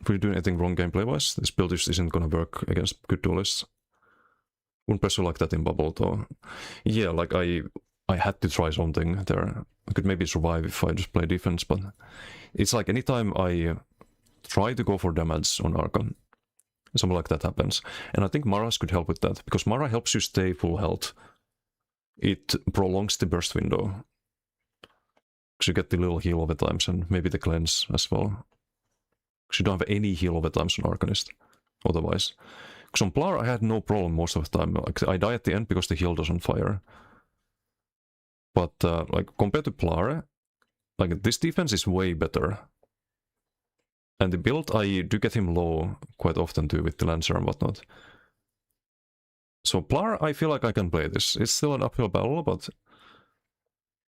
A: If we're doing anything wrong gameplay-wise, this build just isn't gonna work against good duelists. Wouldn't pressure like that in bubble though. Yeah, like I had to try something there. I could maybe survive if I just play defense, but it's like anytime I try to go for damage on Archon, something like that happens. And I think Mara's could help with that, because Mara helps you stay full health. It prolongs the burst window. Because you get the little heal over times and maybe the cleanse as well. Because you don't have any heal over times on Arcanist, otherwise. Because on Plar I had no problem most of the time. Like, I die at the end because the heal doesn't fire. But like compared to Plar, like this defense is way better. And the build, I do get him low quite often too with the Lancer and whatnot. So Plar, I feel like I can play this. It's still an uphill battle, but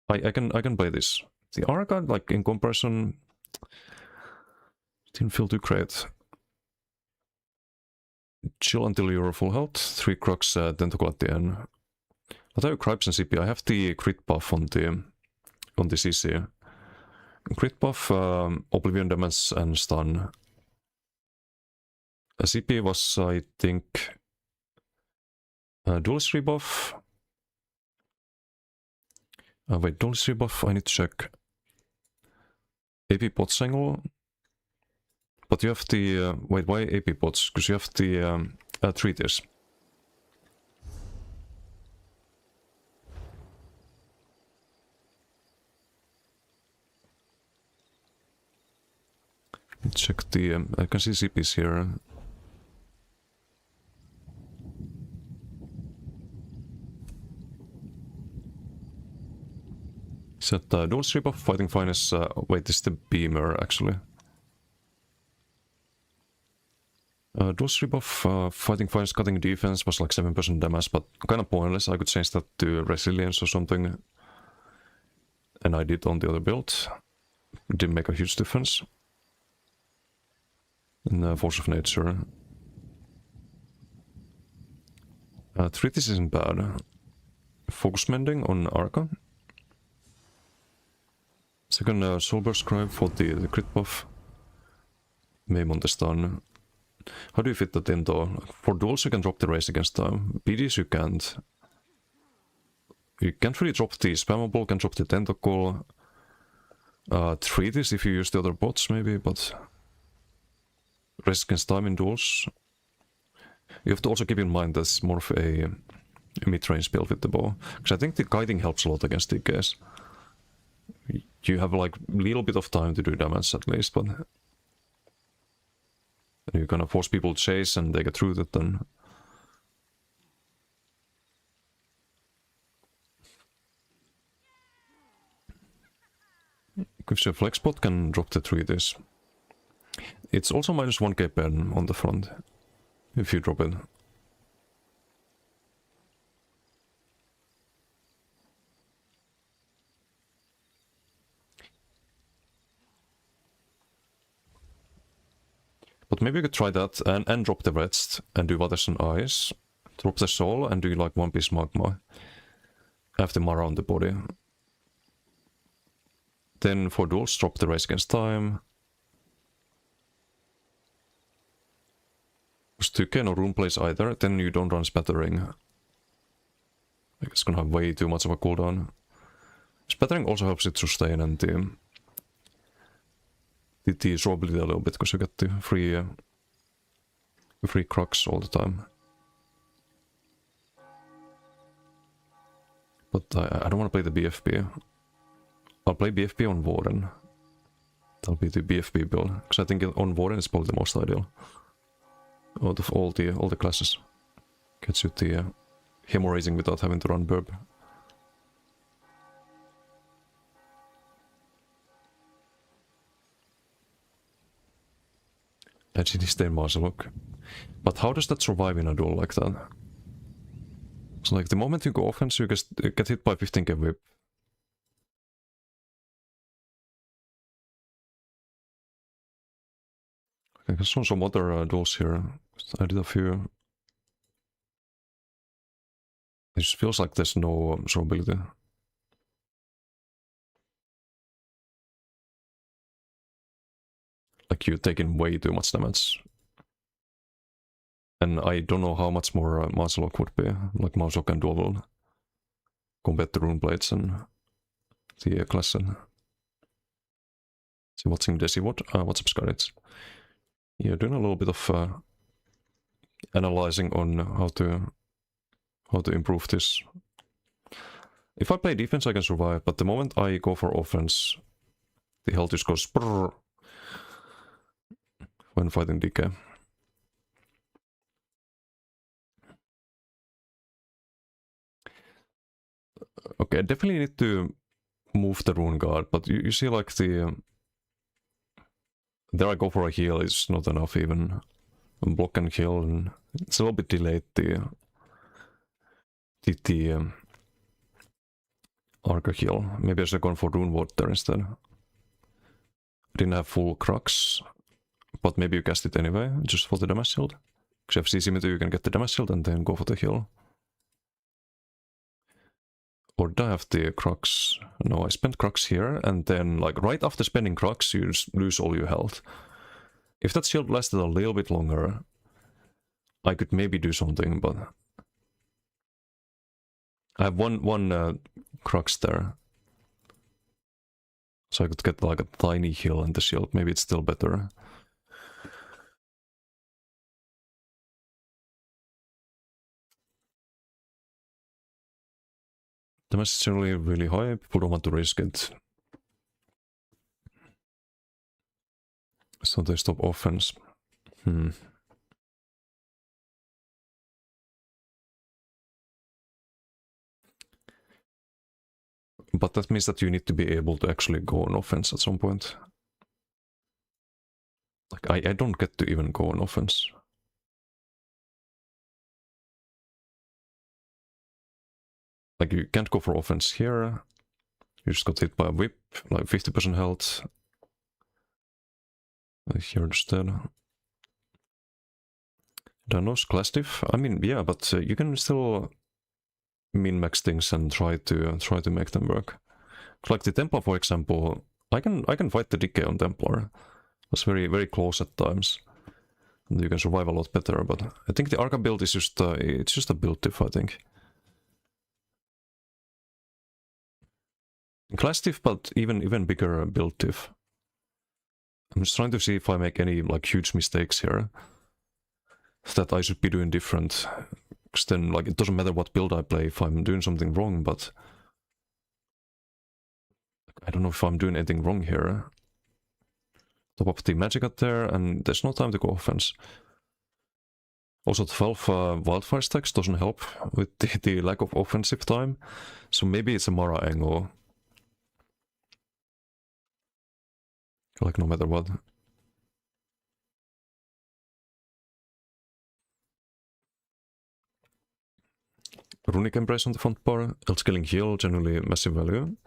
A: I can play this. The Arca, like in comparison, didn't feel too great. Chill until you're full health. 3 Crux Tentacle at the end. What are your Cripes and CP? I have the crit buff on the CC. Crit buff, Oblivion damage and stun. CP was, I think, Duelist rebuff. Wait, Duelist rebuff, I need to check. AP Pots angle. But you have the... wait, why AP Pots? Because you have the treaties. Check the... I can see CPs here. Set dual strip of Fighting Finest. Wait, this is the Beamer actually. Dual strip of Fighting Finest Cutting Defense was like 7% damage, but kind of pointless. I could change that to Resilience or something. And I did on the other build. Didn't make a huge difference. In Force of Nature. Treatise isn't bad. Focus Mending on Arca. Second Soulburst Scribe for the crit buff. Maim on the stun. How do you fit that in though? For duels you can drop the race against them. BDs you can't. You can't really drop the spammable, can drop the tentacle. Treatise if you use the other bots maybe, but... Race against time in duels. You have to also keep in mind that's more of a mid-range build with the bow. Because I think the guiding helps a lot against DKs. You have like a little bit of time to do damage at least, but you kind of force people to chase and they get through that then. If your flex bot can drop the treaties. It's also minus 1k pen on the front, if you drop it. But maybe you could try that and drop the rest and do Waters and Eyes. Drop the soul and do like One Piece Magma. Have the Mara on the body. Then for duels, drop the Race Against Time. Because 2k no rune plays either, then you don't run Spattering. It's gonna have way too much of a cooldown. Spattering also helps it sustain and the durability a little bit, because you get the free crux all the time. But I don't want to play the BFB. I'll play BFB on Warden. That'll be the BFB build, because I think on Warden is probably the most ideal out of all the classes. Gets you the hemorrhaging without having to run burb. Actually, stay look. But how does that survive in a duel like that? So like the moment you go offense, you get hit by 15k whip. I can show some other duels here. I did a few. just feels like there's no survivability. Like you're taking way too much damage. And I don't know how much more Marshalock would be, like Marshalock and Dual compared to Runeblades and the Classen. So watching Desi, what's up, Scarlet? Yeah, doing a little bit of analyzing on how to improve this. If I play defense, I can survive, but the moment I go for offense, the health just goes brrr when fighting DK. Okay, I definitely need to move the Rune Guard, but you see like the... there I go for a heal is not enough even. Block and kill, and it's a little bit delayed the Arca heal. Maybe I should have gone for Rune Water instead. Didn't have full Crux, but maybe you cast it anyway, just for the damage shield. Because if CC meter you can get the damage shield and then go for the heal. Or do I have the Crux? No, I spent Crux here, and then like right after spending Crux you just lose all your health. If that shield lasted a little bit longer, I could maybe do something, but... I have one Crux there. So I could get like a tiny heal in the shield, maybe it's still better. Damage is generally really high, people don't want to risk it. So they stop offense. But that means that you need to be able to actually go on offense at some point. Like, I don't get to even go on offense. Like, you can't go for offense here. You just got hit by a whip, like 50% health. Like here instead. Danos, class diff? I mean, yeah, but you can still min-max things and try to make them work. Like the Templar, for example, I can fight the decay on Templar. It's very close at times. And you can survive a lot better, but I think the Arca build is just it's just a build diff, I think. Class diff, but even bigger build diff. I'm just trying to see if I make any like huge mistakes here that I should be doing different. Because then like it doesn't matter what build I play if I'm doing something wrong, but I don't know if I'm doing anything wrong here. Top up the magic out there, and there's no time to go offense. Also 12 wildfire stacks doesn't help with the lack of offensive time, so maybe it's a Mara angle. Like no matter what. Runic Embrace on the front bar, Eldscaling heal, generally massive value.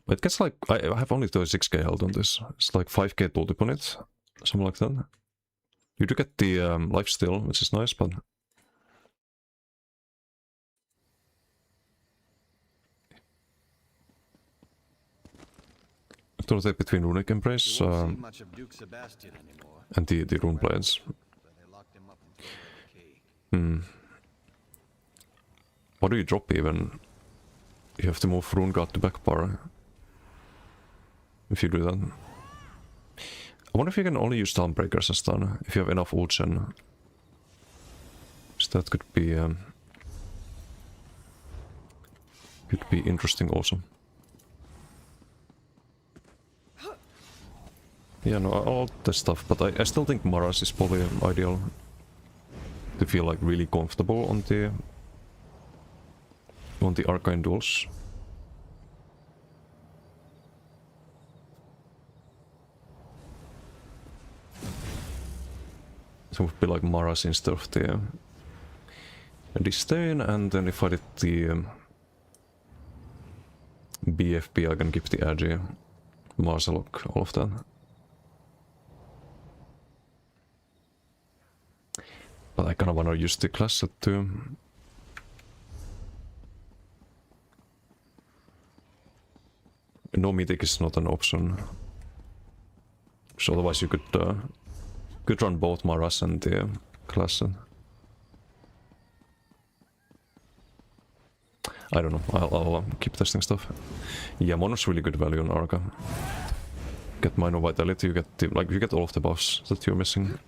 A: But it gets like, I have only 36k health on this. It's like 5k tooltip on it, something like that. You do get the life steal, which is nice, but... alternate between Runic Embrace and the Rune Blades. What do you drop even? You have to move Rune Guard to back bar. If you do that. I wonder if you can only use Stormbreakers as stun, if you have enough ult gen. So that could be interesting also. Yeah, no, all this stuff, but I still think Maras is probably ideal to feel like really comfortable on the Arcane duels. So it would be like Maras instead of the Disdain, and then if I did the BFB I can keep the Agi, Marshalock, all of that. But I kinda wanna use the class set too. no mythic is not an option. So otherwise you could run both Maras and the class. I don't know. I'll keep testing stuff. Yeah, Mono's really good value on Arca. Get minor vitality. You get you get all of the buffs that you're missing.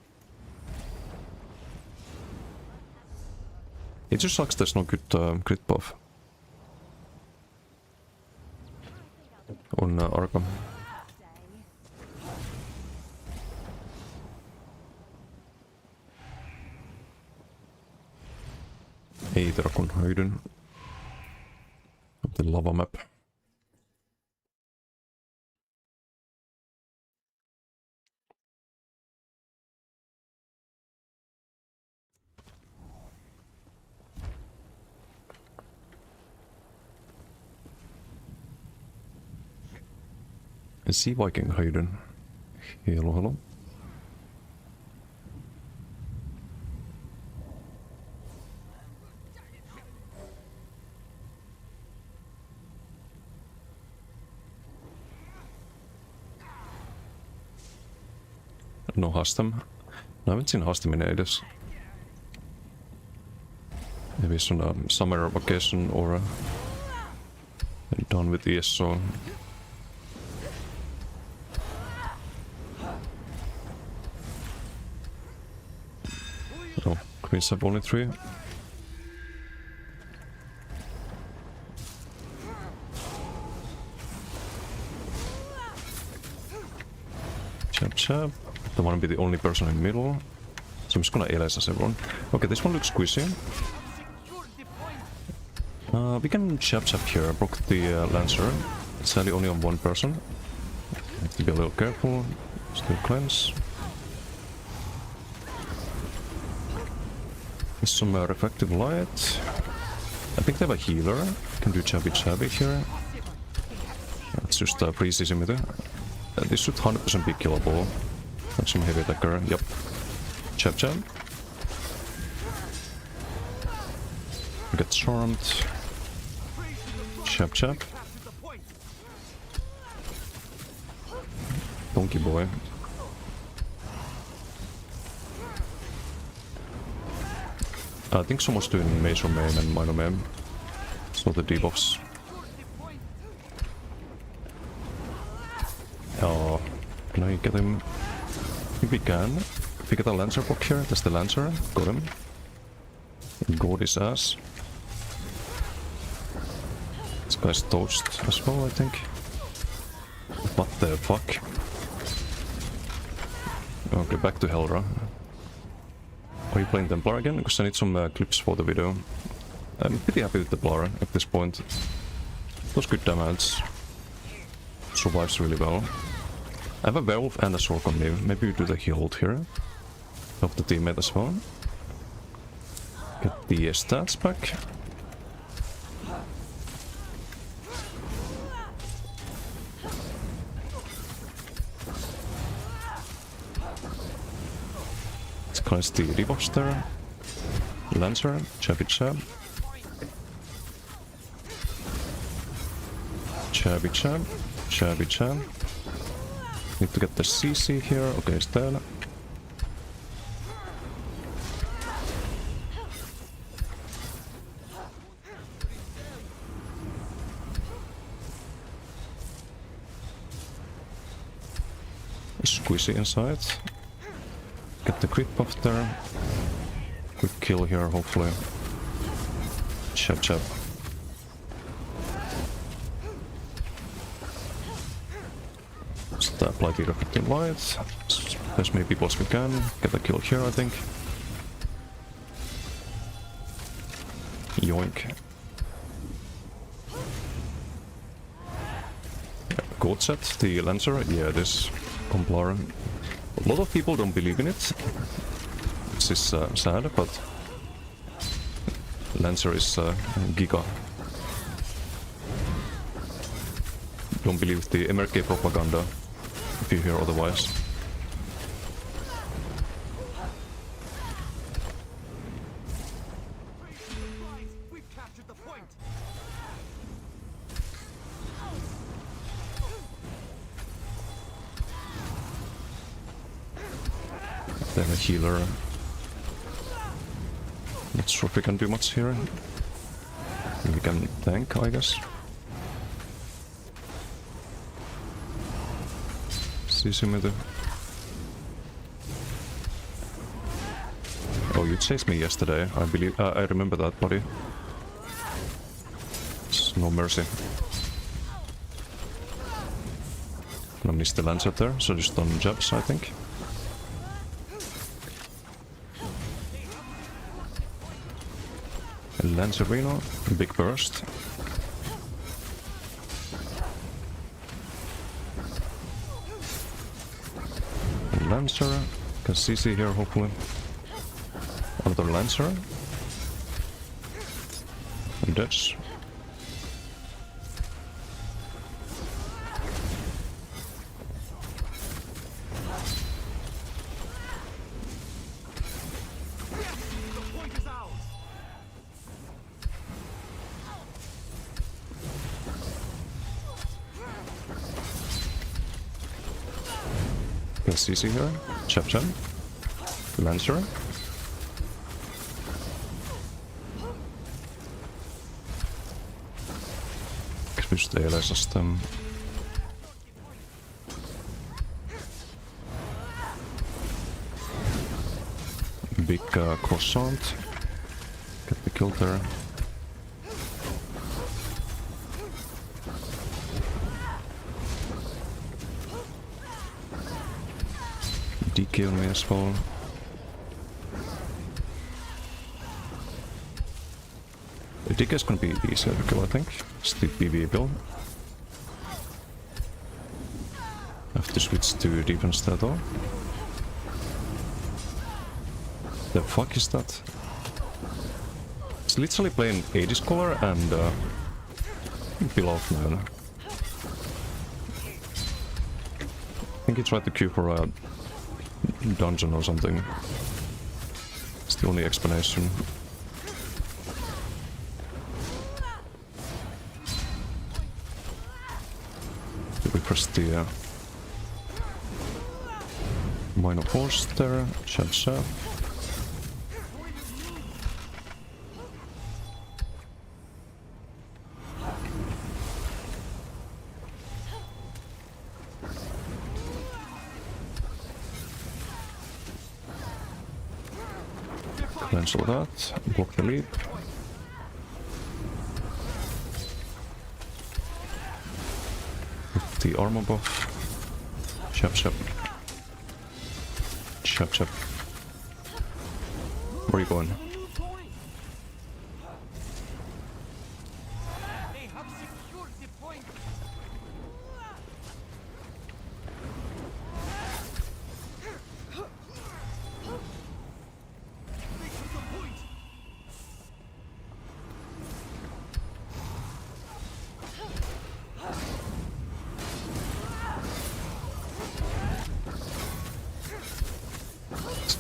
A: It just sucks there's no good crit buff on Arca. Ei Drakon höjdyn. The lava map. Sea Viking höjdyn. Hello, hello. No Hastem. No, I haven't seen Hastem in ages. Maybe it's on a summer vacation or done with ESO. Oh, Queens have only 3. Chap chap. Don't want to be the only person in the middle. So I'm just gonna LSS everyone. Okay, this one looks squishy. We can chap chap here, block the Lancer. It's sadly only on one person. Have to be a little careful. Still cleanse. There's some reflective light. I think they have a healer. Can do chabby chabby here. That's just a pre-season meter. This should 100% be killable. Like some heavy attacker. Yep. Chap chap. Get charmed. Chap chap. Donkey boy. I think someone's doing Major main and Minor main. It's not the debuffs. Oh, can I get him? I think we can. If we get a Lancer block here, that's the Lancer. Got him. Gored his ass. This guy's toast as well, I think. What the fuck? Okay, back to Helra. Are you playing Templar again? Because I need some clips for the video. I'm pretty happy with the Templar at this point. It was good damage. Survives really well. I have a Werewolf and a Sork on me. Maybe we do the heal ult here. Help the teammate as well. Get the stats back. Let's cleanse the debuffs there. Lancer, chabby chab. Chabby chab, chabby chab. Need to get the CC here. Okay, it's dead. Squeezy inside. Get the crit buff there. Quick kill here, hopefully. Chap chap. Apply the reflecting light. As many people as we can. Get a kill here, I think. Yoink. Goat set, the Lancer. Yeah, this Complar. A lot of people don't believe in it. This is sad, but Lancer is Giga. Don't believe the MRK propaganda if you hear otherwise. They have a healer. Not sure if we can do much here. We can tank, I guess. CC. Oh, you chased me yesterday. I believe. I remember that, buddy. It's no mercy. I missed the lance up there, so just on jabs, I think. Lance Arena, big burst. Lancer, can CC here hopefully. Another Lancer. And that's...
C: The point is ours.
A: Can CC here. Chapchan. Lancer. Kysymysteellisestä. Big croissant. Get the kill there. DK on me as well. The DK is gonna be easier to kill, I think. It's the Pve build. I have to switch to defense there though. The fuck is that? It's literally playing 80s color and below now. I think he tried to queue for a dungeon or something. It's the only explanation. Did we press the minor horse there? Chad. Cancel that, block the leap. With the armor buff. Chap. Where are you going?
C: They have secured the point. They took the point.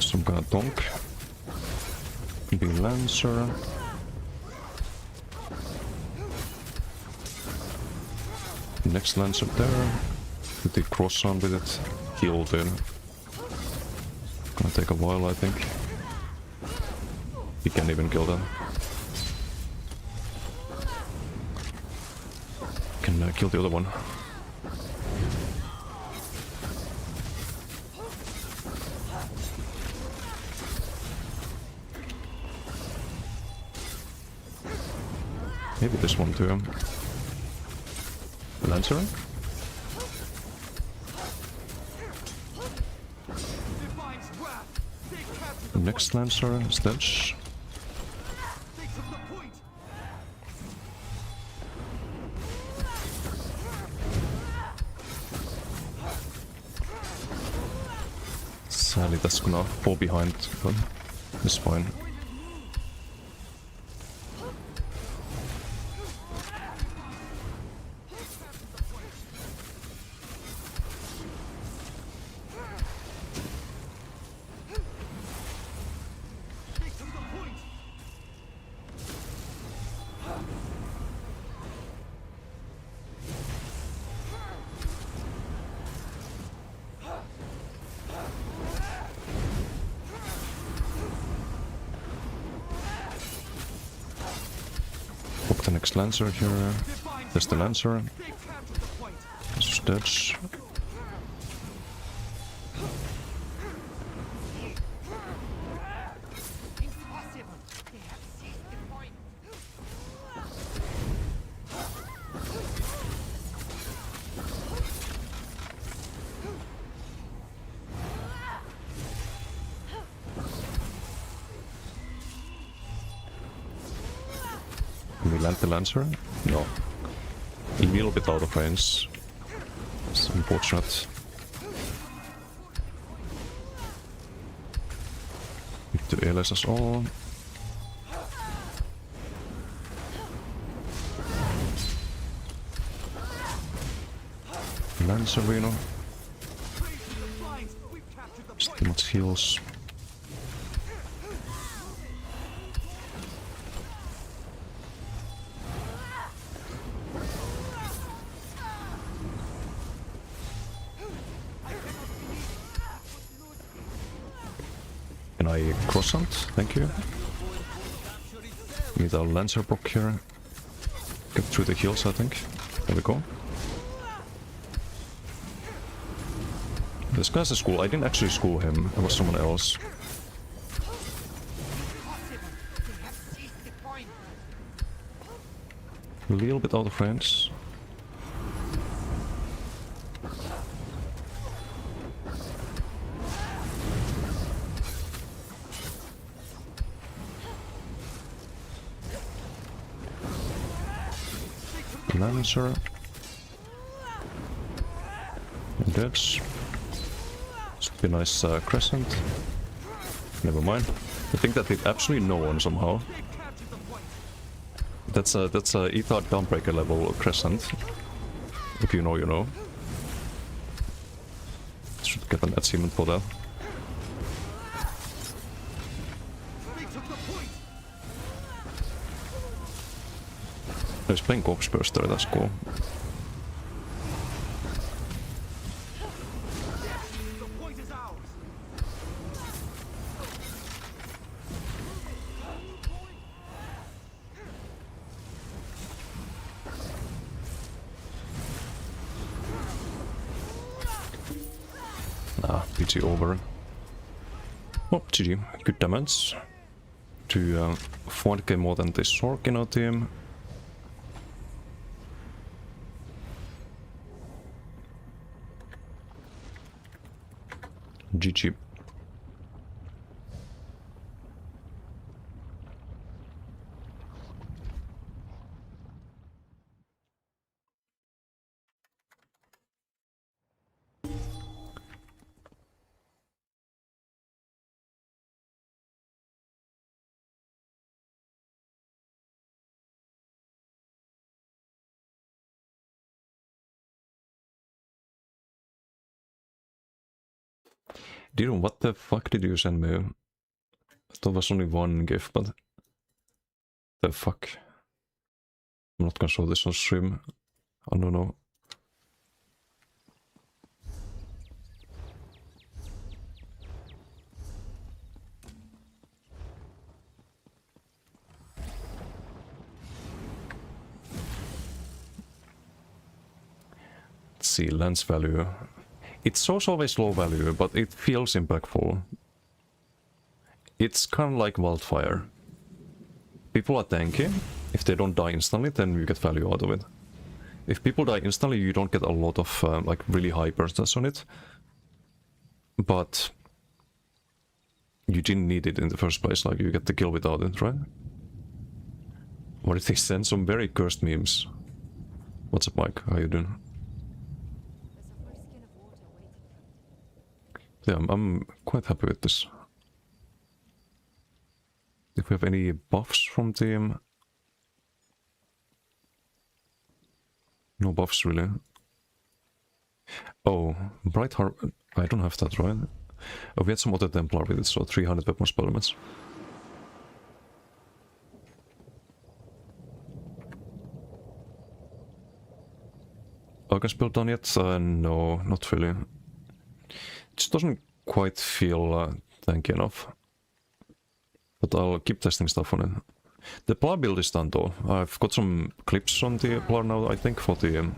A: Some kind of donk. Be Lancer. Next Lancer there. Put the cross on with it. Healed in. Gonna take a while, I think. He can't even kill them. Can kill the other one. Maybe this one too. Lancer?
C: Defiance wrath. They captured the
A: Next Lancer, Sledge.
C: They took the point.
A: Sadly, that's gonna fall behind, but it's fine.
C: They took the point.
A: the next Lancer here. There's the Lancer.
C: They've captured the point.
A: This is dead.
D: Impossible! They have seized the point!
A: Can we land the Lancer? No. A little bit out of range. It's unfortunate. Need to ALS us all. Lancer Reno.
C: Lines, we've captured the
A: Still
C: point.
A: much heals. Can I cross hunt? Thank you. Need our Lancer block here. Get through the heals, I think. There we go. This guy's a school. I didn't actually school him. It was someone else.
D: Impossible! They have seized the point!
A: A little bit out of range. Lancer. Dead. Should be a nice crescent. Never mind. I think that did absolutely no one somehow.
C: They've captured the point.
A: That's a Ethard Dawnbreaker level crescent. If you know, you know. Should get an achievement for that.
C: They took the point.
A: He's playing Corpse Burster, that's cool.
C: The point is ours.
A: PG over. Oh, GG. Good damage. To 4k more than this Sork in our team. GG. Dylan, what the fuck did you send me? I thought it was only one GIF, but... The fuck? I'm not gonna show this on stream. I don't know. Let's see, lens value. It shows always low value, but it feels impactful. It's kind of like wildfire. People are tanky. If they don't die instantly, then you get value out of it. If people die instantly, you don't get a lot of like really high bursts on it. But you didn't need it in the first place, like you get the kill without it, right? What did they send? Some very cursed memes. What's up, Mike? How you doing? Yeah, I'm quite happy with this. If we have any buffs from team... No buffs really. Oh, Bright Harp... I don't have that, right? Oh, we had some other Templar with it, so 300 weapon spell limits. August build done yet? No, not really. It just doesn't quite feel tanky enough. But I'll keep testing stuff on it. The Plar build is done though. I've got some clips on the Plar now, I think, for the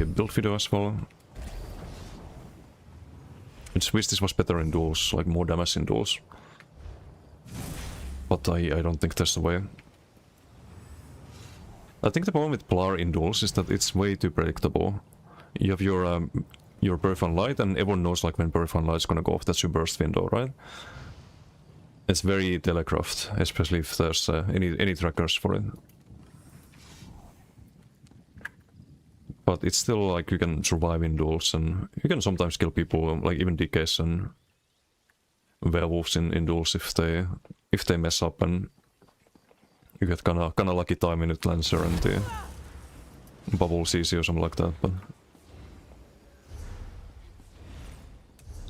A: build video as well. I just wish this was better in duels, like more damage in duels. But I don't think there's a way. I think the problem with Plar in duels is that it's way too predictable. You have your Birth and Light, and everyone knows like when Birth and Light is gonna go off. That's your burst window, right? It's very telegraphed, especially if there's any trackers for it. But it's still like you can survive in duels, and you can sometimes kill people, like even DKs and werewolves in duels if they mess up, and you get kinda lucky timing with Lancer and the bubble CC or something like that. But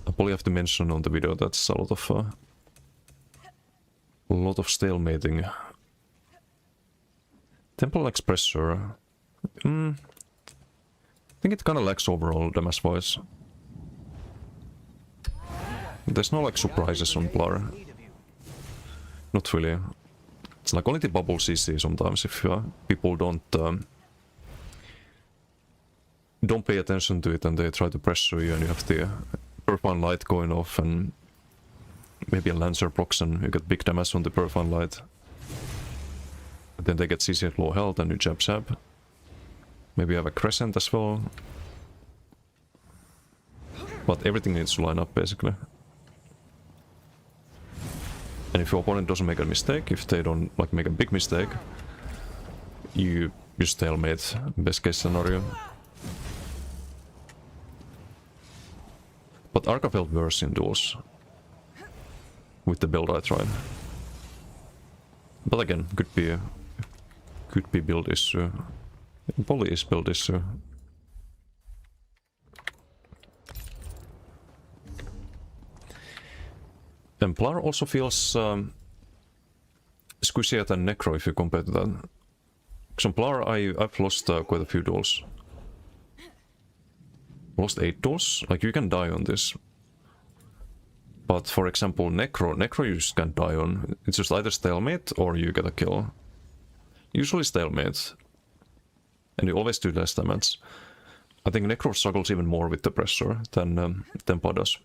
A: I probably have to mention on the video that's a lot of stalemating. Temple Expressor. I think it kinda lacks overall damage wise. There's no like surprises on Plar. Not really. It's like only the bubble CC sometimes if people don't pay attention to it and they try to pressure you and you have the Purfine Light going off and maybe a Lancer procs and you get big damage on the Purfine Light. But then they get CC at low health and you jab. Maybe you have a Crescent as well. But everything needs to line up basically. And if your opponent doesn't make a mistake, if they don't like make a big mistake, you stalemate, best case scenario. But Arca felt worse in duels. With the build I tried. But again, could be build issue. It probably is build issue. Templar also feels squishier than Necro if you compare to that. Templar, I've lost quite a few duels. Lost 8 duels? Like you can die on this. But for example, Necro you just can't die on. It's just either stalemate or you get a kill. Usually stalemate. And you always do less damage. I think Necro struggles even more with the pressure than Tempa does.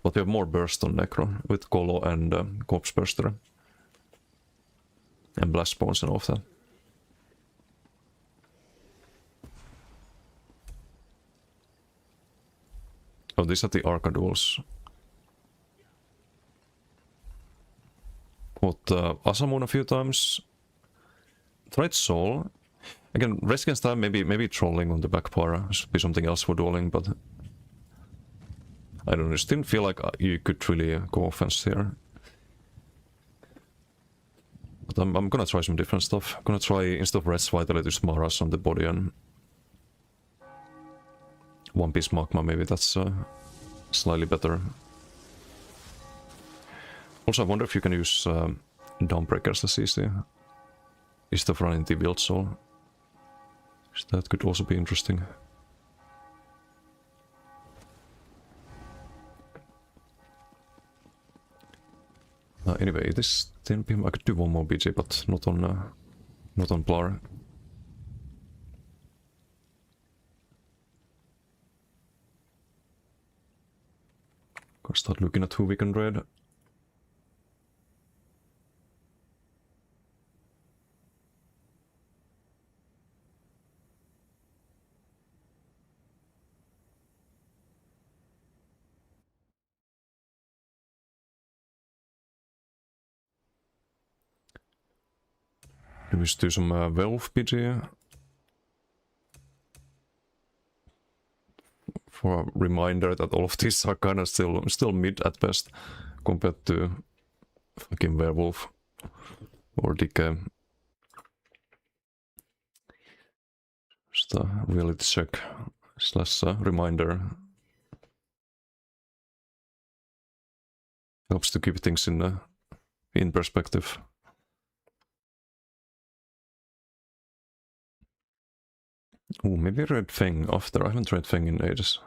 A: But you have more burst on Necro with Colo and Corpse Burster. And Blast Spawns and all of that. Oh, these are the Arca duels. Fought Asamun a few times. Tried Soul. Again, rest against time, maybe trolling on the back para. Should be something else for dueling, but I don't know, just didn't feel like you could really go offense here. But I'm gonna try some different stuff. I'm gonna try, instead of Red's Vitality, just Maras on the body and One Piece Magma, maybe that's slightly better. Also, I wonder if you can use Dawnbreakers as easy, instead of running the Wild Soul. That could also be interesting. Anyway, this 10 PM I could do one more BG, but not on Plar. Gotta start looking at who we can raid. Do we just do some Werewolf PG? For a reminder that all of these are kind of still mid at best compared to fucking Werewolf or Decay. Just a reality check slash reminder. Helps to keep things in perspective. Oh, maybe Red Fang after. I haven't tried Fang in ages.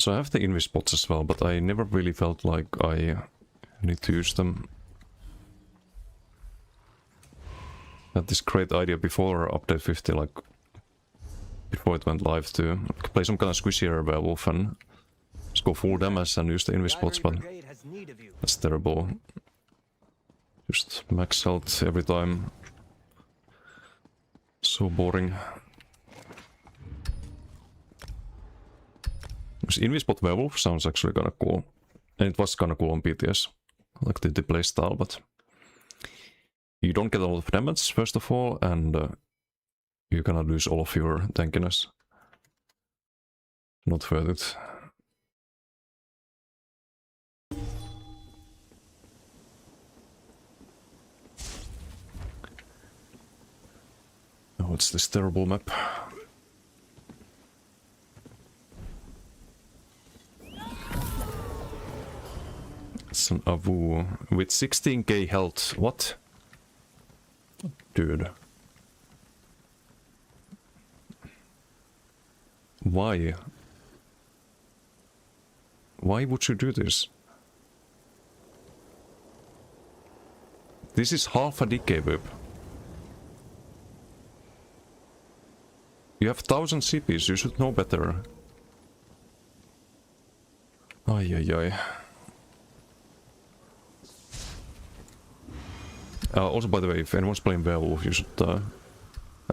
A: So I have the invis spots as well, but I never really felt like I need to use them. I had this great idea before update 50, like before it went live, to play some kind of squishier werewolf and just go full damage and use the invis spots, but
B: Brigade has need of you.
A: that's terrible. Just max health every time. So boring. This Invispot Werewolf sounds actually kinda cool. And it was kinda cool on PTS. Like the playstyle, but you don't get a lot of damage, first of all, and you cannot lose all of your tankiness. Not worth it. Oh, it's this terrible map. It's an Avu with 16k health. What? Dude. Why? Why would you do this? This is half a decay whip. You have 1000 CPs, you should know better. Ay ay ay. Also, by the way, if anyone's playing werewolf, you should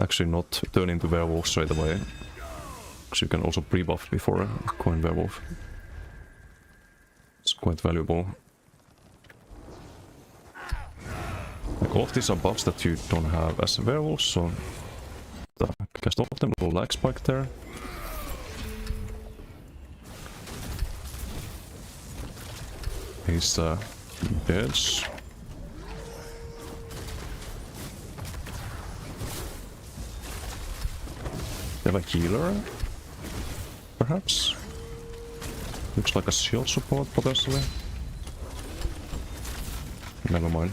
A: actually not turn into werewolf straight away. Because you can also pre-buff before going werewolf. It's quite valuable. Like, all of these are buffs that you don't have as a werewolf, so cast all of them, little lag spike there. He's dead. They have a healer, perhaps? Looks like a shield support, potentially. Never mind.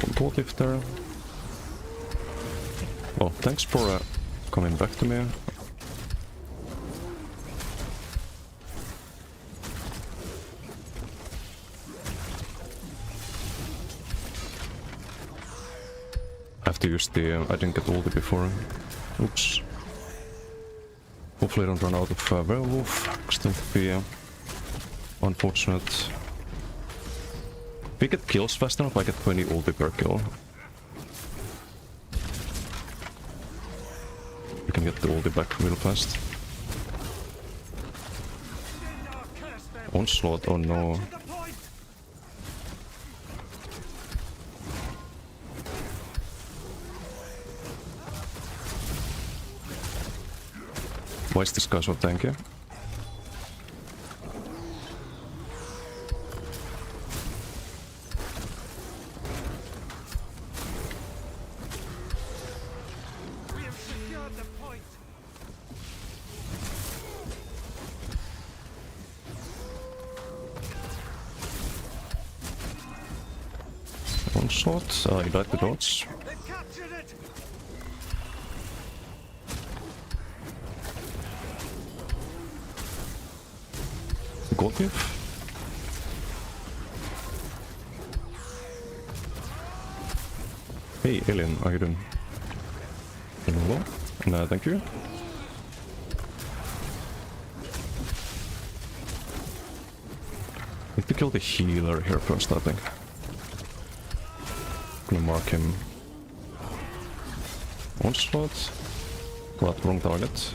A: One tool lift there. Well, thanks for coming back to me. I have to use the... I didn't get ulti before. Oops. Hopefully I don't run out of werewolf. Still be unfortunate. If we get kills fast enough, I get 20 ulti per kill. We can get the ulti back real fast. Onslaught, oh no. Why is this guy so tanky?
C: We have secured the point.
A: One shot, he died to dodge.
C: They've captured it.
A: Got it. Hey, alien, how you doing? Hello? No, thank you. Need to kill the healer here first, I think. Gonna mark him. Onslaught. But wrong target.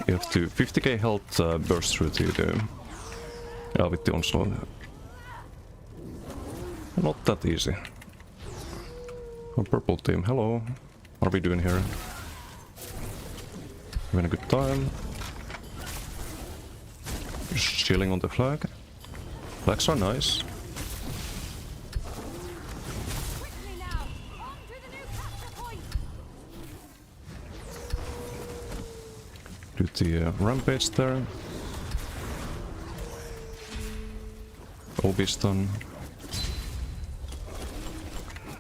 A: You have to 50k health burst through to the... Yeah, with the onslaught. Not that easy. Our purple team, hello. What are we doing here? Having a good time. Just chilling on the flag. Flags are nice.
D: Quickly now, on to the new capture point.
A: Do the rampage there. Obi's done.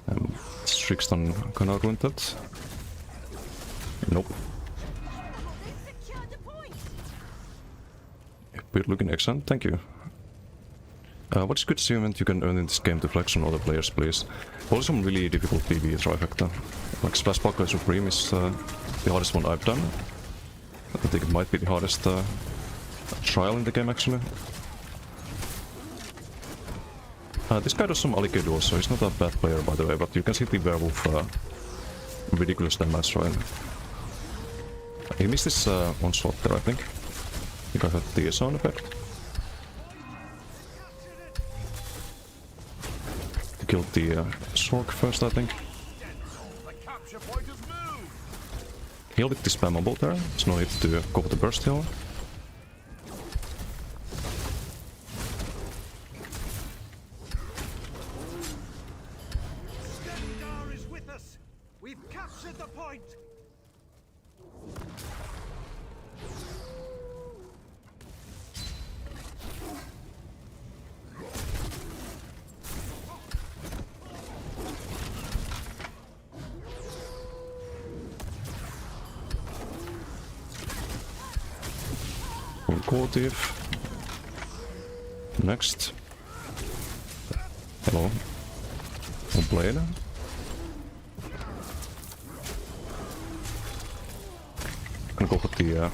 A: And Strixton kinda ruined that. Nope.
D: They secured the point.
A: We're looking excellent, thank you. What is good achievement you can earn in this game to flex on other players, please? Also some really difficult PvE trifecta. Like Splash Buckler Supreme is the hardest one I've done. I think it might be the hardest trial in the game actually. This guy does some alligator also, he's not a bad player by the way, but you can see the werewolf ridiculous damage, right? He missed this onslaught there, I think. I think I heard the sound effect. He killed the Sork first, I think. Heal with the spammable there, there's no need to go for the burst heal.
C: Stengar is with us. We've captured the point.
A: Coative. Next. Hello. One blade. Gonna go with the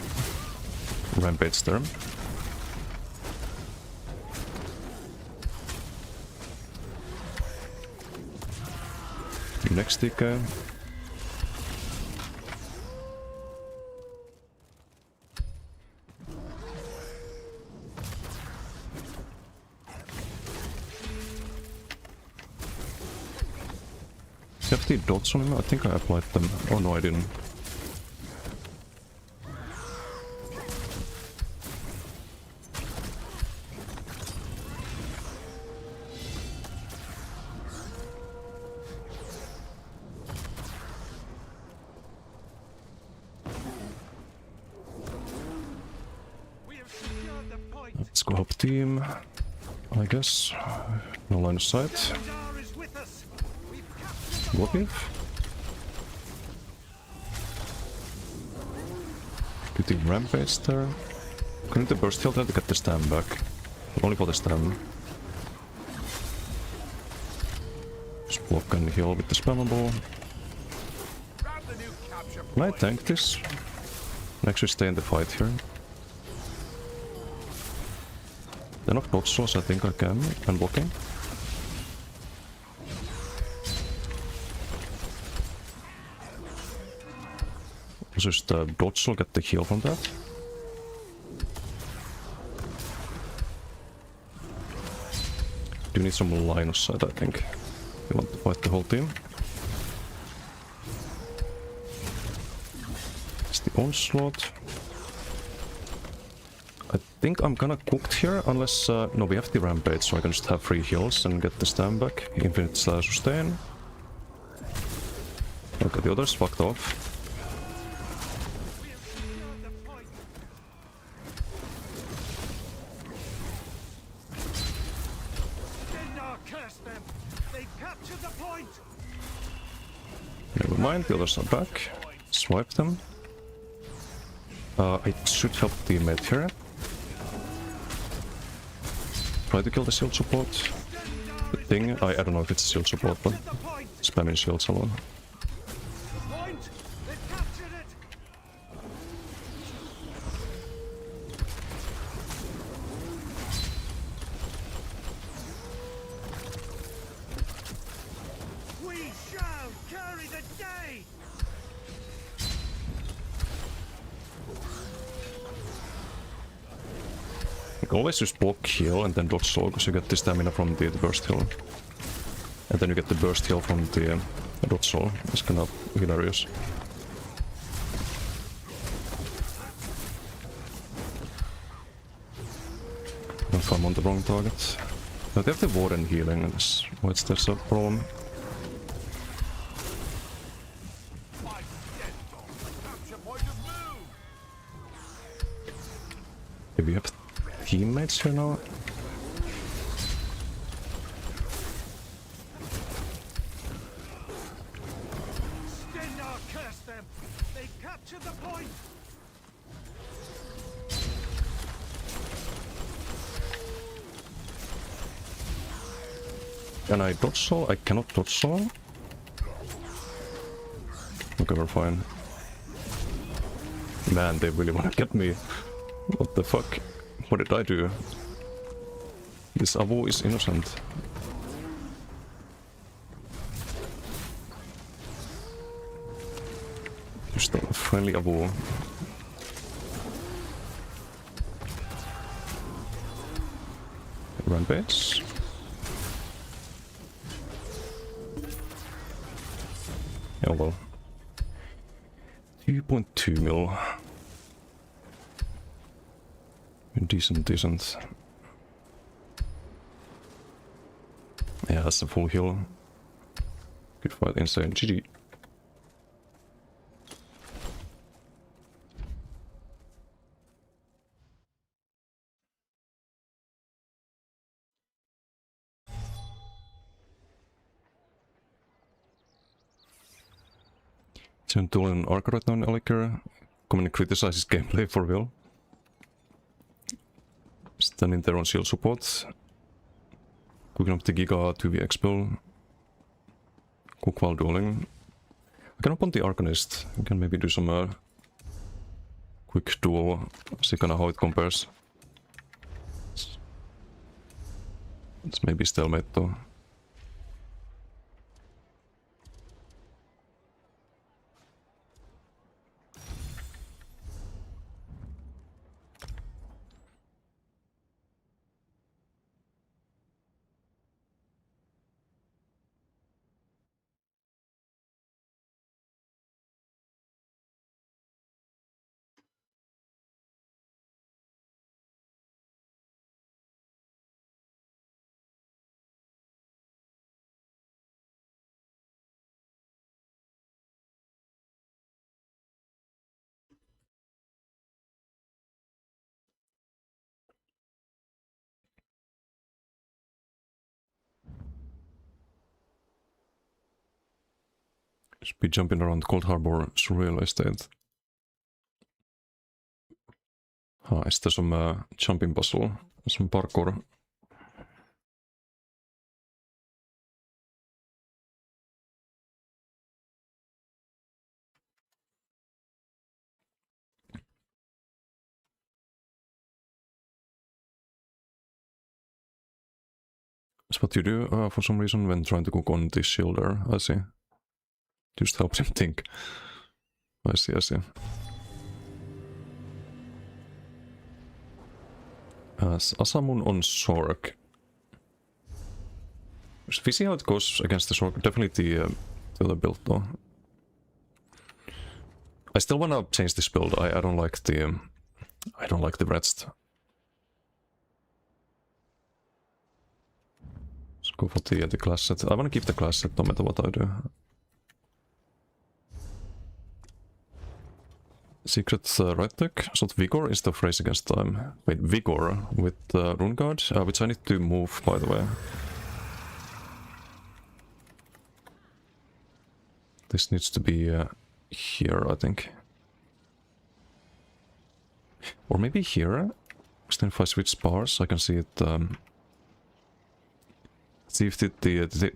A: rampage there. Next tick. You have the dots on him? I think I applied them. Oh no, I didn't.
C: We have secured the point.
A: Let's go up team. I guess. No line of sight.
C: Stengar is with us. We've captured the
A: What
C: point.
A: if? Get the rampage there. Couldn't the burst heal there to get the stand back? Only for the stand. Just block and heal with the spammable. Can I tank this? And actually stay in the fight here. They're not dodge souls, I think I can. And blocking. Just dodge soul, get the heal from that. Do need some line of sight, I think. You want to fight the whole team. It's the onslaught. I think I'm kinda cooked here, unless... no, we have the rampage, so I can just have free heals and get the stand back. Infinite sustain. Okay, the others fucked off.
C: We have secured the point. Stengar cursed them. They've captured the point.
A: Never mind, the others are back. Swipe them. I should help teammate here. Try to kill the shield support. The thing, I don't know if it's shield support, but
C: The point.
A: spamming shields alone.
C: Point. They've captured it. We shall carry the day.
A: You can always just block heal and then dodge soul, because you get the stamina from the burst heal. And then you get the burst heal from the dodge soul. It's kind of hilarious. If I'm on the wrong target. No, they have the warden healing, and that's why there's a problem. Okay, we have teammates here now.
C: Stengar cursed them. They captured the point!
A: Can I dodge saw? I cannot dodge saw. Okay, we're fine. Man, they really wanna get me. What the fuck? What did I do? This Avo is innocent. Just a friendly Avo. Rampage. Oh well. 2.2 mil. Decent. Yeah, that's a full heal. Good fight, insane. GG. Sen tulen arc right now in Aliker. Commonly criticizes gameplay for real. Standing there on shield support. Cooking up the Giga 2v Expel. Cook while dueling. I can open the Arcanist. We can maybe do some quick duel. See kinda how it compares. It's maybe stalemate though. Just be jumping around Cold Harbor Surreal Estate. Is there some jumping puzzle? Some parkour? That's what you do for some reason when trying to cook on this shielder. I see. Just helps him think. I see. Asamun on Sork. We see how it goes against the Sork. Definitely the other build though. I still wanna change this build. I don't like the rest. Let's go for the class set. I wanna keep the class set no matter what I do. Secret right deck. So Vigor is the phrase against time. Wait, Vigor with Rune Guard, which I need to move by the way. This needs to be here, I think. Or maybe here. Because then if I switch bars, I can see it. See if the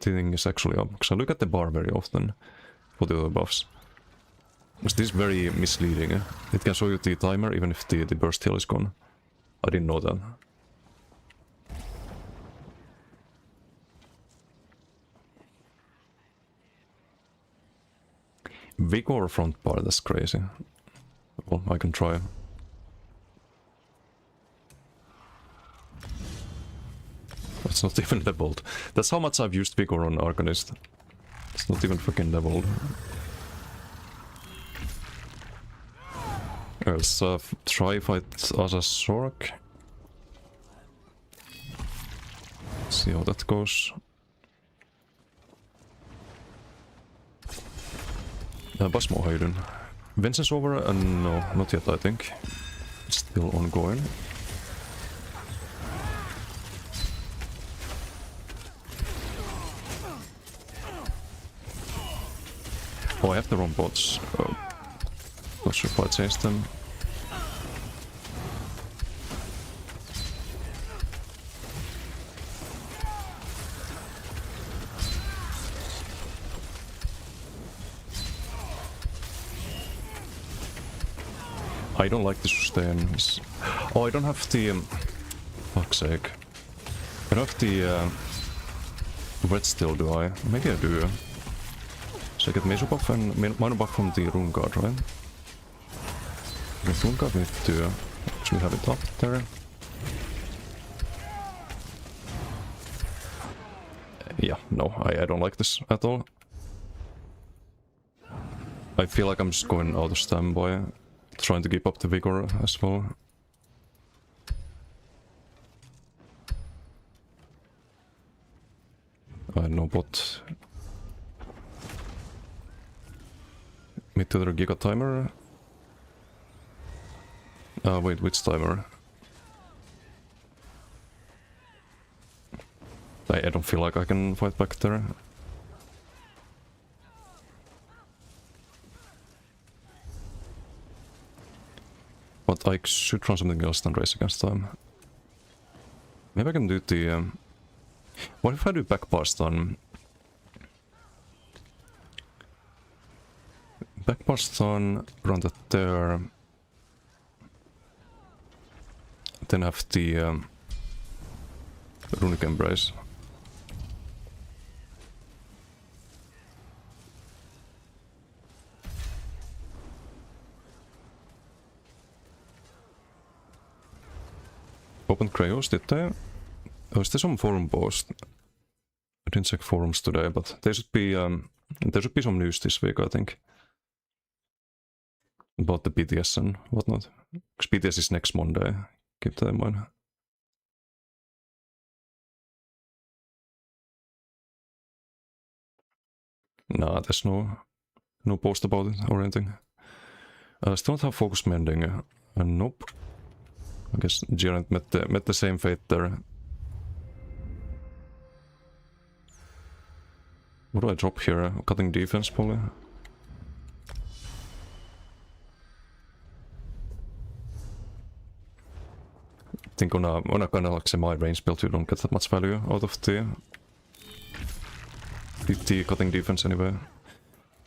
A: thing is actually up. Because I look at the bar very often for the other buffs. Because this is very misleading. It can show you the timer even if the burst heal is gone. I didn't know that. Vigor front bar, that's crazy. Well, I can try. That's not even leveled. That's how much I've used Vigor on Arcanist. It's not even fucking leveled. Let's try fight Asa Sork. See how that goes. Basmo, how you doing? Vengeance over? No, not yet I think. It's still ongoing. Oh, I have the wrong bots. Not sure if I changed them. I don't like the sustain. Oh, I don't have the... fuck's sake. I don't have the... red still, do I? Maybe I do. So I get measure buff and minor buff from the rune guard, right? The rune guard we need to actually have it up there. Yeah, no, I don't like this at all. I feel like I'm just going out of standby, trying to keep up the vigor as well. I know what. Mid to the Giga timer. Wait, which timer? I don't feel like I can fight back there. But I should run something else than race against time. Maybe I can do the... what if I do backpass on... backpass on, run that there... then have the... runic embrace. Open Crayos, did they? Oh, is there some forum post? I didn't check forums today, but there should be some news this week, I think. About the BTS and whatnot. Because BTS is next Monday, keep that in mind. Nah, there's no post about it or anything. Still don't have focus mending. Nope. I guess Giant met the same fate there. What do I drop here? Cutting defense, probably. I think on a kind of like semi-range build you don't get that much value out of the cutting defense anyway.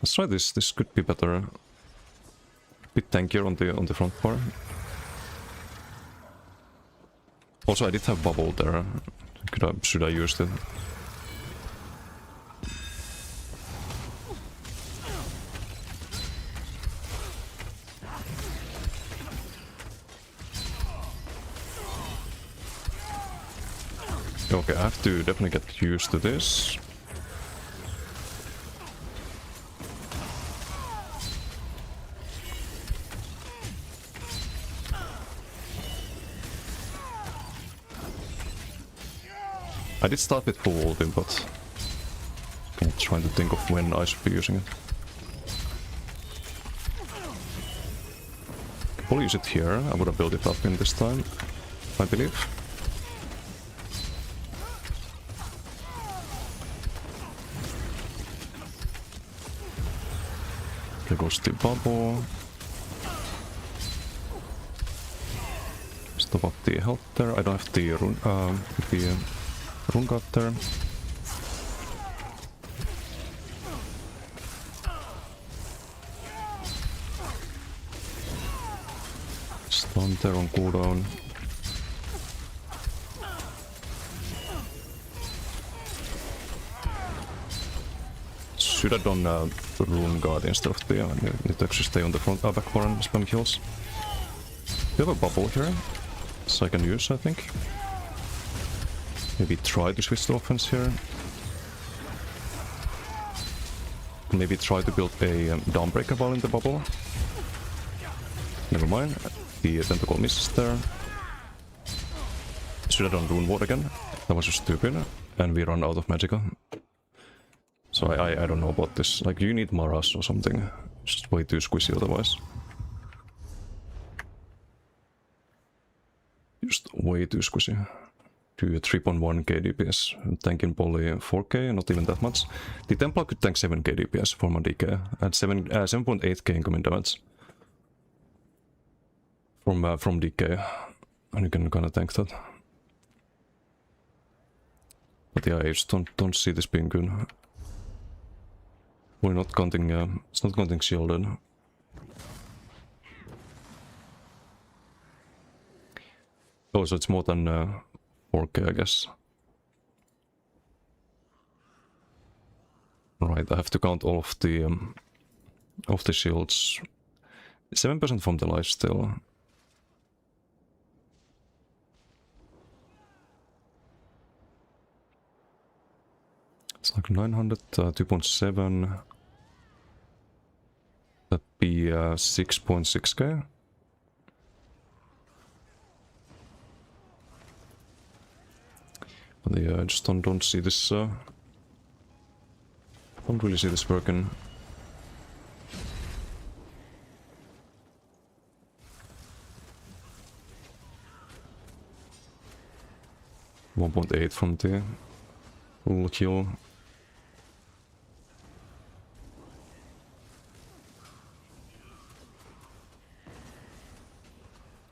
A: Let's try this. This could be better. Bit tankier on the front bar. Also, I did have bubble there. Should I use it? Okay, I have to definitely get used to this. I did start with full ulti, but I'm trying to think of when I should be using it. I'll use it here. I would have built it up in this time, I believe. There goes the bubble. Stop up the health there. I don't have the rune guard there. Stun there on cooldown. Should have done the rune guard instead of the... I need to actually stay on the front back bar and spam kills. We have a bubble here, so I can use, I think. Maybe try to switch the offense here. Maybe try to build a Dawnbreaker while in the bubble. Never mind, the tentacle misses there. Should have done Rune Ward again. That was just stupid. And we run out of Magicka. So I don't know about this. Like, you need Maras or something. It's just way too squishy otherwise. Just way too squishy. Do a 3.1k DPS, tanking poly 4k, not even that much. The Templar could tank 7k DPS for my DK, and 7.8k incoming damage. from decay, and you can kind of tank that. But yeah, I just don't see this being good. We're not counting. It's not counting shielded. Oh, so it's more than 4K, I guess. Right, I have to count all of the shields. 7% from the life still. It's like 900, 2.7. That'd be 6.6k. But yeah, I just don't see this. Don't really see this working. .8 from the full kill.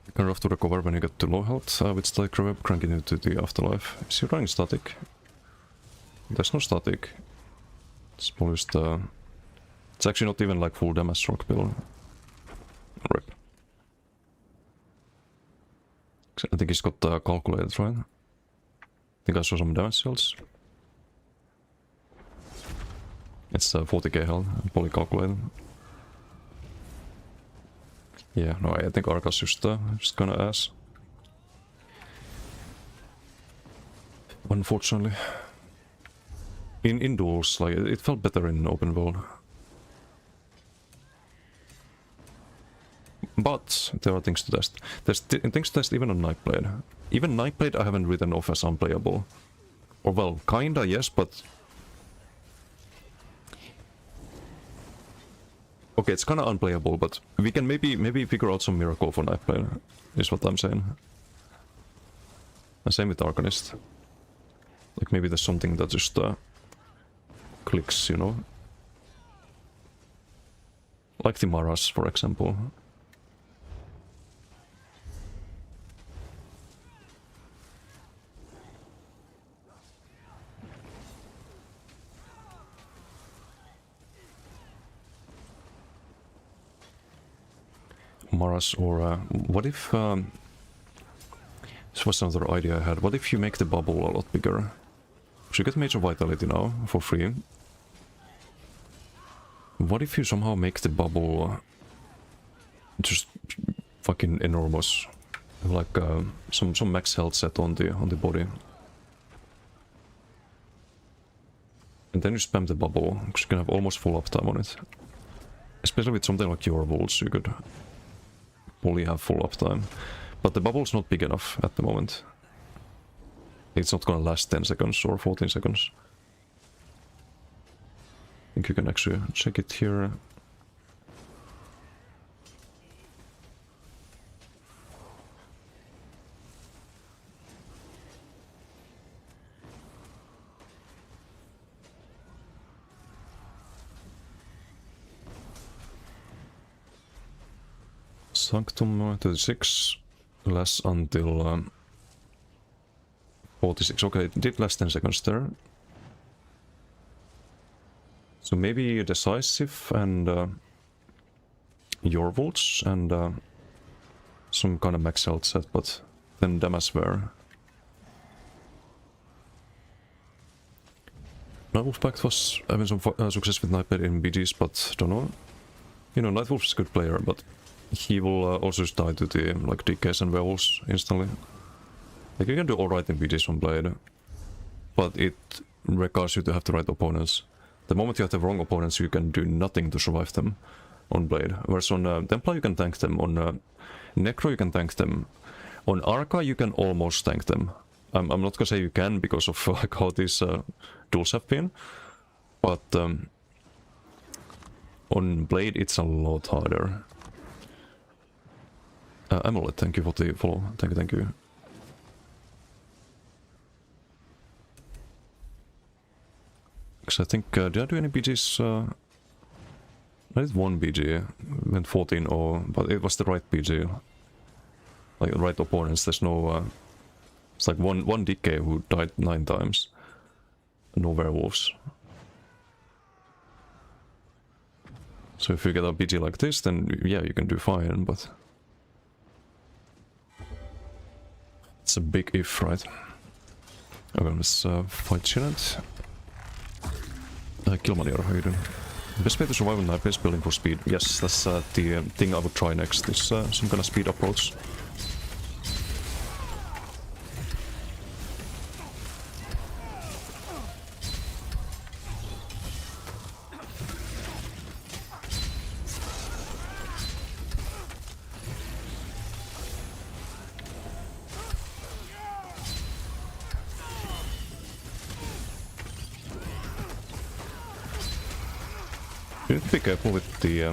A: You can rough to recover when you get to low health with static revive, cranking into the afterlife. Is he running static? There's no static. It's probably just it's actually not even like full damage rock build. Rip. I think he's got calculated, right? I think I saw some damage shields. It's 40k health, probably calculated. Yeah, no, I think Arca's just kinda ass. Unfortunately. In duels, like, it felt better in open world. But there are things to test. There's things to test even on Nightblade. Even Nightblade I haven't written off as unplayable. Or well, kinda, yes, but... Okay, it's kinda unplayable, but we can maybe figure out some miracle for Nightblade, is what I'm saying. And same with Arcanist. Like maybe there's something that just clicks, you know? Like the Maras, for example. Maras, or what if this was another idea I had. What if you make the bubble a lot bigger? So you get major vitality now for free. What if you somehow make the bubble just fucking enormous, like some max health set on the body, and then you spam the bubble because you can have almost full uptime on it. Especially with something like your wolves, you could probably have full uptime. But the bubble's not big enough at the moment. It's not gonna last 10 seconds or 14 seconds. I think you can actually check it here. Sanctum 36 lasts until 46. Okay, it did last 10 seconds there. So maybe Decisive and your volts and some kind of max health set, but then Damasware. Nightwolf Pact was having some success with Nightblade in BGs, but don't know. You know, Nightwolf's a good player, but he will also just die to the like DKs and werewolves instantly. Like you can do alright in BGs on Blade, but it requires you to have the right opponents. The moment you have the wrong opponents, you can do nothing to survive them on Blade. Whereas on Templar you can tank them, on Necro you can tank them, on Arca you can almost tank them. I'm not gonna say you can because of like how these duels have been, but on Blade it's a lot harder. Amulet, thank you for the follow. Thank you. Because I think, did I do any BGs? I did one BG, went 14-0, but it was the right BG. like right opponents. There's no. It's like one decay who died 9 times. No werewolves. So if you get a BG like this, then yeah, you can do fine, but it's a big if, right? Okay, let's fight Chinet. Killmania, how are you doing? Best way to survive on knife is building for speed. Yes, that's the thing I would try next, is some kind of speed approach. You need to be careful with the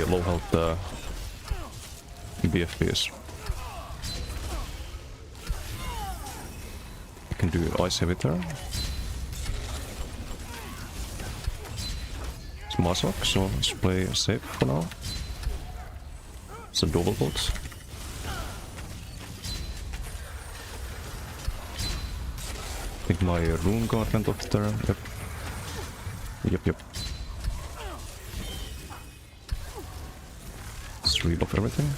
A: low health BFBs. You can do ice heavy there. It's Masok, so let's play safe for now. It's a double bolt. I think my rune guard went off there. Yep. Let's read off everything.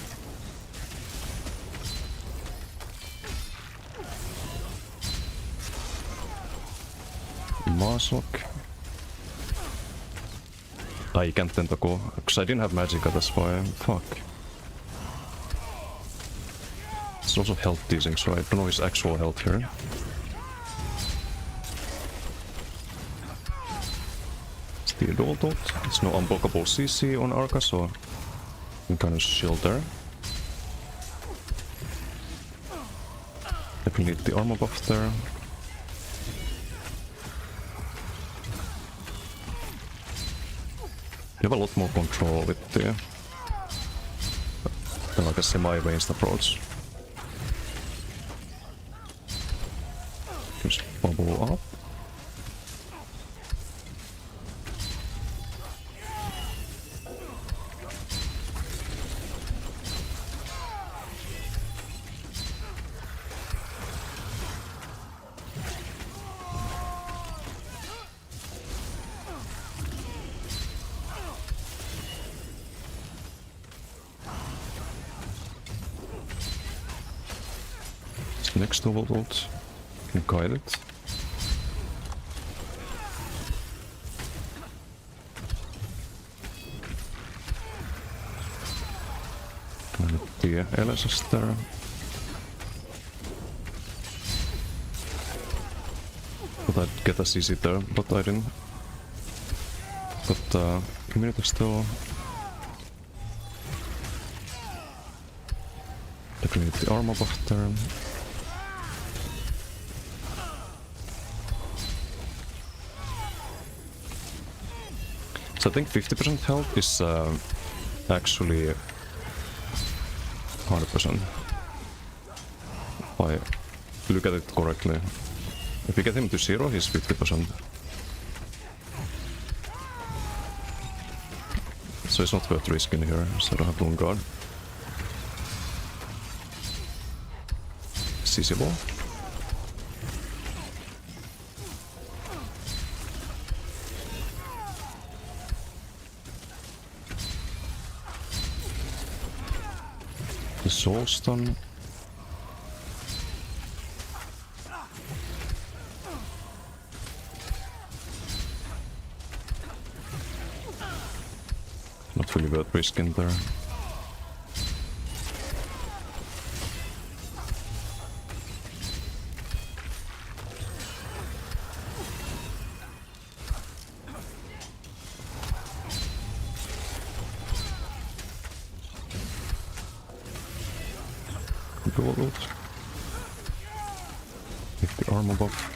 A: Masok. I can't tentacle, because I didn't have magicka, that's why. Fuck. It's lots of health teasing, so I don't know his actual health here. The adult ult. It's no unblockable CC on Arca, so you can kind of shield there. Definitely need the armor buff there. You have a lot more control with the like a semi-ranged approach. Just bubble up. Next double ult, can guide it. And the LS is there. But I'd get a CC there, but I didn't. But immunity still. Definitely need the armor buff there. So I think 50% health is actually 100%. If I look at it correctly. If you get him to 0, he's 50%. So it's not worth risking here, so I don't have Rune Guard. CC ball. The soul stun. Not really worth risking there. Dual ult. Take the armor buff.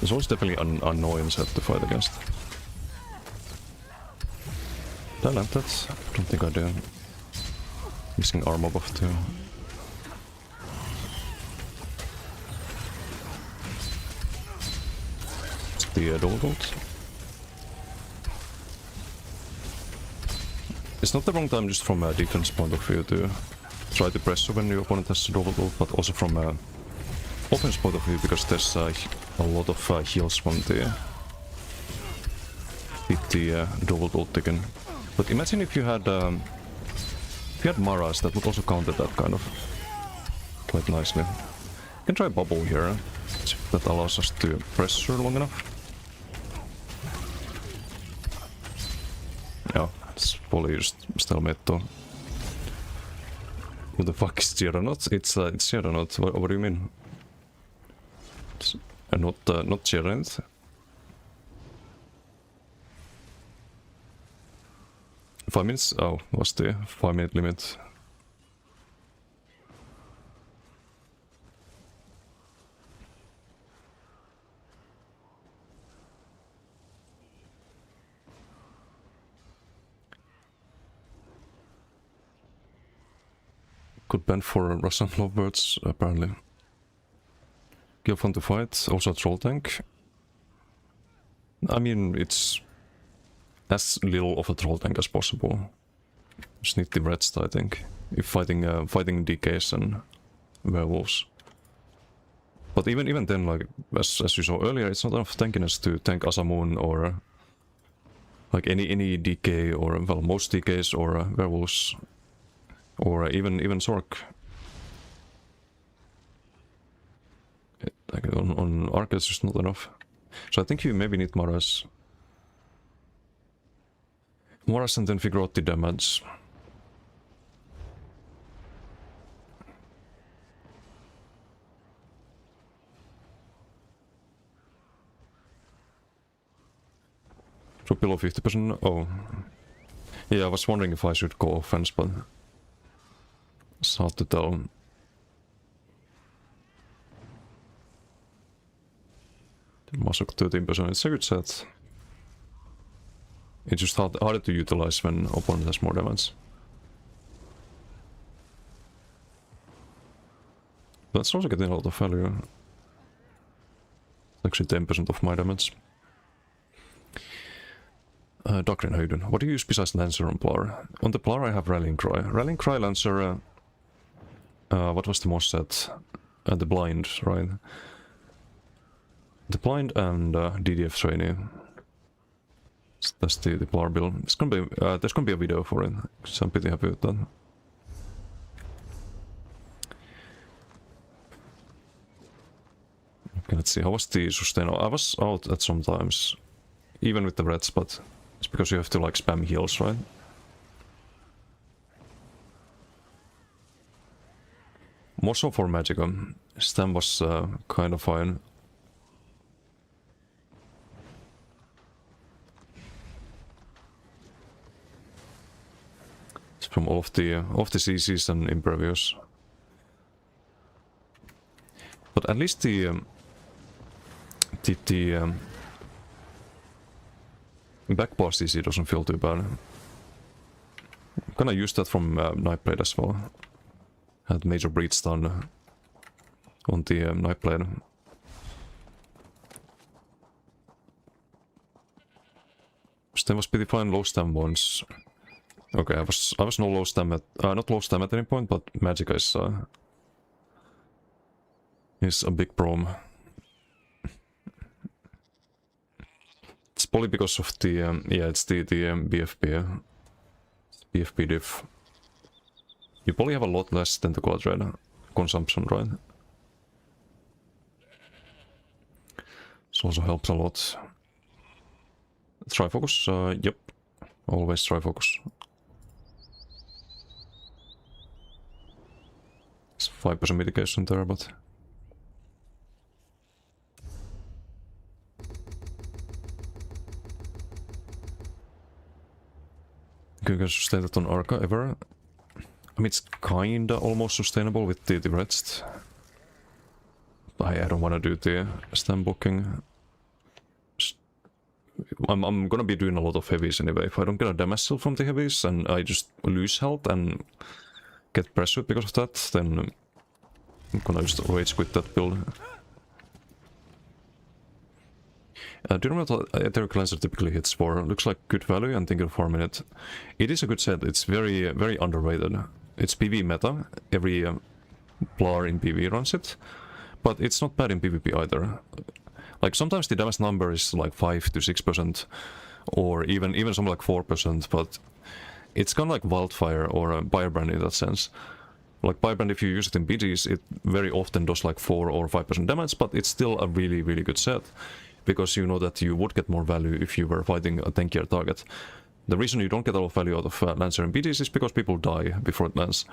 A: It's always definitely an annoying set to fight against. Did I land that? I don't think I did. Missing armor buff too. It's the double bolt. It's not the wrong time just from a defense point of view to try to pressure when your opponent has a double bolt, but also from a offense point of view, because there's a lot of heals from the with the double bolt taken. But imagine if you had Maras, that would also counter that kind of quite nicely. You can try bubble here. That allows us to pressure long enough. Yeah, it's fully just stalemate though. Who the fuck is Geranaut? It's Geranaut. What do you mean? It's, not Geranaut. 5 minutes? Oh, was the 5-minute limit. Good band for Russian lovebirds, apparently. Give fun to fight, also a troll tank. I mean, it's as little of a troll tank as possible. Just need the reds, I think, if fighting DKs and werewolves. But even then, like as you saw earlier, it's not enough tankiness to tank Asamun or like any DK, or well, most DKs or werewolves, or even Zork. Like on Arc it's just not enough. So I think you maybe need Maras. Maras and then figure out the damage. Drop below 50%? Oh. Yeah, I was wondering if I should go offense, but it's hard to tell. Masuk 13%, it's a good set. It's just harder to utilize when opponent has more damage. That's also getting a lot of value. Actually 10% of my damage. Doctrine, how you doing? What do you use besides Lancer on Plar? On the Plar I have Rallying Cry. Rallying Cry, Lancer, what was the most set? The Blind, right? The Blind and DDF Trainee. That's the Plar build. It's gonna be, there's gonna be a video for it, so I'm pretty happy with that. Okay, let's see, how was the sustain? I was out at some times, even with the reds, but it's because you have to like spam heals, right? More so for Magicka. Stam was kind of fine. It's from all of the CCs and Impervious. But at least the backbar CC doesn't feel too bad. I'm gonna use that from Nightblade as well. Had major breach stun on the Nightblade. Stem was pretty fine, low stem once. Okay, I was no low stem at not low stem at any point, but Magicka is a big problem. It's probably because of the yeah, it's the BFP BFP diff. You probably have a lot less tentacle thread consumption, right? This also helps a lot. Trifocus, yep, always trifocus. It's 5% mitigation there, but you can sustain that on Arca ever. I mean, it's kinda almost sustainable with the rest. I don't want to do the stem booking. I'm gonna be doing a lot of heavies anyway. If I don't get a damage still from the heavies and I just lose health and get pressured because of that, then I'm gonna just rage quit that build. Do you know what Etheric Cleanser typically hits for? Looks like good value and thinking for a minute. It is a good set, it's very underrated. It's PV meta, every player in PV runs it, but it's not bad in PvP either. Like sometimes the damage number is like 5 to 6% or even something like 4%, but it's kind of like Wildfire or Firebrand in that sense. Like Firebrand, if you use it in BGs, it very often does like 4 or 5% damage, but it's still a really good set. Because you know that you would get more value if you were fighting a tankier target. The reason you don't get a lot of value out of Lancer and BGs is because people die before it lands.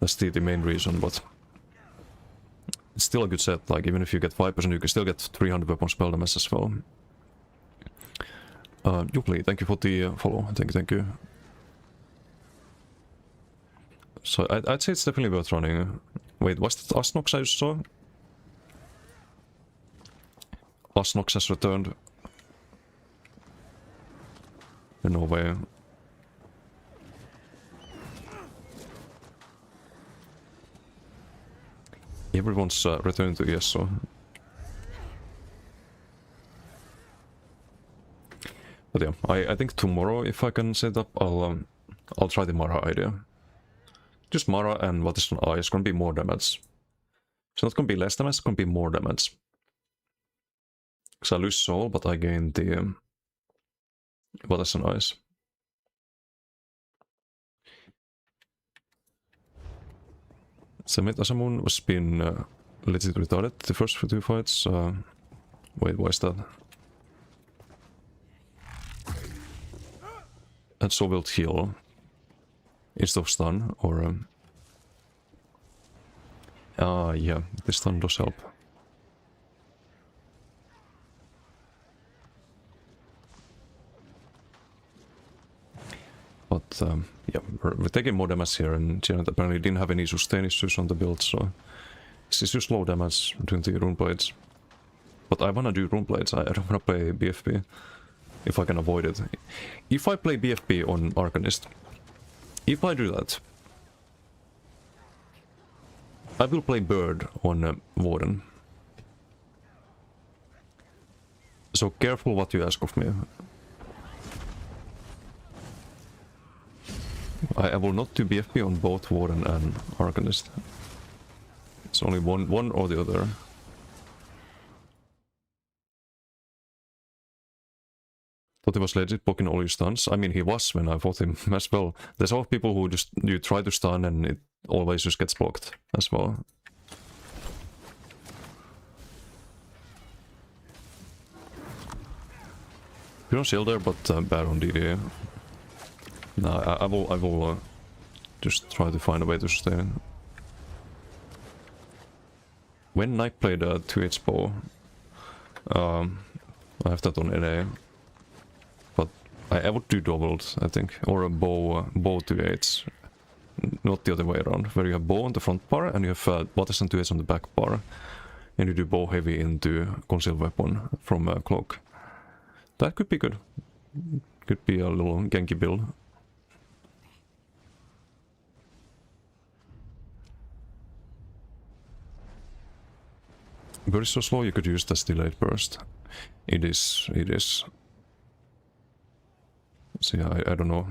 A: That's the main reason, but it's still a good set. Like even if you get 5%, you can still get 300 weapon spell damage as well. Jukli, thank you for the follow. Thank you. So I'd say it's definitely worth running. Wait, was that Asnox I just saw? Asnox has returned. No way. Everyone's returning to ESO. But yeah, I think tomorrow, if I can set up, I'll try the Mara idea. Just Mara and what is an eye is gonna be more damage. It's not gonna be less damage, it's gonna be more damage. Because I lose soul, but I gain the what is an ice. Semit Asamun was been legit retarded the first 2 fights. Wait, why is that? And so will heal instead of stun, or yeah, the stun does help. But yeah, we're taking more damage here, and Janet apparently didn't have any sustain issues on the build, so this is just low damage doing the rune blades. But I wanna do rune blades, I don't wanna play BFB if I can avoid it. If I play BFB on Arcanist, if I do that, I will play Bird on Warden. So careful what you ask of me. I will not do BFB on both Warden and Arcanist. It's only one or the other. Thought he was legit poking all your stuns. I mean, he was when I fought him as well. There's a lot of people who just, you try to stun and it always just gets blocked as well. You're on shield there, but bad on DD. No, I will just try to find a way to stay. When Knight played a 2H bow, I have that on NA, but I would do doubled, I think, or a bow 2H, not the other way around, where you have bow on the front bar and you have buttons and 2H on the back bar, and you do bow heavy into concealed weapon from cloak. That could be good. Could be a little ganky build. Bird is so slow you could use this delayed burst. It is. So yeah, I don't know.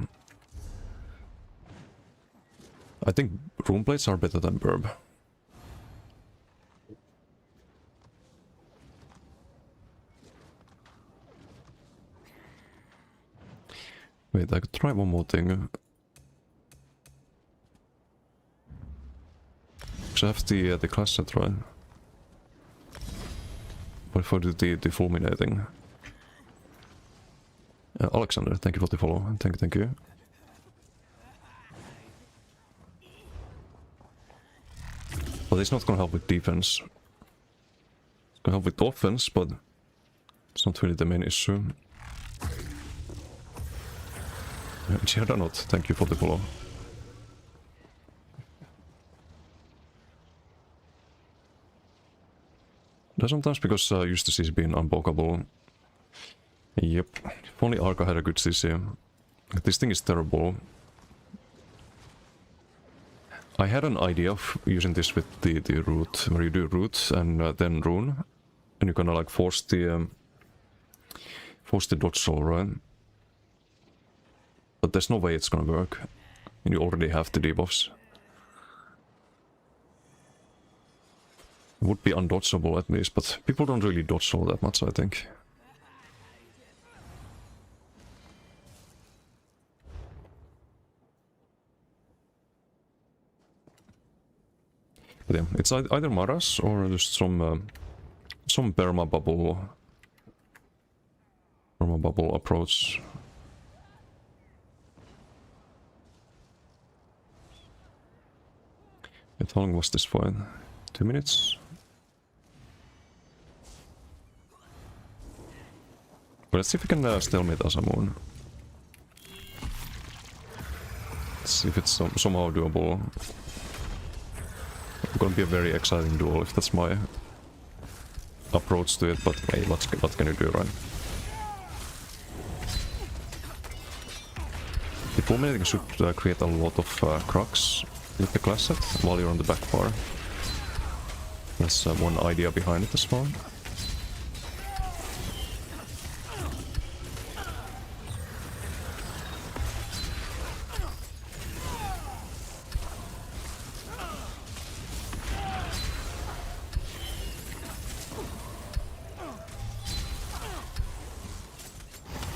A: I think rune blades are better than Burb. Wait, I could try one more thing. Because I have the class set, right? What if I do the fulminating? Alexander, thank you for the follow. Thank you. But it's not gonna help with defense. It's gonna help with offense, but it's not really the main issue. Giardanot, thank you for the follow. Sometimes because Eustace is being unblockable, Yep. If only Arca had a good CC. This thing is terrible. I had an idea of using this with the root, where you do root and then rune, and you kind of like force the dodge roll, right? But there's no way it's gonna work, and you already have the debuffs. It would be undodgeable at least, but people don't really dodge roll that much, I think. But yeah, it's either Maras or just some perma bubble approach. Wait, how long was this fight? 2 minutes? But let's see if we can stalemate Asamoon. Let's see if it's somehow doable. It's gonna be a very exciting duel if that's my approach to it, but hey, what can you do, right? The fulminating should create a lot of crux with the class set while you're on the back bar. That's one idea behind it as well.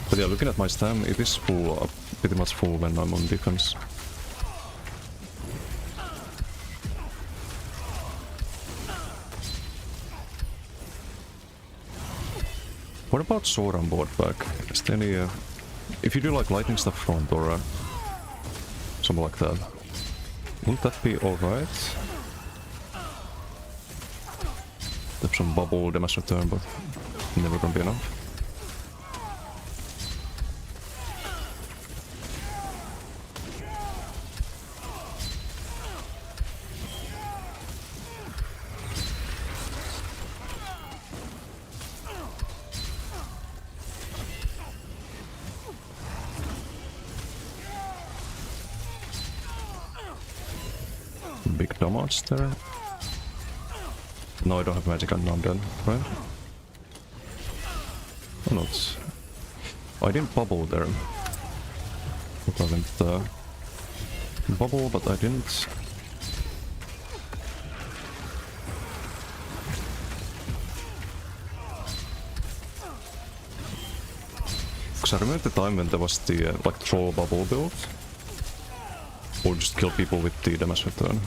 A: But yeah, looking at my stam, it is full, pretty much full when I'm on defense. What about sword on board back? Is there any... if you do like lightning stuff front or something like that, wouldn't that be alright? There's some bubble damage return, but never gonna be enough. Big damage there. No, I don't have magic and I'm dead, right? Or not. I didn't bubble there. I went bubble, but I didn't. Because I remember the time when there was the like troll bubble build. Or just kill people with the damage return.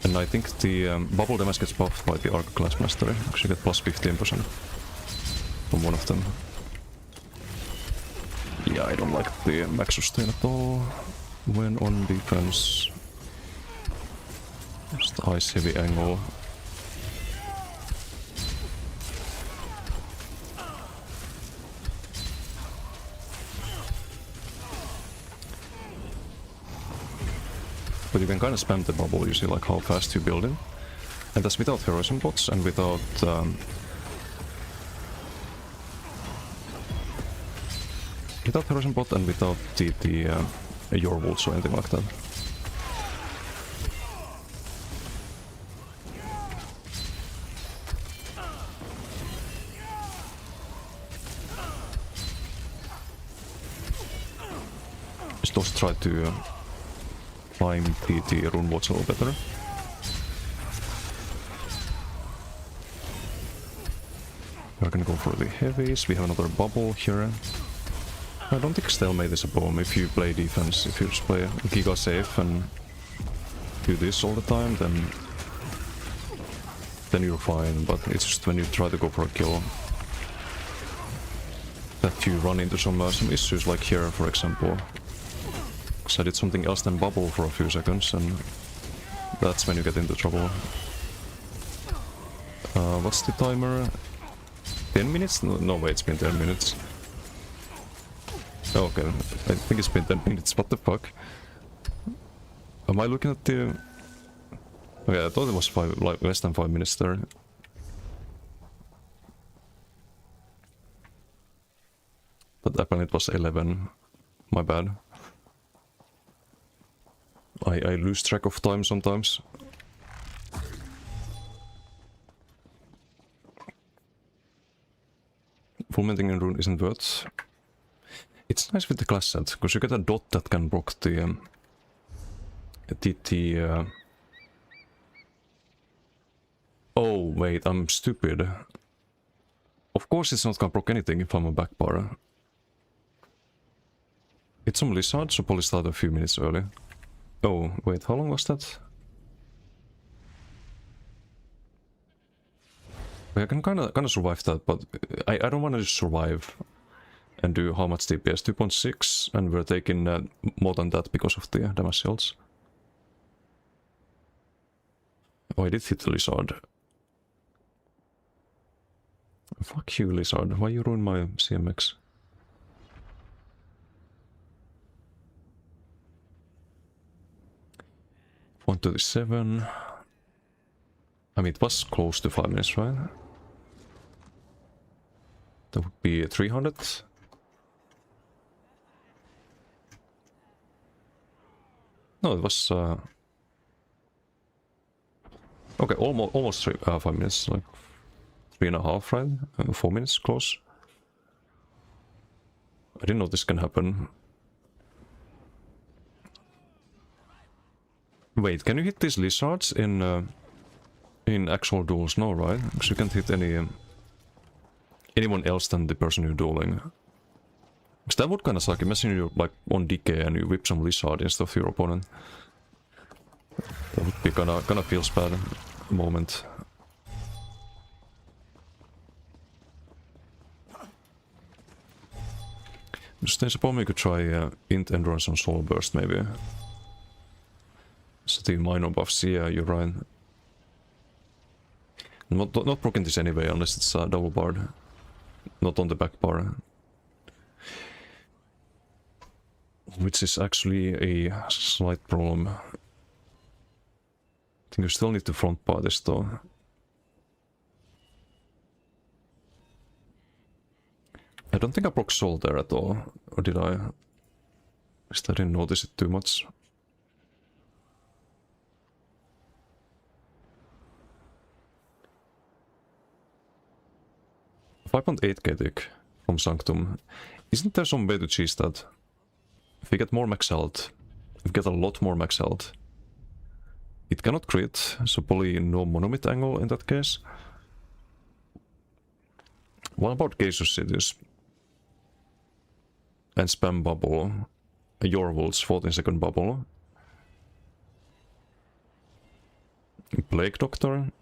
A: And I think the bubble damage gets buffed by the Arc Class Mastery, because you get plus 15% from one of them. Yeah, I don't like the max sustain at all when on defense. Just ice heavy angle. But you can kind of spam the bubble, you see like how fast you build it. And that's without heroism bots and without heroism bot and without the your wolves or anything like that. Just also try to climb the rune watch a little better. We're gonna go for the heavies. We have another bubble here. I don't think stalemate is a bomb if you play defense. If you just play Giga safe and do this all the time, then you're fine. But it's just when you try to go for a kill that you run into some issues, like here, for example. I did something else than bubble for a few seconds, and that's when you get into trouble. What's the timer? 10 minutes? No way, it's been 10 minutes. Oh, okay, I think it's been 10 minutes, what the fuck? Am I looking at the... Okay, I thought it was less than 5 minutes there. But apparently it was 11. My bad. I lose track of time sometimes. Fulminating a rune isn't worth. It's nice with the class set, because you get a dot that can block the Oh wait, I'm stupid. Of course it's not gonna block anything if I'm a back bar. It's some lizard, so probably start a few minutes early. Oh, wait, how long was that? I can kinda survive that, but I don't wanna just survive and do how much DPS? 2.6, and we're taking more than that because of the damage shields. Oh, I did hit the lizard. Fuck you, lizard. Why you ruin my CMX? $137. I mean, it was close to 5 minutes, right? That would be 300. No, it was okay, almost 5 minutes, like 3.5, right? 4 minutes, close. I didn't know this can happen. Wait, can you hit these lizards in actual duels? No, right? Because you can't hit anyone else than the person you're dueling. Because that would kind of suck. Imagine you're like on decay and you whip some lizard instead of your opponent. That would be kinda feels bad moment. Just I suppose we could try int endurance on soul burst maybe. So the minor buffs, yeah, you're right. Not broken this anyway, unless it's double barred. Not on the back bar. Which is actually a slight problem. I think you still need to front bar this though. I don't think I broke soul there at all. Or did I? At least I didn't notice it too much. $5.8k tick from Sanctum. Isn't there some way to cheese that? If we get more max health, if we get a lot more max health, it cannot crit, so probably no monomit angle in that case. What about Geisha Cities? And spam bubble. Your World's 14-second bubble. Plague Doctor.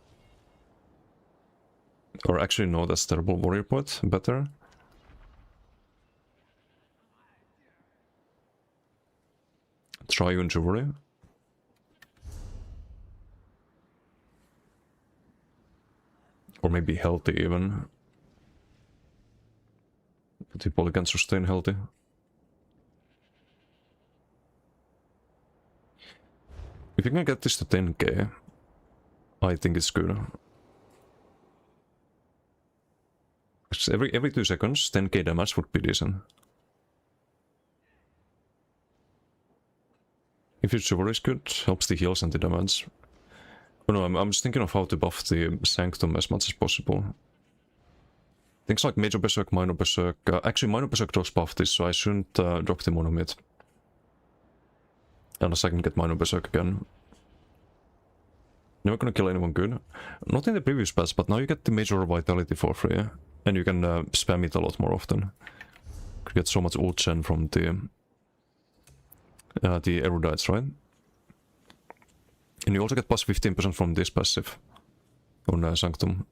A: Or actually no, that's terrible. Warrior Poet, better. Triune Jewelry. Or maybe healthy even. But he probably can sustain healthy. If you can get this to 10k, I think it's good. Every 2 seconds, 10k damage would be decent. If your jewelry is good, helps the heals and the damage. Oh no, I'm just thinking of how to buff the Sanctum as much as possible. Things like Major Berserk, Minor Berserk. Actually, Minor Berserk drops buff this, so I shouldn't drop the Monomid. Unless I can get Minor Berserk again. Never gonna kill anyone good. Not in the previous patch, but now you get the Major Vitality for free. And you can spam it a lot more often. You get so much ult gen from the erudites, right? And you also get plus 15% from this passive on Sanctum.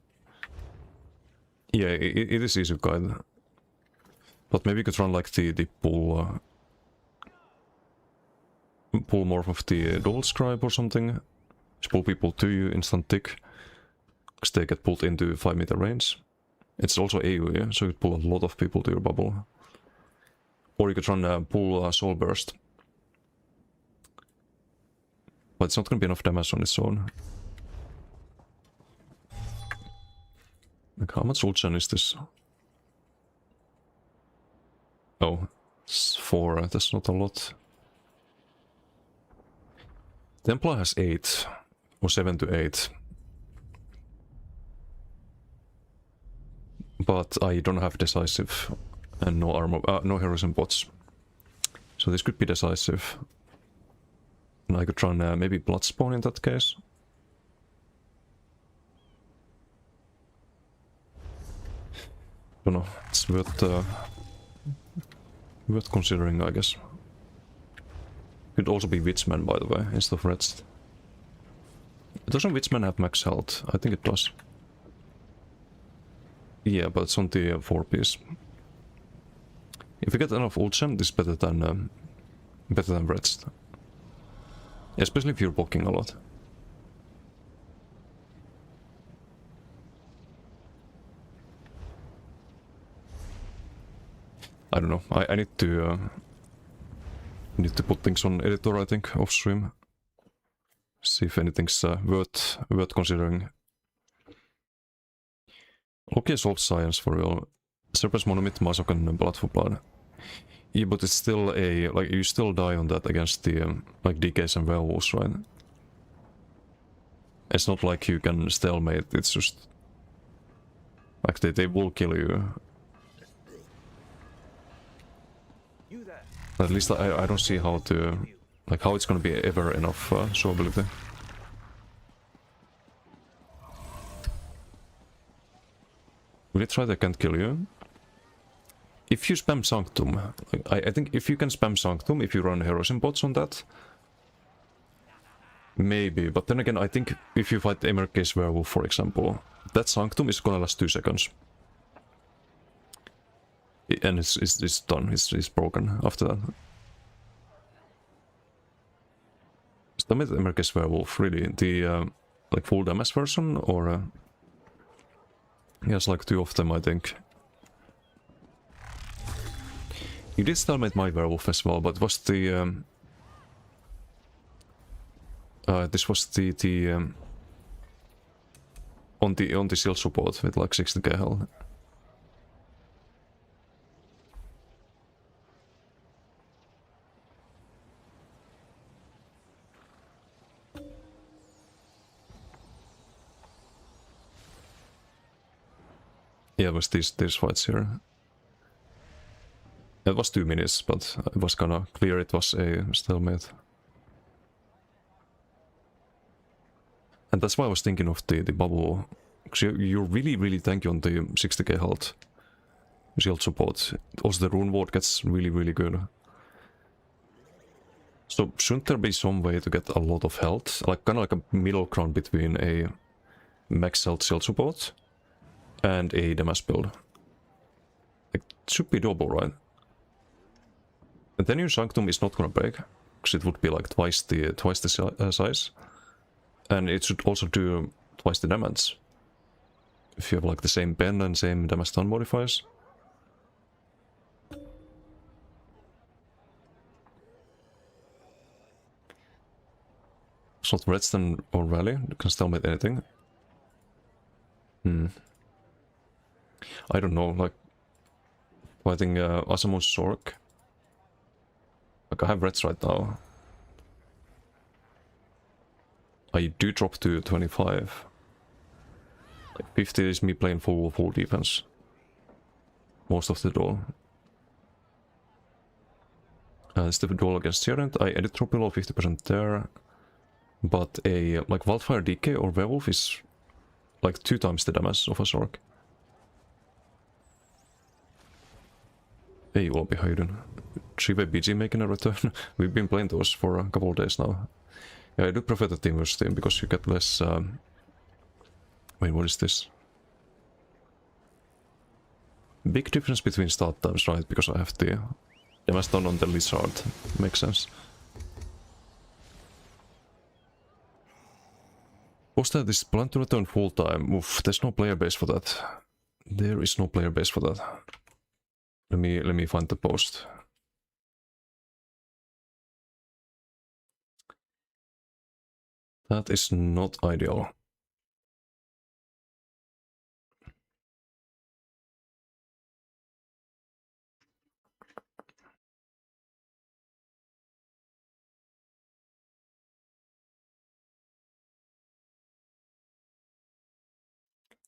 A: Yeah, it is easy guide. But maybe you could run like the pull more of the Dual Scribe or something. Just pull people to you, instant tick. Because they get pulled into 5-meter range. It's also AoE, so you could pull a lot of people to your bubble. Or you could run pull Soul Burst. But it's not gonna be enough damage on its own. Like, how much ult gen is this? 4, that's not a lot. Templar has 8, or 7 to 8. But I don't have decisive, and no armor, no heroism bots. So this could be decisive. And I could run maybe Bloodspawn in that case. Don't know, it's worth considering, I guess. Could also be Witchman, by the way, instead of Wretched. Doesn't Witchman have max health? I think it does. Yeah, but it's on the 4-piece. If you get enough ult gem, this is better than Wretched. Especially if you're blocking a lot. I don't know. I need to put things on editor, I think, off stream. See if anything's worth considering. Okay, Soul Science for real. Serpent's Monomyth, Masoch, and Blood for Blood. Yeah, but it's still a like you still die on that against the like DKs and werewolves, right? It's not like you can stalemate. It's just like they will kill you. At least I don't see how to like how it's gonna be ever enough showability. Will it try to can't kill you? If you spam Sanctum, I think if you can spam Sanctum, if you run Heroism bots on that, maybe. But then again, I think if you fight Emercase Werewolf, for example, that Sanctum is gonna last 2 seconds. And it's done, it's broken after that. Is the Emercase Werewolf really the like full damage version, or he has like 2 of them, I think. You did stalemate my werewolf as well, but was the this was the on the shield support with like 60k health. Yeah, it was these fights here. It was 2 minutes, but it was kinda clear it was a stalemate. And that's why I was thinking of the bubble. Because you're really tanky on the 60k health shield support. Also the rune ward gets really good. So shouldn't there be some way to get a lot of health? Like kinda like a middle ground between a max health shield support and a damage build. Like, it should be doable, right? And then your Sanctum is not gonna break, because it would be like twice the size. And it should also do twice the damage. If you have like the same pen and same damage stun modifiers. It's not Redstone or Rally, you can stalemate anything. I don't know, like fighting Asamo's Sork. Like I have Reds right now. I do drop to 25. Like 50 is me playing full defense. Most of the duel. It's the duel against Tyrant. I edit drop below 50% there. But a like Wildfire DK or Werewolf is like 2 times the damage of a Sork. Hey Olbi, how you doing? Pve BG making a return. We've been playing those for a couple of days now. Yeah, I do prefer the team versus team because you get less... Wait, what is this? Big difference between start times, right? Because I have the damage done on the Lizard. Makes sense. Was there this plan to return full time? Oof, there's no player base for that. There is no player base for that. Let me find the post. That is not ideal.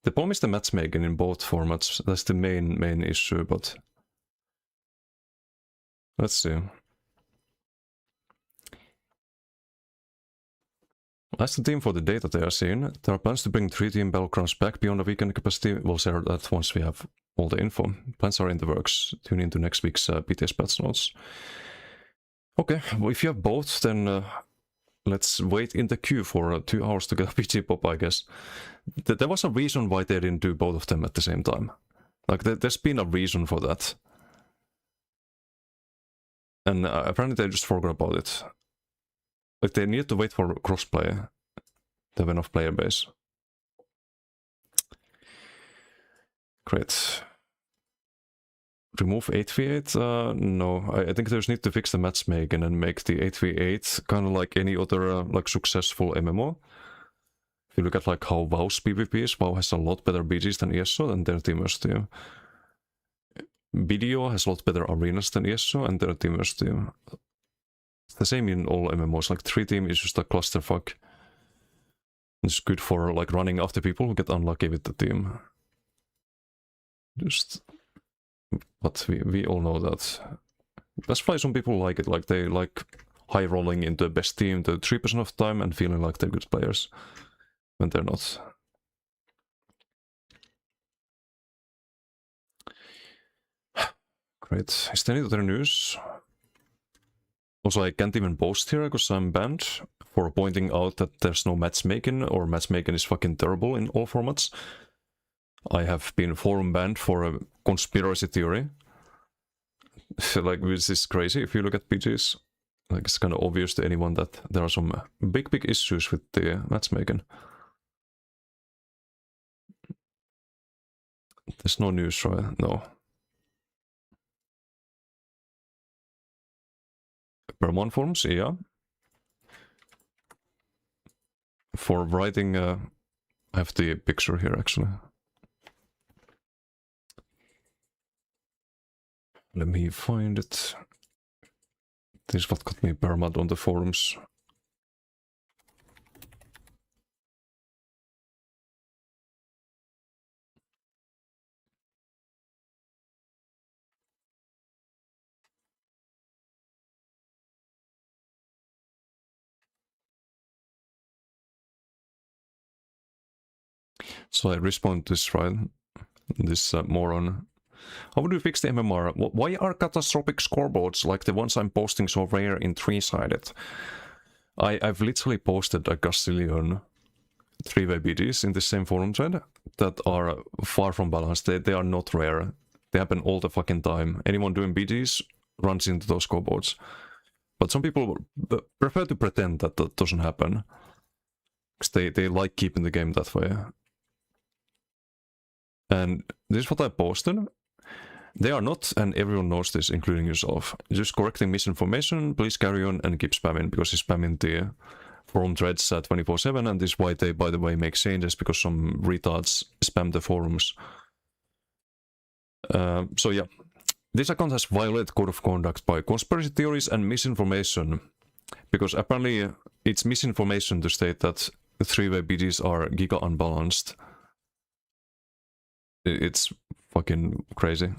A: The problem is the matchmaking in both formats. That's the main issue, but let's see. As the team for the data they are seeing, there are plans to bring 3-team battlegrounds back beyond the weekend capacity. We'll share that once we have all the info. Plans are in the works. Tune into next week's BTS patch notes. Okay, well, if you have both, then let's wait in the queue for 2 hours to get a PG pop, I guess. There was a reason why they didn't do both of them at the same time. Like, there's been a reason for that. And apparently they just forgot about it. Like, they need to wait for crossplay to have enough player base. Great. Remove 8v8? No, I think they just need to fix the matchmaking and make the 8v8 kind of like any other like successful MMO. If you look at like how WoW's PvP is, WoW has a lot better BGs than ESO and their teamers team. Video has a lot better arenas than ESO and their teamers team. It's the same in all MMOs, like 3-team is just a clusterfuck. It's good for like running after people who get unlucky with the team. Just... But we all know that. That's why some people like it, like they like high rolling into the best team the 3% of the time and feeling like they're good players when they're not. Great. Is there any other news? Also, I can't even post here because I'm banned for pointing out that there's no matchmaking or matchmaking is fucking terrible in all formats. I have been forum banned for a conspiracy theory. Like, this is crazy if you look at PGs. Like, it's kind of obvious to anyone that there are some big issues with the matchmaking. There's no news, right? No. Per1 forums, yeah. For writing, I have the picture here actually. Let me find it. This is what got me permad on the forums. So I respond to this, right? This moron. How would you fix the MMR? Why are catastrophic scoreboards like the ones I'm posting so rare in 3-sided? I've literally posted a gazillion 3-way BDs in the same forum thread that are far from balanced. They are not rare. They happen all the fucking time. Anyone doing BDs runs into those scoreboards. But some people prefer to pretend that that doesn't happen. Because they like keeping the game that way. And this is what I posted. They are not, and everyone knows this, including yourself, just correcting misinformation. Please carry on and keep spamming, because he's spamming the forum threads 24/7, and this is why they, by the way, make changes, because some retards spam the forums. So yeah, this account has violated code of conduct by conspiracy theories and misinformation, because apparently it's misinformation to state that 3-way BDs are giga unbalanced. It's fucking crazy.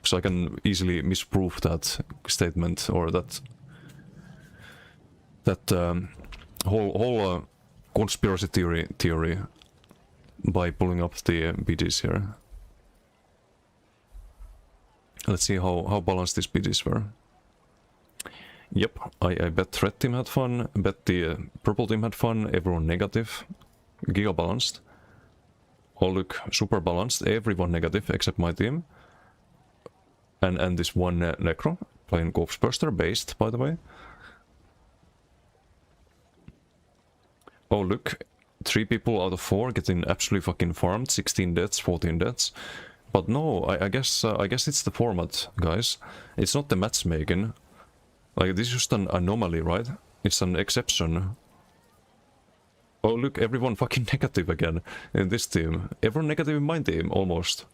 A: So I can easily misprove that statement or that whole conspiracy theory by pulling up the BDs here. Let's see how balanced these BDs were. Yep, I bet red team had fun, bet the purple team had fun, everyone negative, giga balanced. Oh look, super balanced, everyone negative except my team. And this one Necro, playing Corpseburster, based by the way. Oh look, 3 people out of 4 getting absolutely fucking farmed, 16 deaths, 14 deaths. But no, I guess it's the format, guys. It's not the matchmaking. Like, this is just an anomaly, right? It's an exception. Oh look, everyone fucking negative again in this team. Everyone negative in my team, almost.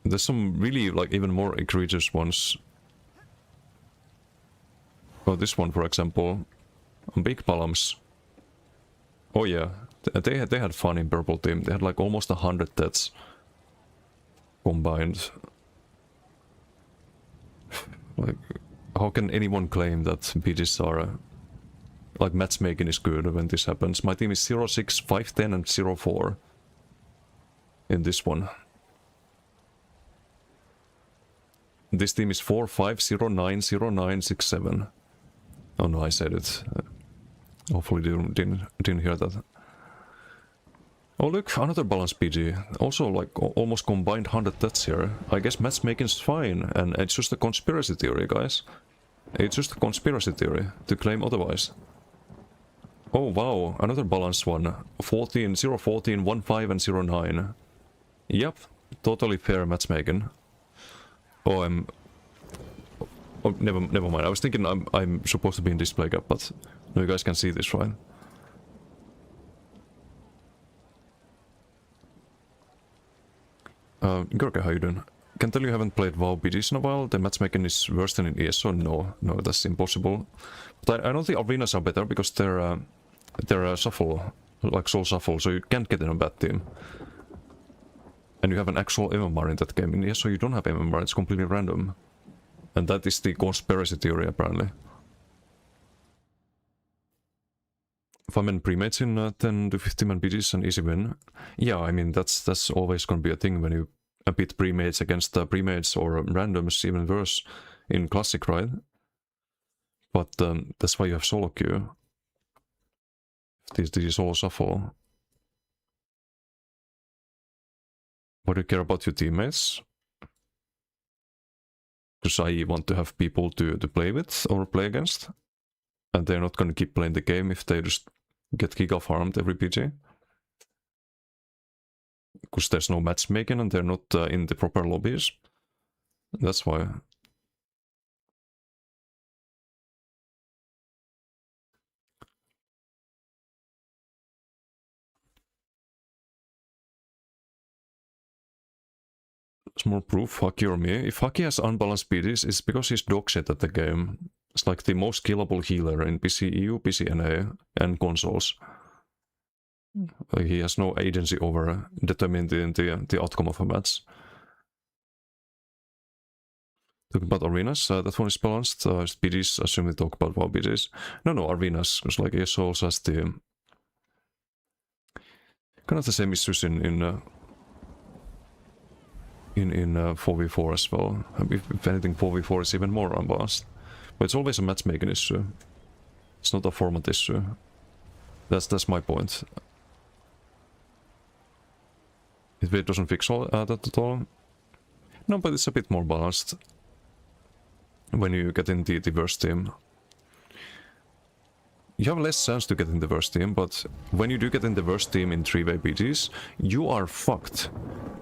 A: There's some really, like, even more egregious ones. Oh, this one, for example. Big Palams. Oh yeah, they had fun in purple team. They had like almost 100 deaths combined. Like, how can anyone claim that BGs are like matchmaking is good when this happens? My team is 0-6, 5-10 and 0-4 in this one. This team is 4-5, 0-9, 0-9, 6-7. Oh no, I said it. Hopefully didn't hear that. Oh look, another balanced PG. Also like almost combined 100 deaths here. I guess matchmaking's fine, and it's just a conspiracy theory, guys. It's just a conspiracy theory to claim otherwise. Oh wow, another balanced one. 14, 0-14, 1-5 and 0-9. Yep, totally fair matchmaking. Oh, oh, never mind. I was thinking I'm supposed to be in display gap, but no, you guys can see this, right? Gorka, how you doing? Can tell you haven't played WoW BGs in a while. The matchmaking is worse than in ESO. No, that's impossible. But I don't think arenas are better because they're shuffle, like soul shuffle, so you can't get in a bad team. And you have an actual MMR in that game. In ESO you don't have MMR, it's completely random. And that is the conspiracy theory, apparently. 5-man pre-mates in 10 to 50-man BGs and easy win. Yeah, I mean, that's always gonna be a thing when you beat pre-mates against pre-mates or randoms, even worse in Classic, right? But that's why you have solo queue. This is all shuffle. Why do you care about your teammates? Because I want to have people to play with or play against. And they're not gonna keep playing the game if they just get giga farmed every PG. Because there's no matchmaking and they're not in the proper lobbies. That's why. Small proof, Haki or me. If Haki has unbalanced PGs, it's because he's dog shit at the game. It's like the most killable healer in PC EU, PC NA, and consoles. He has no agency over determining the outcome of a match. Talking about arenas, that one is balanced. PGs, assume we talk about WoW PGs. No, arenas, because like ESO also has the kind of the same issues in 4v4 as well. If anything, 4v4 is even more unbalanced. But it's always a matchmaking issue. It's not a format issue. That's my point. It doesn't fix all that at all. No, but it's a bit more balanced when you get in the worst team. You have less chance to get in the worst team, but when you do get in the worst team in 3-way PGs, you are fucked.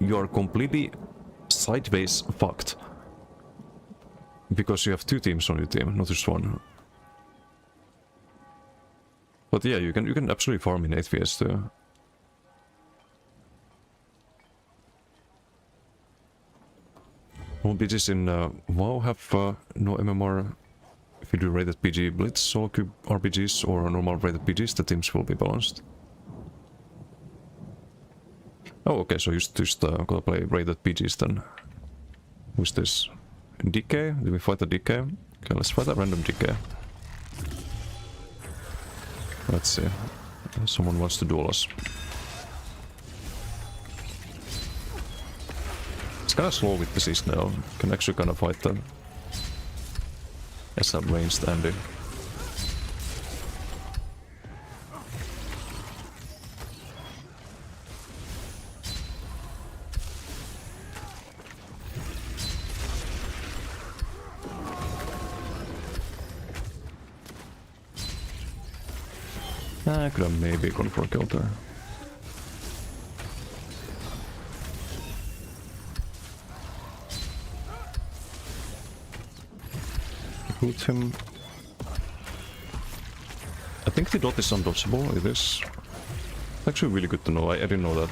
A: You are completely sideways fucked. Because you have two teams on your team, not just one. But yeah, you can absolutely farm in 8vs too. All PGs in WoW have no MMR. If you do rated PG Blitz, solo cube RPGs or normal rated PGs, the teams will be balanced. Oh, okay, so you just gotta play rated PGs then. Who's this? DK? Did we fight a DK? Okay, let's fight a random DK. Let's see. Someone wants to duel us. It's kinda slow with the Cis now. Can actually kinda fight them. As a ranged Andy. I could have maybe gone for a kill there. Put him. I think the dot is undodgeable, it is. It's actually really good to know, I didn't know that.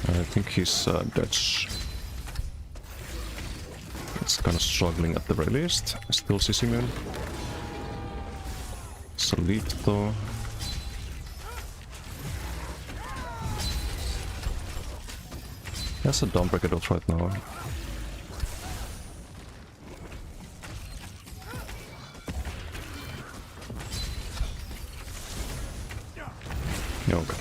A: I think he's Dutch. It's kind of struggling at the very least. Still Sisimun. Salito. That's a dumb brigade right now. Yeah, okay.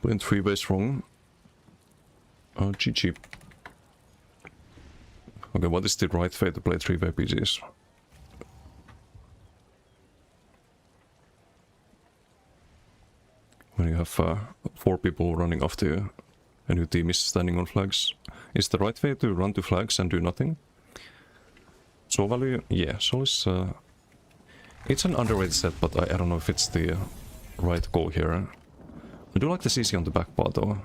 A: Went 3 ways wrong. Oh, GG. Okay, what is the right way to play 3-way PGs? When you have 4 people running after you and your team is standing on flags. Is the right way to run to flags and do nothing? Soul value? Yeah, Soul is... it's an underrated set, but I don't know if it's the right goal here. I do like the CC on the back part though.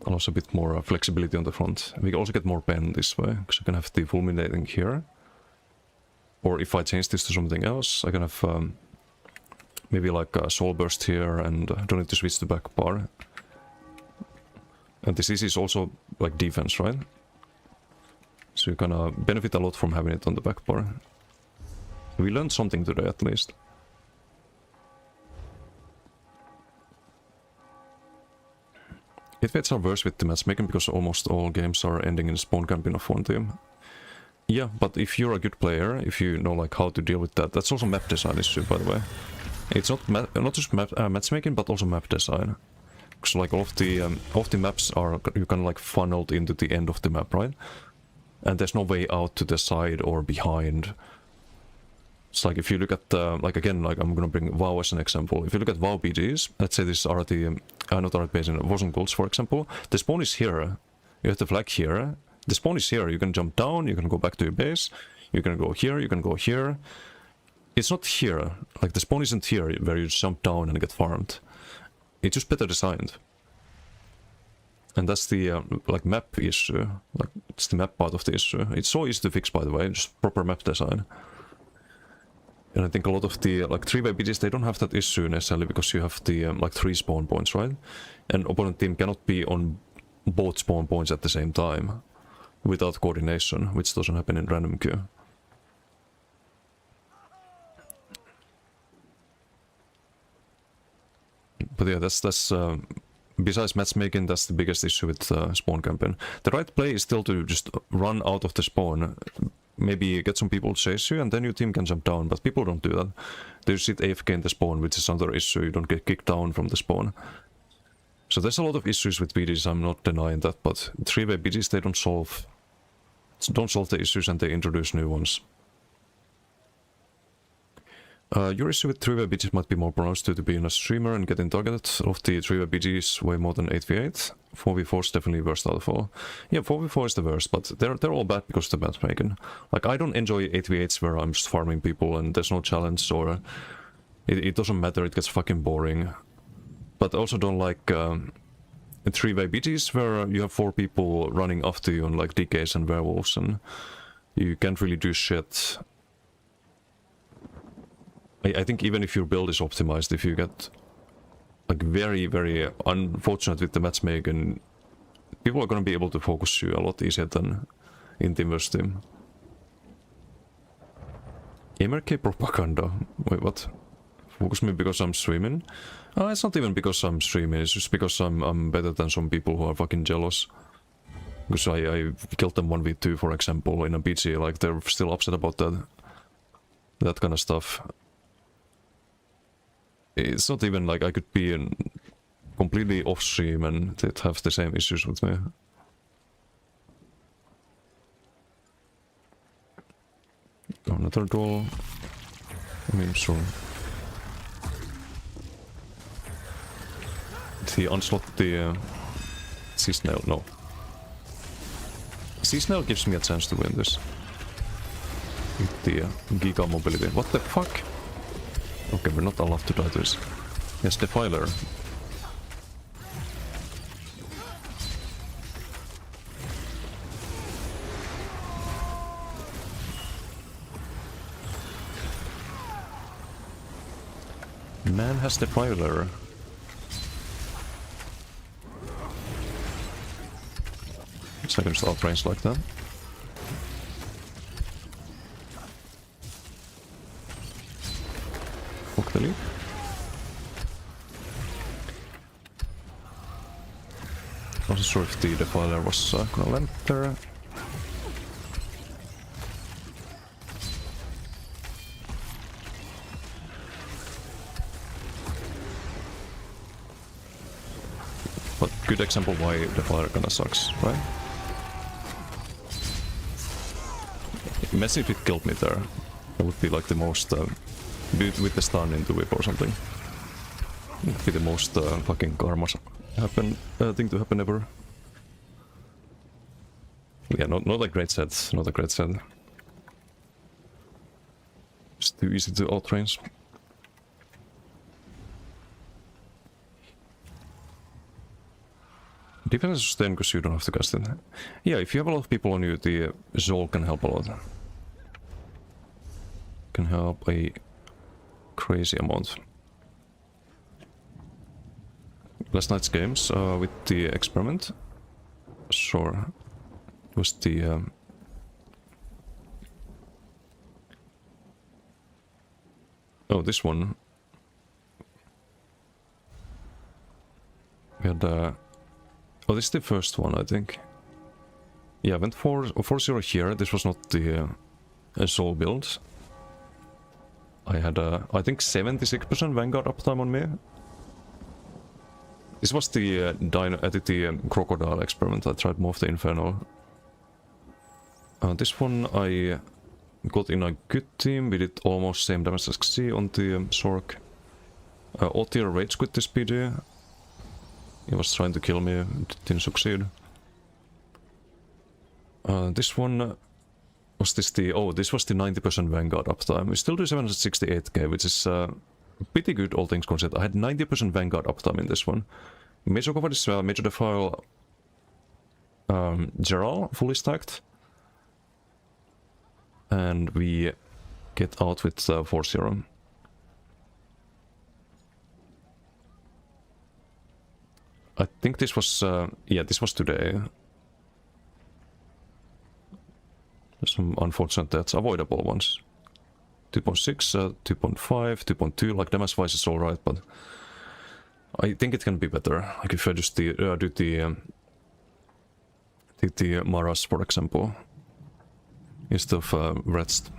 A: Also a bit more flexibility on the front. We can also get more pen this way, because I can have the fulminating here. Or if I change this to something else, I can have maybe like a soul burst here and don't need to switch the back bar. And the CC is also like defense, right? So you can benefit a lot from having it on the back bar. We learned something today at least. Hitfates are worse with the matchmaking because almost all games are ending in spawn camping of one team. Yeah, but if you're a good player, if you know like how to deal with that, that's also map design issue, by the way. It's not just matchmaking, but also map design. Because like all of the maps are you kind of like funneled into the end of the map, right? And there's no way out to the side or behind. It's like if you look at like again, like I'm gonna bring WoW as an example. If you look at WoW BGs, let's say this are the not RT base in Warzone Golds, for example. The spawn is here. You have the flag here. The spawn is here. You can jump down. You can go back to your base. You can go here. You can go here. It's not here. Like the spawn isn't here where you jump down and get farmed. It's just better designed. And that's the like map issue. Like it's the map part of the issue. It's so easy to fix, by the way. Just proper map design. And I think a lot of the like 3-way BGs, they don't have that issue necessarily because you have the like 3 spawn points, right? And opponent team cannot be on both spawn points at the same time without coordination, which doesn't happen in random queue. But yeah, that's besides matchmaking, that's the biggest issue with spawn camping. The right play is still to just run out of the spawn. Maybe get some people to chase you and then your team can jump down, but people don't do that. They sit AFK in the spawn, which is another issue. You don't get kicked down from the spawn. So there's a lot of issues with BGs, I'm not denying that, but 3-way BGs, they don't solve the issues and they introduce new ones. Your issue with 3-way BGs might be more pronounced due to being a streamer and getting targeted. Of the 3-way BGs way more than 8v8. 4v4 is definitely worst out of all. Yeah, 4v4 is the worst, but they're all bad because of the matchmaking. Like, I don't enjoy 8v8s where I'm just farming people and there's no challenge, or it doesn't matter, it gets fucking boring. But I also don't like 3-way BGs where you have 4 people running after you on like DKs and werewolves and you can't really do shit. I think even if your build is optimized, if you get like very, very unfortunate with the matchmaking, people are gonna be able to focus you a lot easier than in Team vs Team. MRK propaganda? Wait, what? Focus me because I'm streaming? It's not even because I'm streaming, it's just because I'm better than some people who are fucking jealous. Because I killed them 1v2, for example, in a BG, like they're still upset about that kind of stuff. It's not even like I could be completely off stream and they'd have the same issues with me. Another door. I mean, sure. Did he unslot the C-Snail? No. C-Snail gives me a chance to win this. With the Giga mobility. What the fuck? Okay, we're not allowed to die to this. Yes, Defiler. Man has Defiler. So I can just outrange like that. Fuck the leap. Wasn't sure if the defiler was gonna land there. But good example why defiler kinda sucks, right? Imagine if it killed me there. That would be like the most... do it with the stun into whip or something. It would be the most fucking karma thing to happen ever. Yeah, not a great set. Not a great set. It's too easy to outrange. Defense is sustain because you don't have to cast it. Yeah, if you have a lot of people on you, the Zol can help a lot. Can help a crazy amount. Last night's games with the experiment. Sure. It was the... oh, this one. We had... oh, this is the first one, I think. Yeah, I went for 4-0 here. This was not the Soul build. I had, I think, 76% Vanguard uptime on me. This was the Crocodile experiment. I tried more of the Inferno. This one I got in a good team. We did almost same damage as C on the Sork. Otir rage quit this PD. He was trying to kill me, didn't succeed. This one was this the... oh, this was the 90% Vanguard uptime. We still do 768k, which is pretty good, all things considered. I had 90% Vanguard uptime in this one. Major covered is Major Defile Geral, fully stacked. And we get out with 4-0. I think this was, yeah, this was today. Some unfortunate deaths, avoidable ones. 2.6, 2.5, 2.2, like damage wise is alright, but I think it can be better. Like if I just do the Maras, for example, instead of Rest.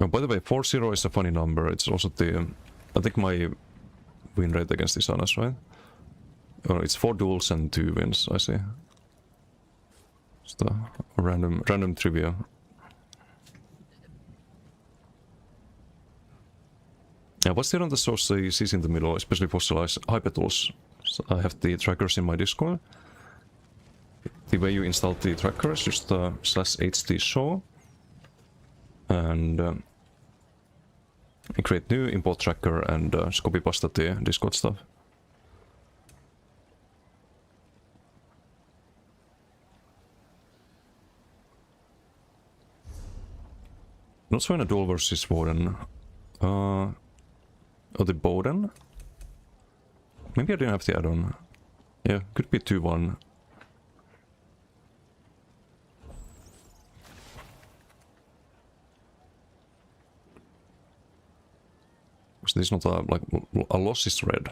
A: Oh, by the way, 4-0 is a funny number. It's also the... I think my win rate against Isanas, right? Or it's 4 duels and 2 wins, I see. Just a random trivia. Yeah, what's there on the source CC in the middle, especially fossilized hypertools? So I have the trackers in my Discord. The way you install the trackers, just /HT show. And create new import tracker and just copy pasta the Discord stuff. Not so in a duel versus Warden. Oh, the Bowden? Maybe I didn't have the add-on. Yeah, could be 2-1. So this is not a, like, a loss is red.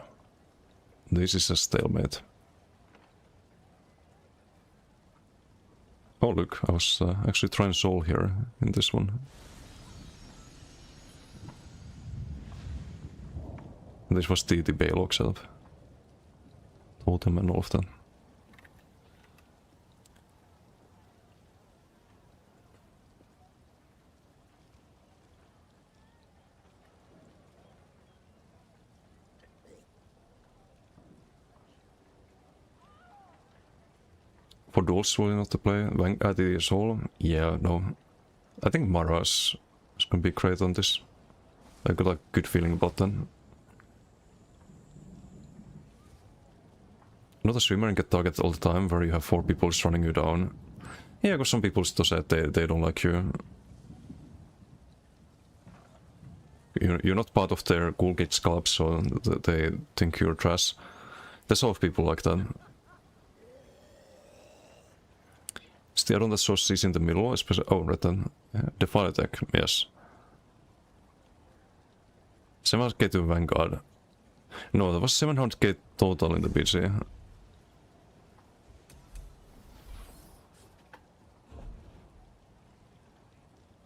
A: This is a stalemate. Oh look, I was actually trying Soul here in this one. This was the Baylog setup. Totem and all of that. For duels, will you not to play the Soul? Yeah, no. I think Maras is gonna be great on this. I got a good feeling about them. Not a streamer and get targeted all the time where you have 4 people just running you down. Yeah, because some people still say they don't like you. you're not part of their cool kids club, so they think you're trash. There's a lot of people like that. Is the other one that shows C's in the middle, especially? Oh, right then. The fire attack, yes. 700k to Vanguard. No, there was 700k total in the BG.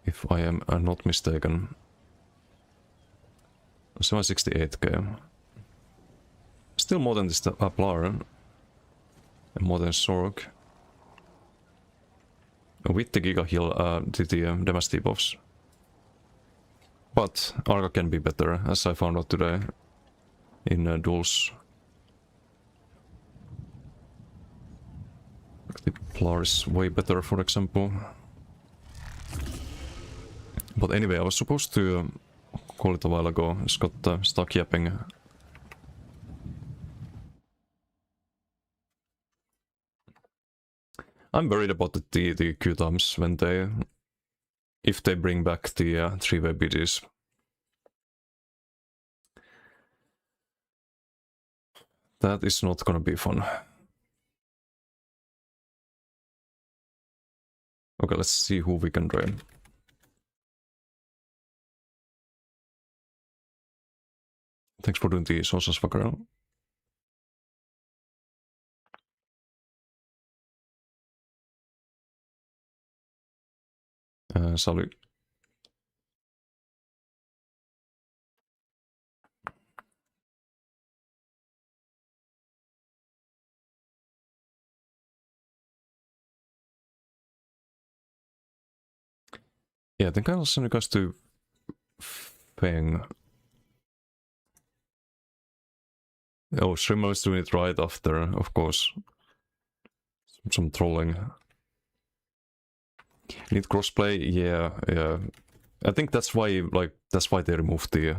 A: If I am not mistaken. 768k. Still more than this Plar. And more than Sorg. With the Giga Heal, the damage debuffs. But Arca can be better, as I found out today in duels. The Plar is way better, for example. But anyway, I was supposed to call it a while ago. It's got stuck yapping. I'm worried about the Q times when they, if they bring back the 3-way BGs. That is not gonna be fun. Okay, let's see who we can drain. Thanks for doing the sauces, fucker. Salut. Yeah, I think I'll send you guys to Feng. Oh, Shrimmer is doing it right after, of course. Some trolling. Need crossplay? Yeah. I think that's why, that's why they removed the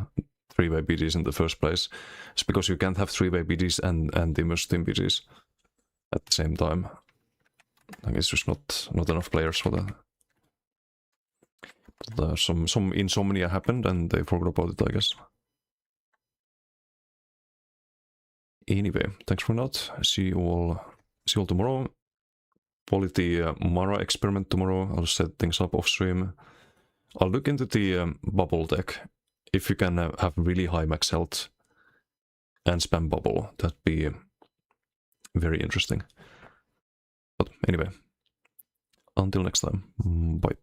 A: 3-way BDs in the first place. It's because you can't have 3-way BDs and the immersive team BDs at the same time. Like, it's just not enough players for that. But, some insomnia happened and they forgot about it, I guess. Anyway, thanks for that. See you all tomorrow. Probably the Mara experiment tomorrow. I'll set things up off stream. I'll look into the bubble deck. If you can have really high max health and spam bubble, that'd be very interesting. But anyway, until next time, bye.